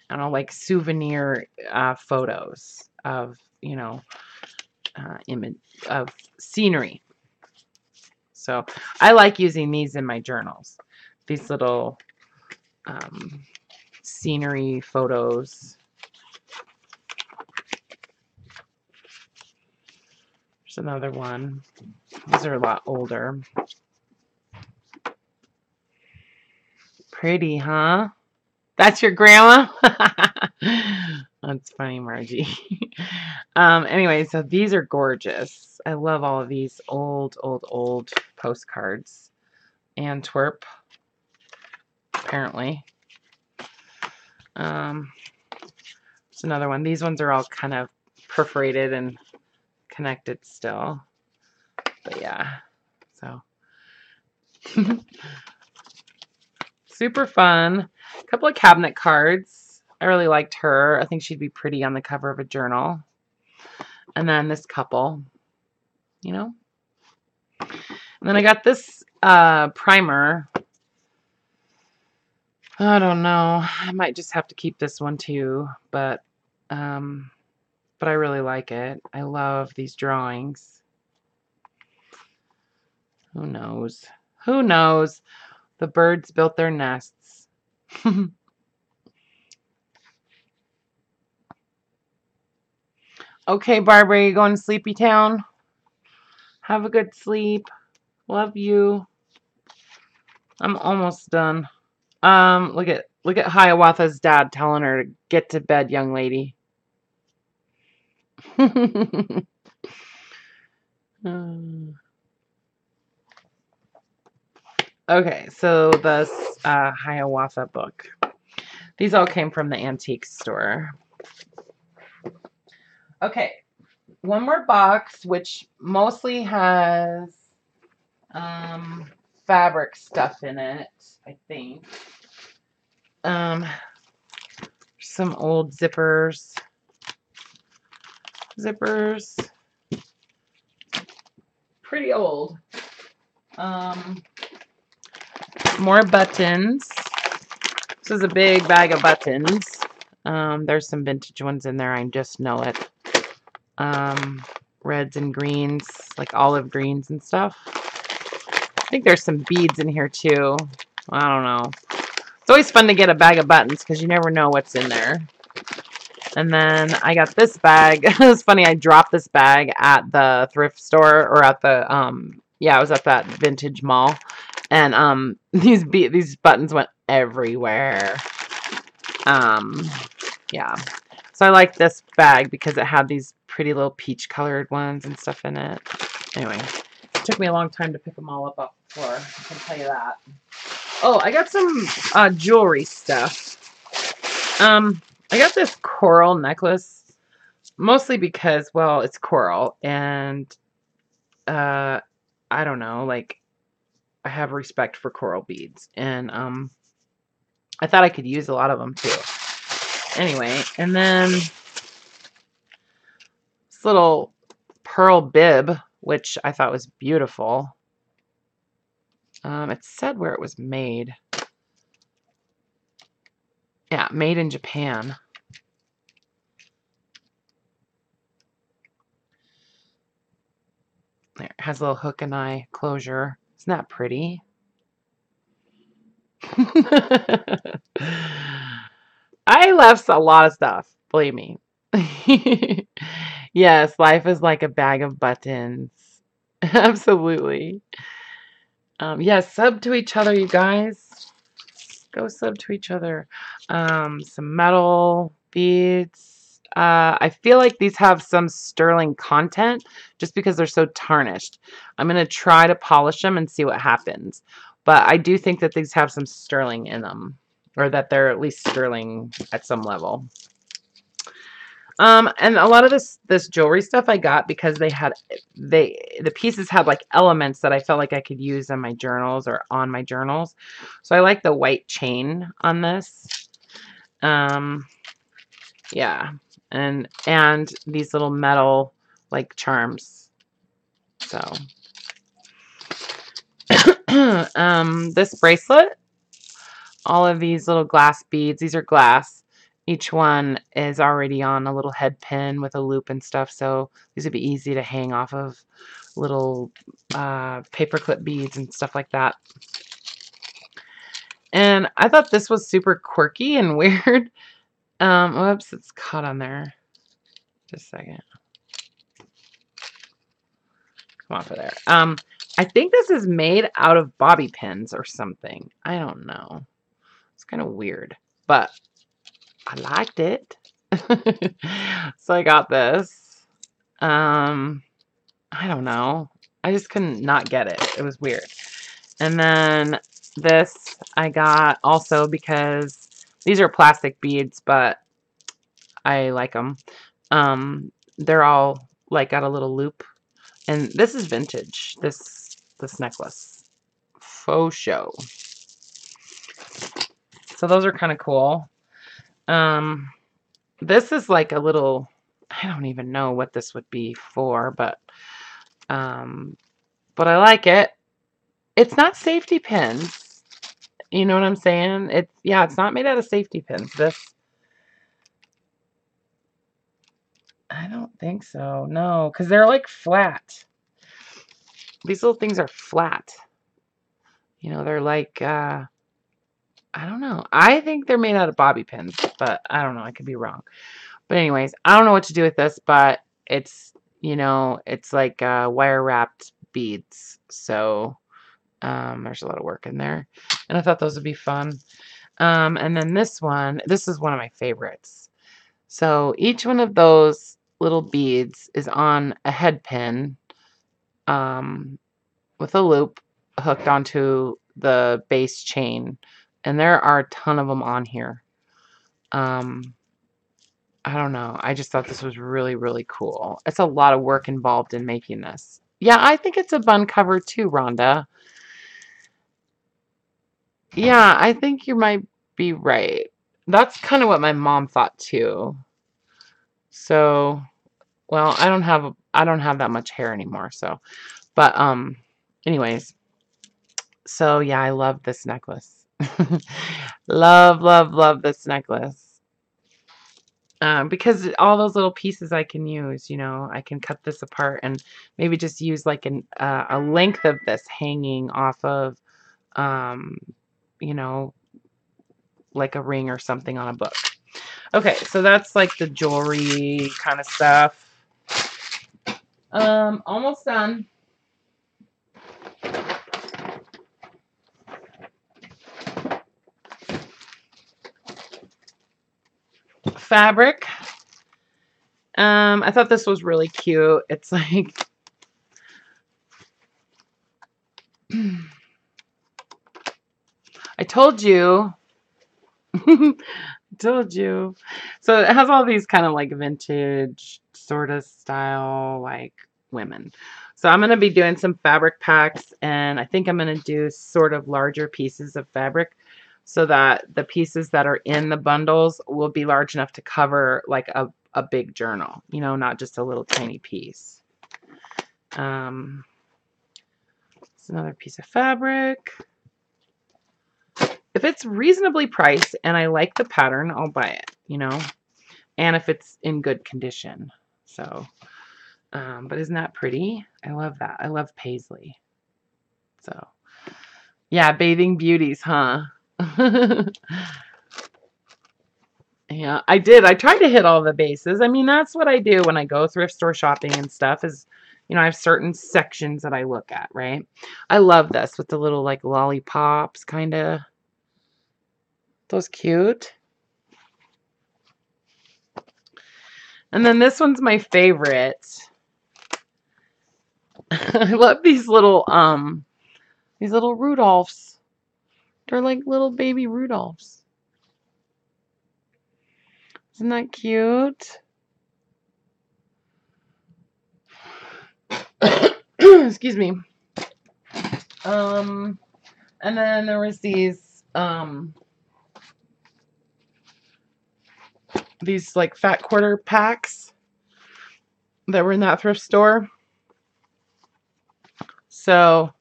I don't know, like souvenir photos of, you know, image of scenery. So I like using these in my journals. These little scenery photos. There's another one. These are a lot older. Pretty, huh? That's your grandma? That's funny, Margie. Anyway, so these are gorgeous. I love all of these old postcards. Antwerp, apparently. There's another one. These ones are all kind of perforated and connected still. But yeah, so super fun. A couple of cabinet cards. I really liked her. I think she'd be pretty on the cover of a journal. And then this couple, you know. And then I got this primer. I don't know. I might just have to keep this one too, but I really like it. I love these drawings. Who knows? Who knows? The birds built their nests. Okay, Barbara, you going to Sleepy Town? Have a good sleep. Love you. I'm almost done. Look at Hiawatha's dad telling her to get to bed, young lady. Okay, so this Hiawatha book. These all came from the antique store. Okay, one more box, which mostly has fabric stuff in it, I think. Some old zippers. Pretty old. More buttons. This is a big bag of buttons. There's some vintage ones in there. I just know it. Reds and greens, like olive greens and stuff. I think there's some beads in here too. I don't know. It's always fun to get a bag of buttons because you never know what's in there. And then I got this bag. It's funny, I dropped this bag at the thrift store, or at the yeah, I was at that vintage mall, and these buttons went everywhere. Yeah. So I like this bag because it had these pretty little peach colored ones and stuff in it. Anyway, it took me a long time to pick them all up off the floor, I can tell you that. Oh, I got some jewelry stuff. I got this coral necklace, mostly because, well, it's coral, and I don't know, like, I have respect for coral beads, and I thought I could use a lot of them too. Anyway, and then this little pearl bib, which I thought was beautiful. It said where it was made. Yeah, made in Japan. There, it has a little hook and eye closure. Isn't that pretty? I left a lot of stuff, believe me. Yes, life is like a bag of buttons. Absolutely. Yes, sub to each other, you guys. Go sub to each other. Some metal beads. I feel like these have some sterling content just because they're so tarnished. I'm going to try to polish them and see what happens. But I do think that these have some sterling in them, or that they're at least sterling at some level. And a lot of this jewelry stuff I got because the pieces had like elements that I felt like I could use in my journals or on my journals. So I like the white chain on this. Yeah. And these little metal like charms. So this bracelet, all of these little glass beads, these are glass. Each one is already on a little head pin with a loop and stuff, so these would be easy to hang off of little paperclip beads and stuff like that. And I thought this was super quirky and weird. Whoops, it's caught on there. Just a second. Come off of there. I think this is made out of bobby pins or something. I don't know. It's kind of weird, but I liked it. So I got this. I don't know. I just couldn't not get it. It was weird. And then this I got also because these are plastic beads, but I like them. They're all like got a little loop. And this is vintage. This necklace. Faux show. So those are kind of cool. This is like a little, I don't even know what this would be for, but I like it. It's not safety pins. You know what I'm saying? It's not made out of safety pins. This, I don't think so. No, because they're like flat. These little things are flat. You know, they're like, I don't know. I think they're made out of bobby pins, but I don't know. I could be wrong. But anyways, I don't know what to do with this, but it's, you know, it's like wire wrapped beads. So there's a lot of work in there. And I thought those would be fun. And then this is one of my favorites. So each one of those little beads is on a head pin with a loop hooked onto the base chain. And there are a ton of them on here. I don't know. I just thought this was really, really cool. It's a lot of work involved in making this. Yeah, I think it's a bun cover too, Rhonda. Yeah, I think you might be right. That's kind of what my mom thought too. So, well, I don't have that much hair anymore, so. But anyways. So, yeah, I love this necklace. Love, love, love this necklace. Because all those little pieces I can use, you know, I can cut this apart and maybe just use like a length of this hanging off of, you know, like a ring or something on a book. Okay, so that's like the jewelry kind of stuff. Almost done. Fabric. I thought this was really cute. It's like I told you. Told you. So it has all these kind of like vintage sort of style like women. So I'm going to be doing some fabric packs, and I think I'm going to do sort of larger pieces of fabric so that the pieces that are in the bundles will be large enough to cover like a big journal, you know, not just a little tiny piece. It's another piece of fabric. If it's reasonably priced and I like the pattern, I'll buy it, you know, and if it's in good condition. So, but isn't that pretty? I love that. I love paisley. So, yeah, bathing beauties, huh? Yeah, I did. I tried to hit all the bases. I mean, that's what I do when I go thrift store shopping and stuff is, you know, I have certain sections that I look at, right? I love this with the little like lollipops kind of. Those cute. And then this one's my favorite. I love these little Rudolphs. They're like little baby Rudolphs. Isn't that cute? Excuse me. And then there was these like fat quarter packs that were in that thrift store. So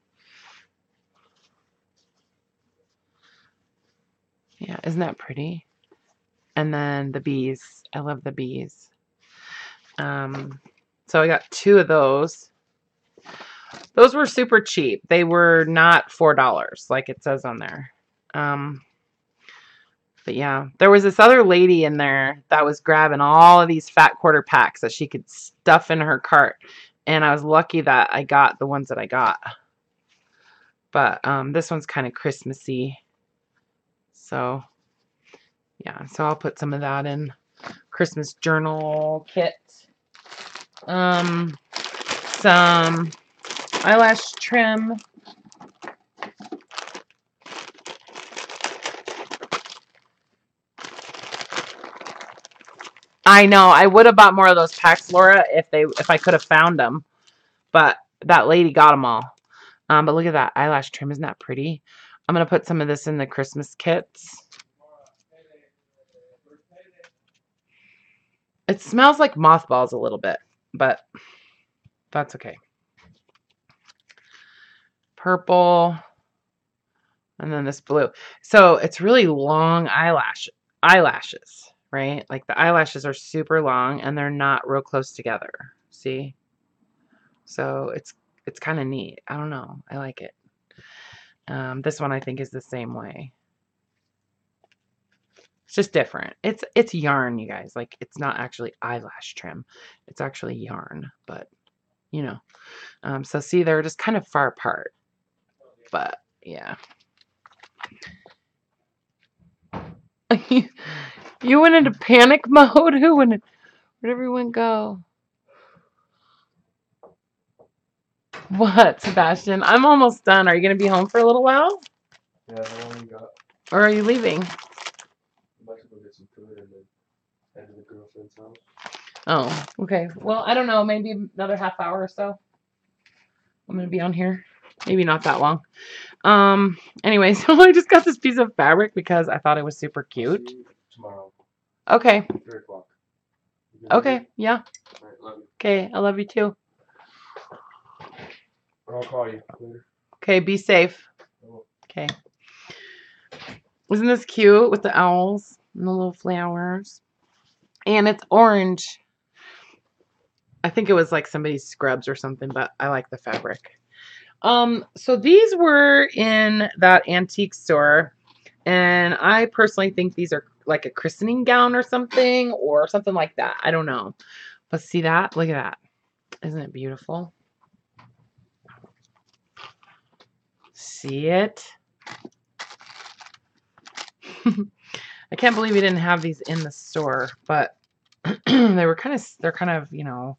yeah, isn't that pretty? And then the bees. I love the bees. So I got 2 of those. Those were super cheap. They were not $4 like it says on there. But yeah, there was this other lady in there that was grabbing all of these fat quarter packs that she could stuff in her cart. And I was lucky that I got the ones that I got. But this one's kind of Christmassy. So yeah, so I'll put some of that in Christmas journal kit. Some eyelash trim. I know. I would have bought more of those packs, Laura, if I could have found them. But that lady got them all. But look at that eyelash trim. Isn't that pretty? I'm going to put some of this in the Christmas kits. It smells like mothballs a little bit, but that's okay. Purple. And then this blue. So it's really long eyelashes, right? Like the eyelashes are super long and they're not real close together. See? So it's kind of neat. I don't know. I like it. This one I think is the same way. It's just different. It's yarn, you guys. Like it's not actually eyelash trim. It's actually yarn, but you know. So see, they're just kind of far apart. But yeah. You went into panic mode? Where'd everyone go? What, Sebastian? I'm almost done. Are you going to be home for a little while? Yeah, how long you got? Or are you leaving? I'm about to go get some food and then head to the girlfriend's house. Oh, okay. Well, I don't know. Maybe another half hour or so. I'm going to be on here. Maybe not that long. Anyway, so I just got this piece of fabric because I thought it was super cute. See you tomorrow. Okay. 3 o'clock. Okay. Yeah. All right, love you. Okay. I love you too. I'll call you later. Okay. Be safe. Okay. Isn't this cute with the owls and the little flowers? And it's orange. I think it was like somebody's scrubs or something, but I like the fabric. So these were in that antique store, and I personally think these are like a christening gown or something like that. I don't know. But see that? Look at that. Isn't it beautiful? See it? I can't believe we didn't have these in the store, but they're kind of, you know,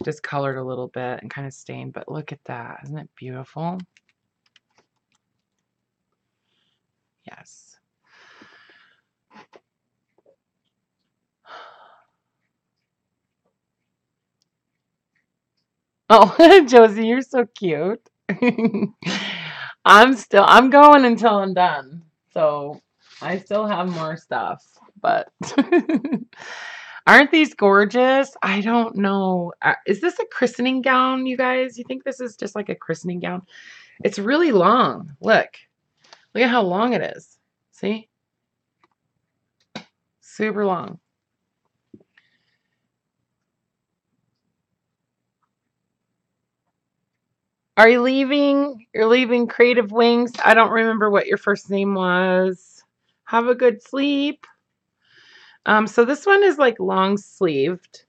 discolored a little bit and kind of stained, but look at that. Isn't it beautiful? Yes. Oh, Josie, you're so cute. I'm going until I'm done. So I still have more stuff, but aren't these gorgeous? I don't know. Is this a christening gown, you guys? You think this is just like a christening gown? It's really long. Look at how long it is. See? Super long. Are you leaving? You're leaving Creative Wings. I don't remember what your first name was. Have a good sleep. So this one is like long sleeved.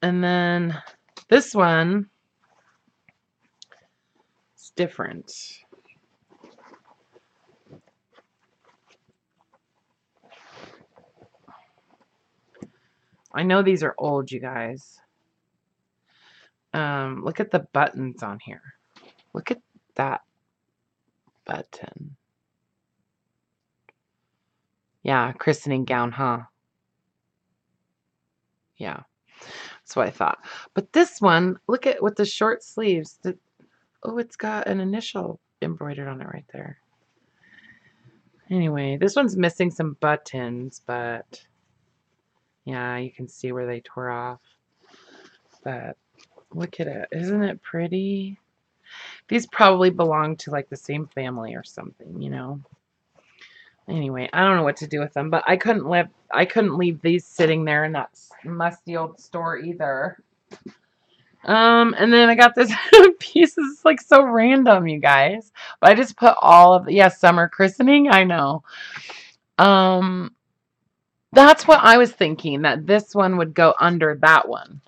And then this one is different. I know these are old, you guys. Look at the buttons on here. Look at that button. Yeah, christening gown, huh? Yeah, that's what I thought. But this one, look at with the short sleeves. Oh, it's got an initial embroidered on it right there. Anyway, this one's missing some buttons, but yeah, you can see where they tore off. But look at it. Isn't it pretty? These probably belong to like the same family or something, you know. Anyway, I don't know what to do with them, but I couldn't leave these sitting there in that musty old store either. And then I got this piece. This is like so random, you guys. But I just put all of summer christening. I know. That's what I was thinking, that this one would go under that one.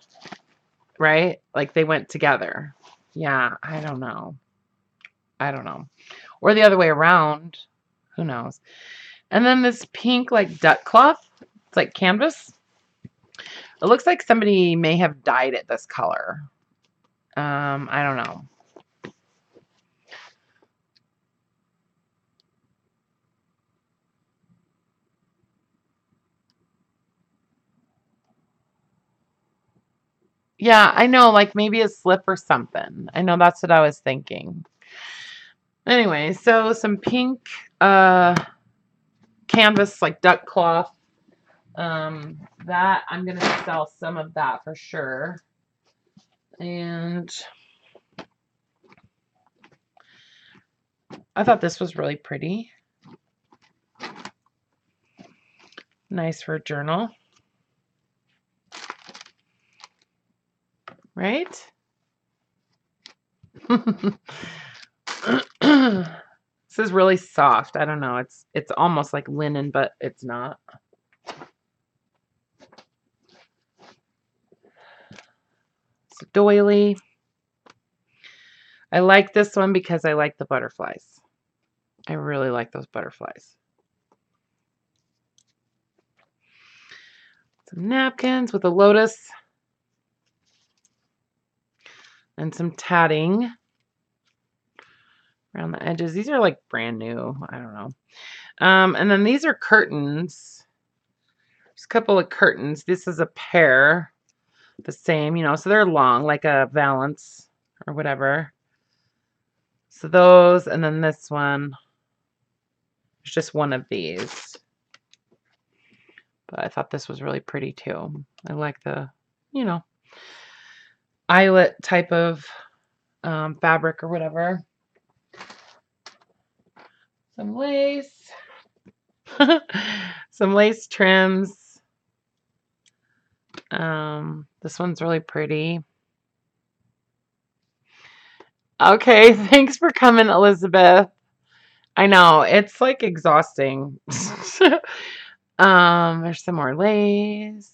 Right? Like they went together. Yeah, I don't know. Or the other way around. Who knows? And then this pink like duck cloth. It's like canvas. It looks like somebody may have dyed it this color. I don't know. Yeah, I know, like maybe a slip or something. I know that's what I was thinking. Anyway, so some pink canvas like duck cloth. That I'm gonna sell some of that for sure. And I thought this was really pretty. Nice for a journal. Right? This is really soft. I don't know. It's almost like linen, but it's not. It's a doily. I like this one because I like the butterflies. I really like those butterflies. Some napkins with a lotus. And some tatting around the edges. These are like brand new. I don't know. And then these are curtains. There's a couple of curtains. This is a pair. The same, you know, so they're long, like a valance or whatever. So those, and then this one. There's just one of these. But I thought this was really pretty too. I like the, you know, eyelet type of fabric or whatever. Some lace. Some lace trims. This one's really pretty. Okay, thanks for coming, Elizabeth. I know, it's like exhausting. There's some more lace.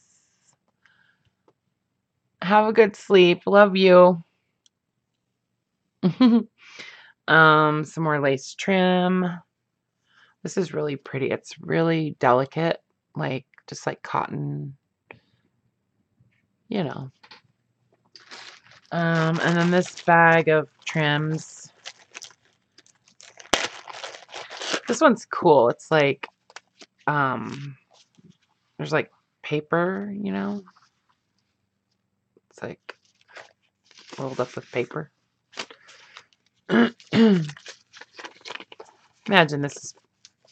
Have a good sleep. Love you. Some more lace trim. This is really pretty. It's really delicate, like just like cotton, you know. And then this bag of trims. This one's cool. It's like, there's like paper, you know. It's like rolled up with paper. Imagine this is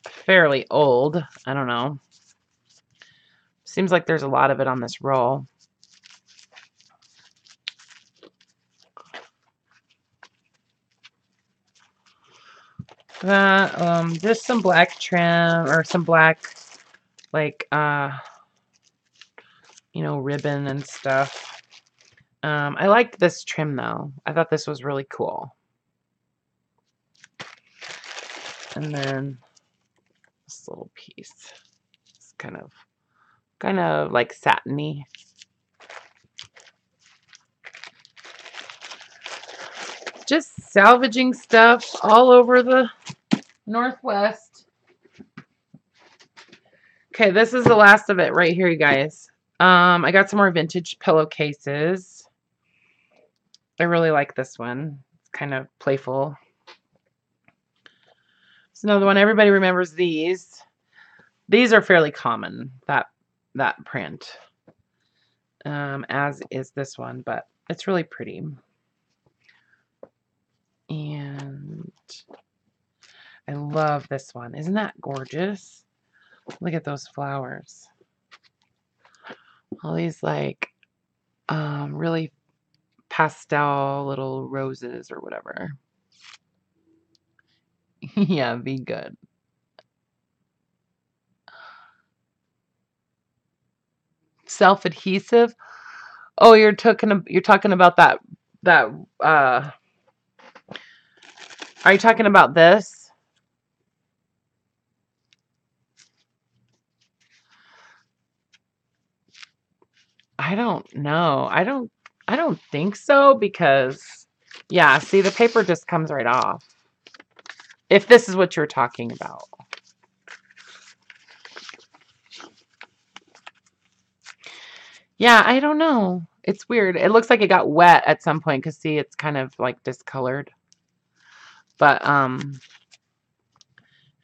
fairly old. I don't know. Seems like there's a lot of it on this roll. Just some black trim or some black, like, you know, ribbon and stuff. I liked this trim though. I thought this was really cool. And then this little piece. It's kind of like satiny. Just salvaging stuff all over the Northwest. Okay, this is the last of it right here, you guys. I got some more vintage pillowcases. I really like this one. It's kind of playful. It's another one. Everybody remembers these. These are fairly common, that print. As is this one, but it's really pretty. And I love this one. Isn't that gorgeous? Look at those flowers. All these like really pastel little roses or whatever. Yeah, be good. Self-adhesive. Oh, you're talking about that are you talking about this? I don't know. I don't think so, because yeah, see, the paper just comes right off. If this is what you're talking about. Yeah, I don't know. It's weird. It looks like it got wet at some point, because see, it's kind of like discolored. But I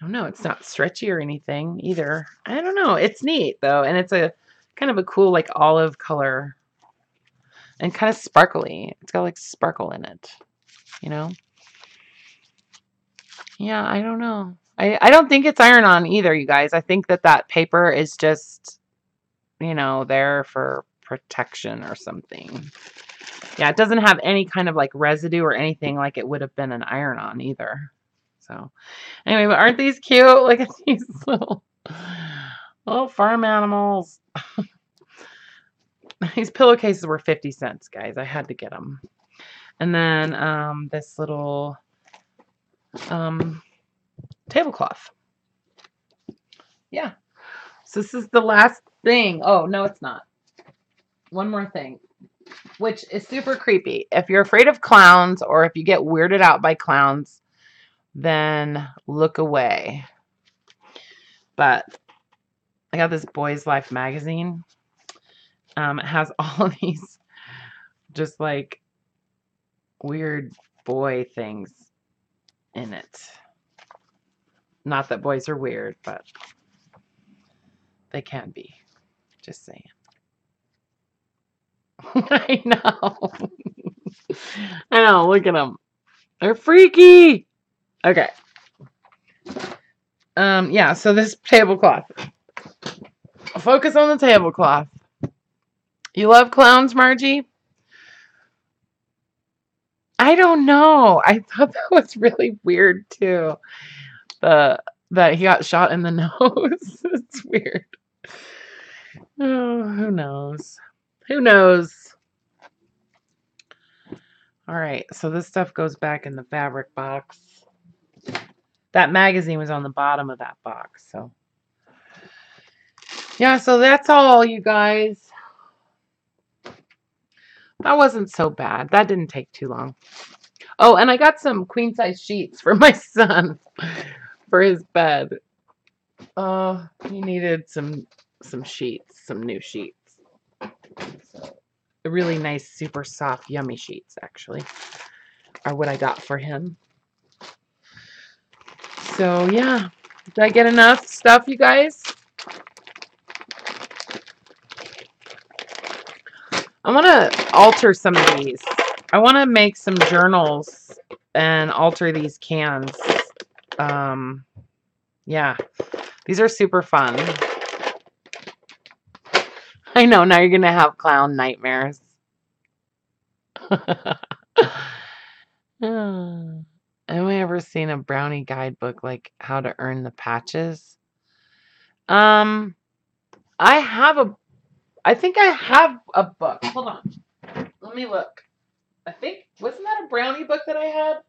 don't know. It's not stretchy or anything either. I don't know. It's neat though, and it's a kind of a cool like olive color and kind of sparkly. It's got like sparkle in it, you know? Yeah, I don't know. I don't think it's iron-on either, you guys. I think that paper is just, you know, there for protection or something. Yeah, it doesn't have any kind of like residue or anything like it would have been an iron-on either. So anyway, but aren't these cute? Look at these little farm animals. These pillowcases were 50 cents, guys. I had to get them. And then this little tablecloth. Yeah. So this is the last thing. Oh, no, it's not. One more thing, which is super creepy. If you're afraid of clowns or if you get weirded out by clowns, then look away. But I got this Boys Life magazine. It has all of these just like weird boy things in it. Not that boys are weird, but they can be. Just saying. I know. I know. Look at them. They're freaky. Okay. Yeah, so this tablecloth. Focus on the tablecloth. You love clowns, Margie? I don't know. I thought that was really weird too. That he got shot in the nose. It's weird. Oh, who knows? Who knows? All right, so this stuff goes back in the fabric box. That magazine was on the bottom of that box, so yeah, so that's all, you guys. That wasn't so bad. That didn't take too long. Oh, and I got some queen size sheets for my son for his bed. He needed some sheets, some new sheets. So, really nice, super soft, yummy sheets, actually, are what I got for him. So, yeah. Did I get enough stuff, you guys? I want to alter some of these. I want to make some journals and alter these cans. Yeah. These are super fun. I know, now you're going to have clown nightmares. Have we ever seen a brownie guidebook like how to earn the patches? I think I have a book. Hold on. Let me look. I think, wasn't that a brownie book that I had?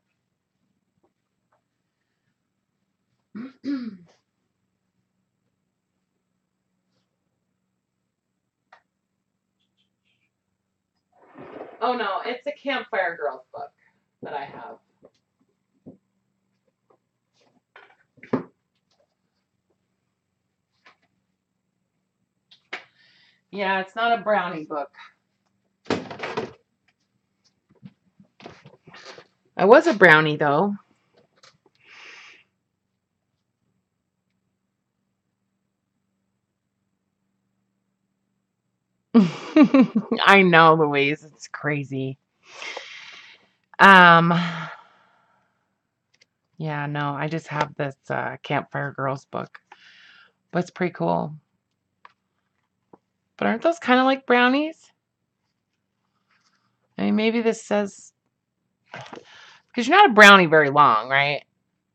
Oh no, it's a Campfire Girls book that I have. Yeah, it's not a brownie book. I was a brownie, though. I know, Louise. It's crazy. Um, yeah, no, I just have this Campfire Girls book. But it's pretty cool. But aren't those kind of like brownies? I mean, maybe this says... Because you're not a brownie very long, right?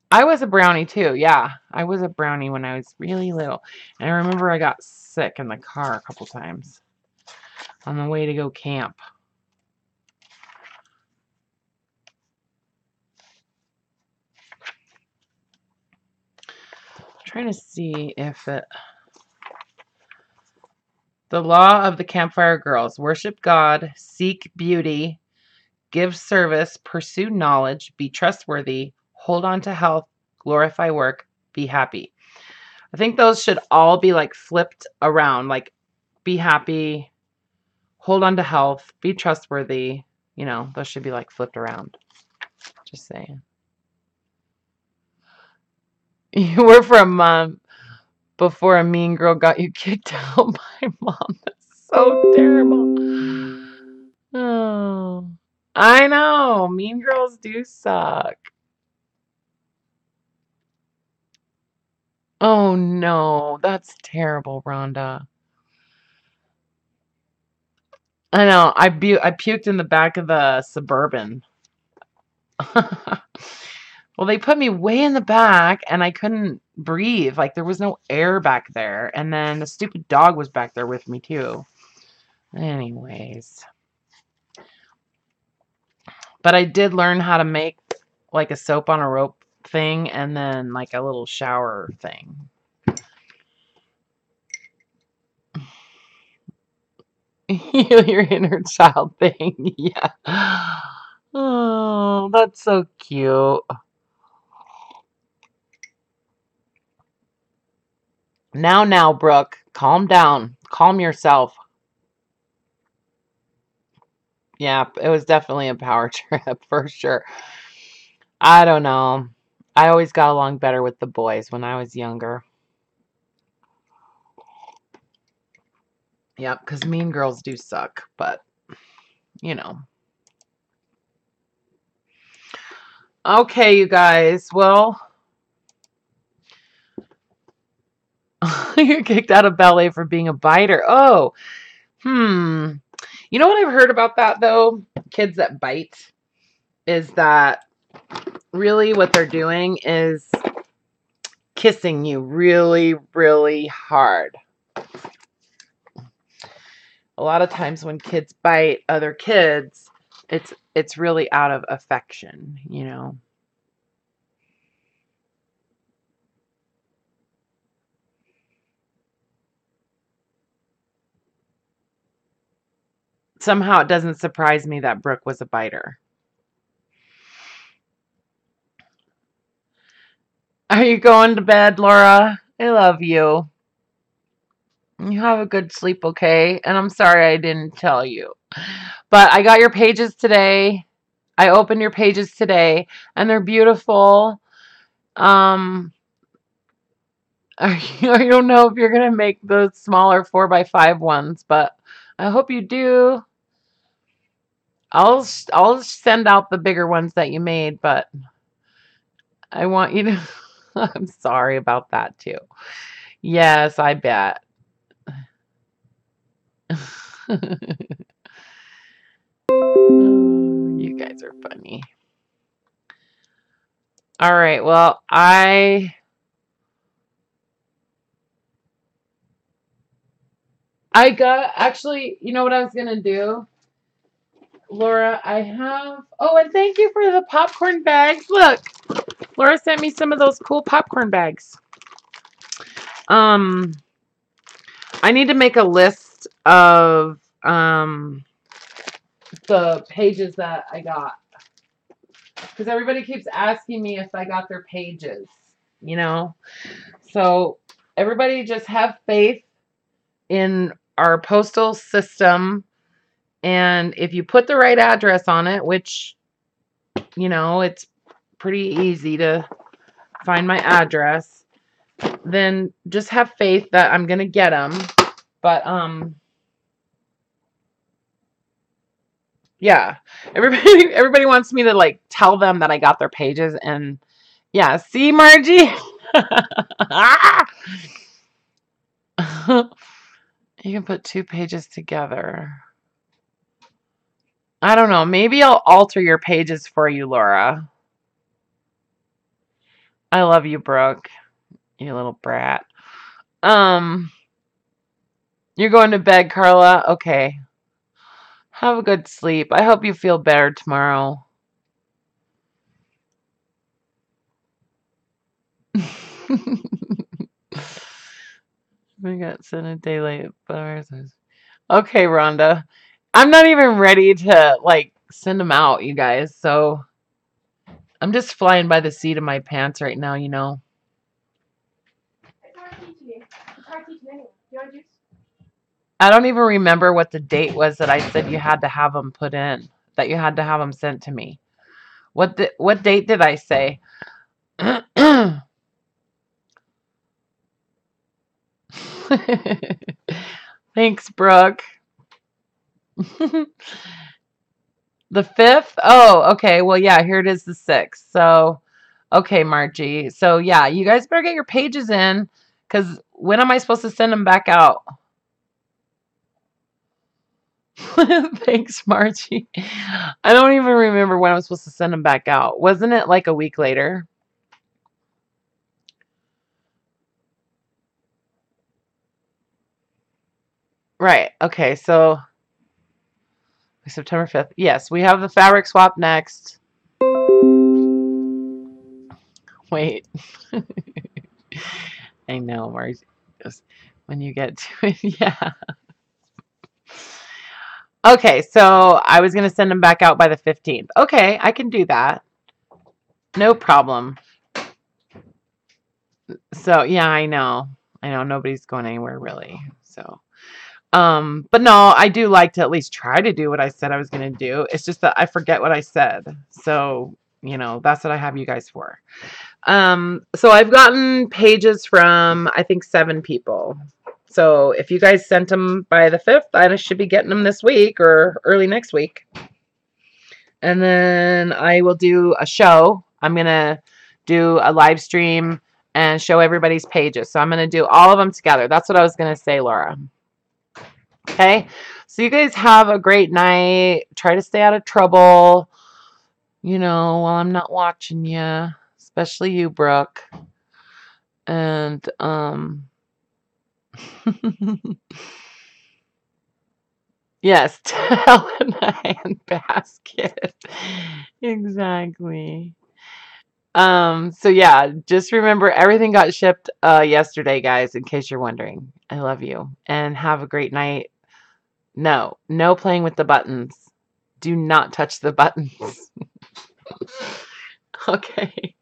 I was a brownie too. Yeah, I was a brownie when I was really little. And I remember I got sick in the car a couple times on the way to go camp. I'm trying to see if it... The law of the Campfire Girls. Worship God, seek beauty, give service, pursue knowledge, be trustworthy, hold on to health, glorify work, be happy. I think those should all be like flipped around, like be happy, hold on to health, be trustworthy. You know, those should be like flipped around. Just saying. You were for a month before a mean girl got you kicked out by mom. That's so terrible. Oh, I know. Mean girls do suck. Oh no, that's terrible, Rhonda. I know. I puked in the back of the Suburban. Well, they put me way in the back and I couldn't breathe. Like there was no air back there. And then the stupid dog was back there with me too. Anyways. But I did learn how to make like a soap on a rope thing and then like a little shower thing. Heal your inner child thing. Yeah. Oh, that's so cute. Now, Brooke, calm down. Calm yourself. Yeah, it was definitely a power trip for sure. I don't know. I always got along better with the boys when I was younger. Yep, because mean girls do suck, but, you know. Okay, you guys. Well, you're kicked out of ballet for being a biter. Oh, You know what I've heard about that, though? Kids that bite is that really what they're doing is kissing you really, really hard. A lot of times when kids bite other kids, it's really out of affection, you know. Somehow it doesn't surprise me that Brooke was a biter. Are you going to bed, Laura? I love you. You have a good sleep, okay? And I'm sorry I didn't tell you. But I got your pages today. I opened your pages today, and they're beautiful. I don't know if you're going to make the smaller 4x5 ones, but I hope you do. I'll send out the bigger ones that you made, but I want you to... I'm sorry about that, too. Yes, I bet. You guys are funny. All right, well, I got, actually, you know what I was going to do? Laura, I have, oh, and thank you for the popcorn bags. Look, Laura sent me some of those cool popcorn bags. I need to make a list of the pages that I got. Because everybody keeps asking me if I got their pages, you know? So everybody just have faith in our postal system, and if you put the right address on it, which, you know, it's pretty easy to find my address, then just have faith that I'm gonna get them. But yeah, everybody wants me to like tell them that I got their pages, and yeah, see, Margie. You can put 2 pages together. I don't know. Maybe I'll alter your pages for you, Laura. I love you, Brooke. You little brat. You're going to bed, Karla? Okay. Have a good sleep. I hope you feel better tomorrow. We got sent a day late. Okay, Rhonda. I'm not even ready to like send them out, you guys. So I'm just flying by the seat of my pants right now, you know. It's hard teaching you. It's hard teaching anyone. You want juice? I don't even remember what the date was that I said you had to have them put in, that you had to have them sent to me. What date did I say? Thanks, Brooke. The 5th? Oh, okay. Well, yeah, here it is, the 6th. So, okay, Margie. So, yeah, you guys better get your pages in, because when am I supposed to send them back out? Thanks, Margie. I don't even remember when I was supposed to send them back out. Wasn't it like a week later? Right. Okay, so September 5th. Yes, we have the fabric swap next. Wait. I know, Margie. Just when you get to it, yeah. Okay, so I was going to send them back out by the 15th. Okay, I can do that. No problem. So, yeah, I know. I know nobody's going anywhere really. So, but no, I do like to at least try to do what I said I was going to do. It's just that I forget what I said. So, you know, that's what I have you guys for. So I've gotten pages from, I think, 7 people. So if you guys sent them by the 5th, I should be getting them this week or early next week. And then I will do a show. I'm going to do a live stream and show everybody's pages. So I'm going to do all of them together. That's what I was going to say, Laura. Okay. So you guys have a great night. Try to stay out of trouble, you know, while I'm not watching you, especially you, Brooke. And, yes, tell in the handbasket. Exactly. So yeah, just remember everything got shipped yesterday, guys, in case you're wondering. I love you and have a great night. No, no playing with the buttons. Do not touch the buttons. Okay.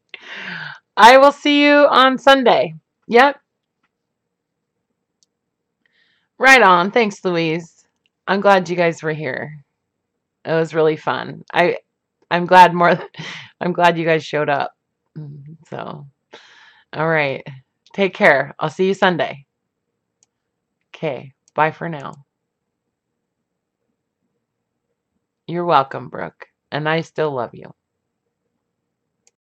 I will see you on Sunday. Yep. Right on. Thanks, Louise. I'm glad you guys were here. It was really fun. I'm glad I'm glad you guys showed up. So, all right. Take care. I'll see you Sunday. Okay. Bye for now. You're welcome, Brooke. And I still love you.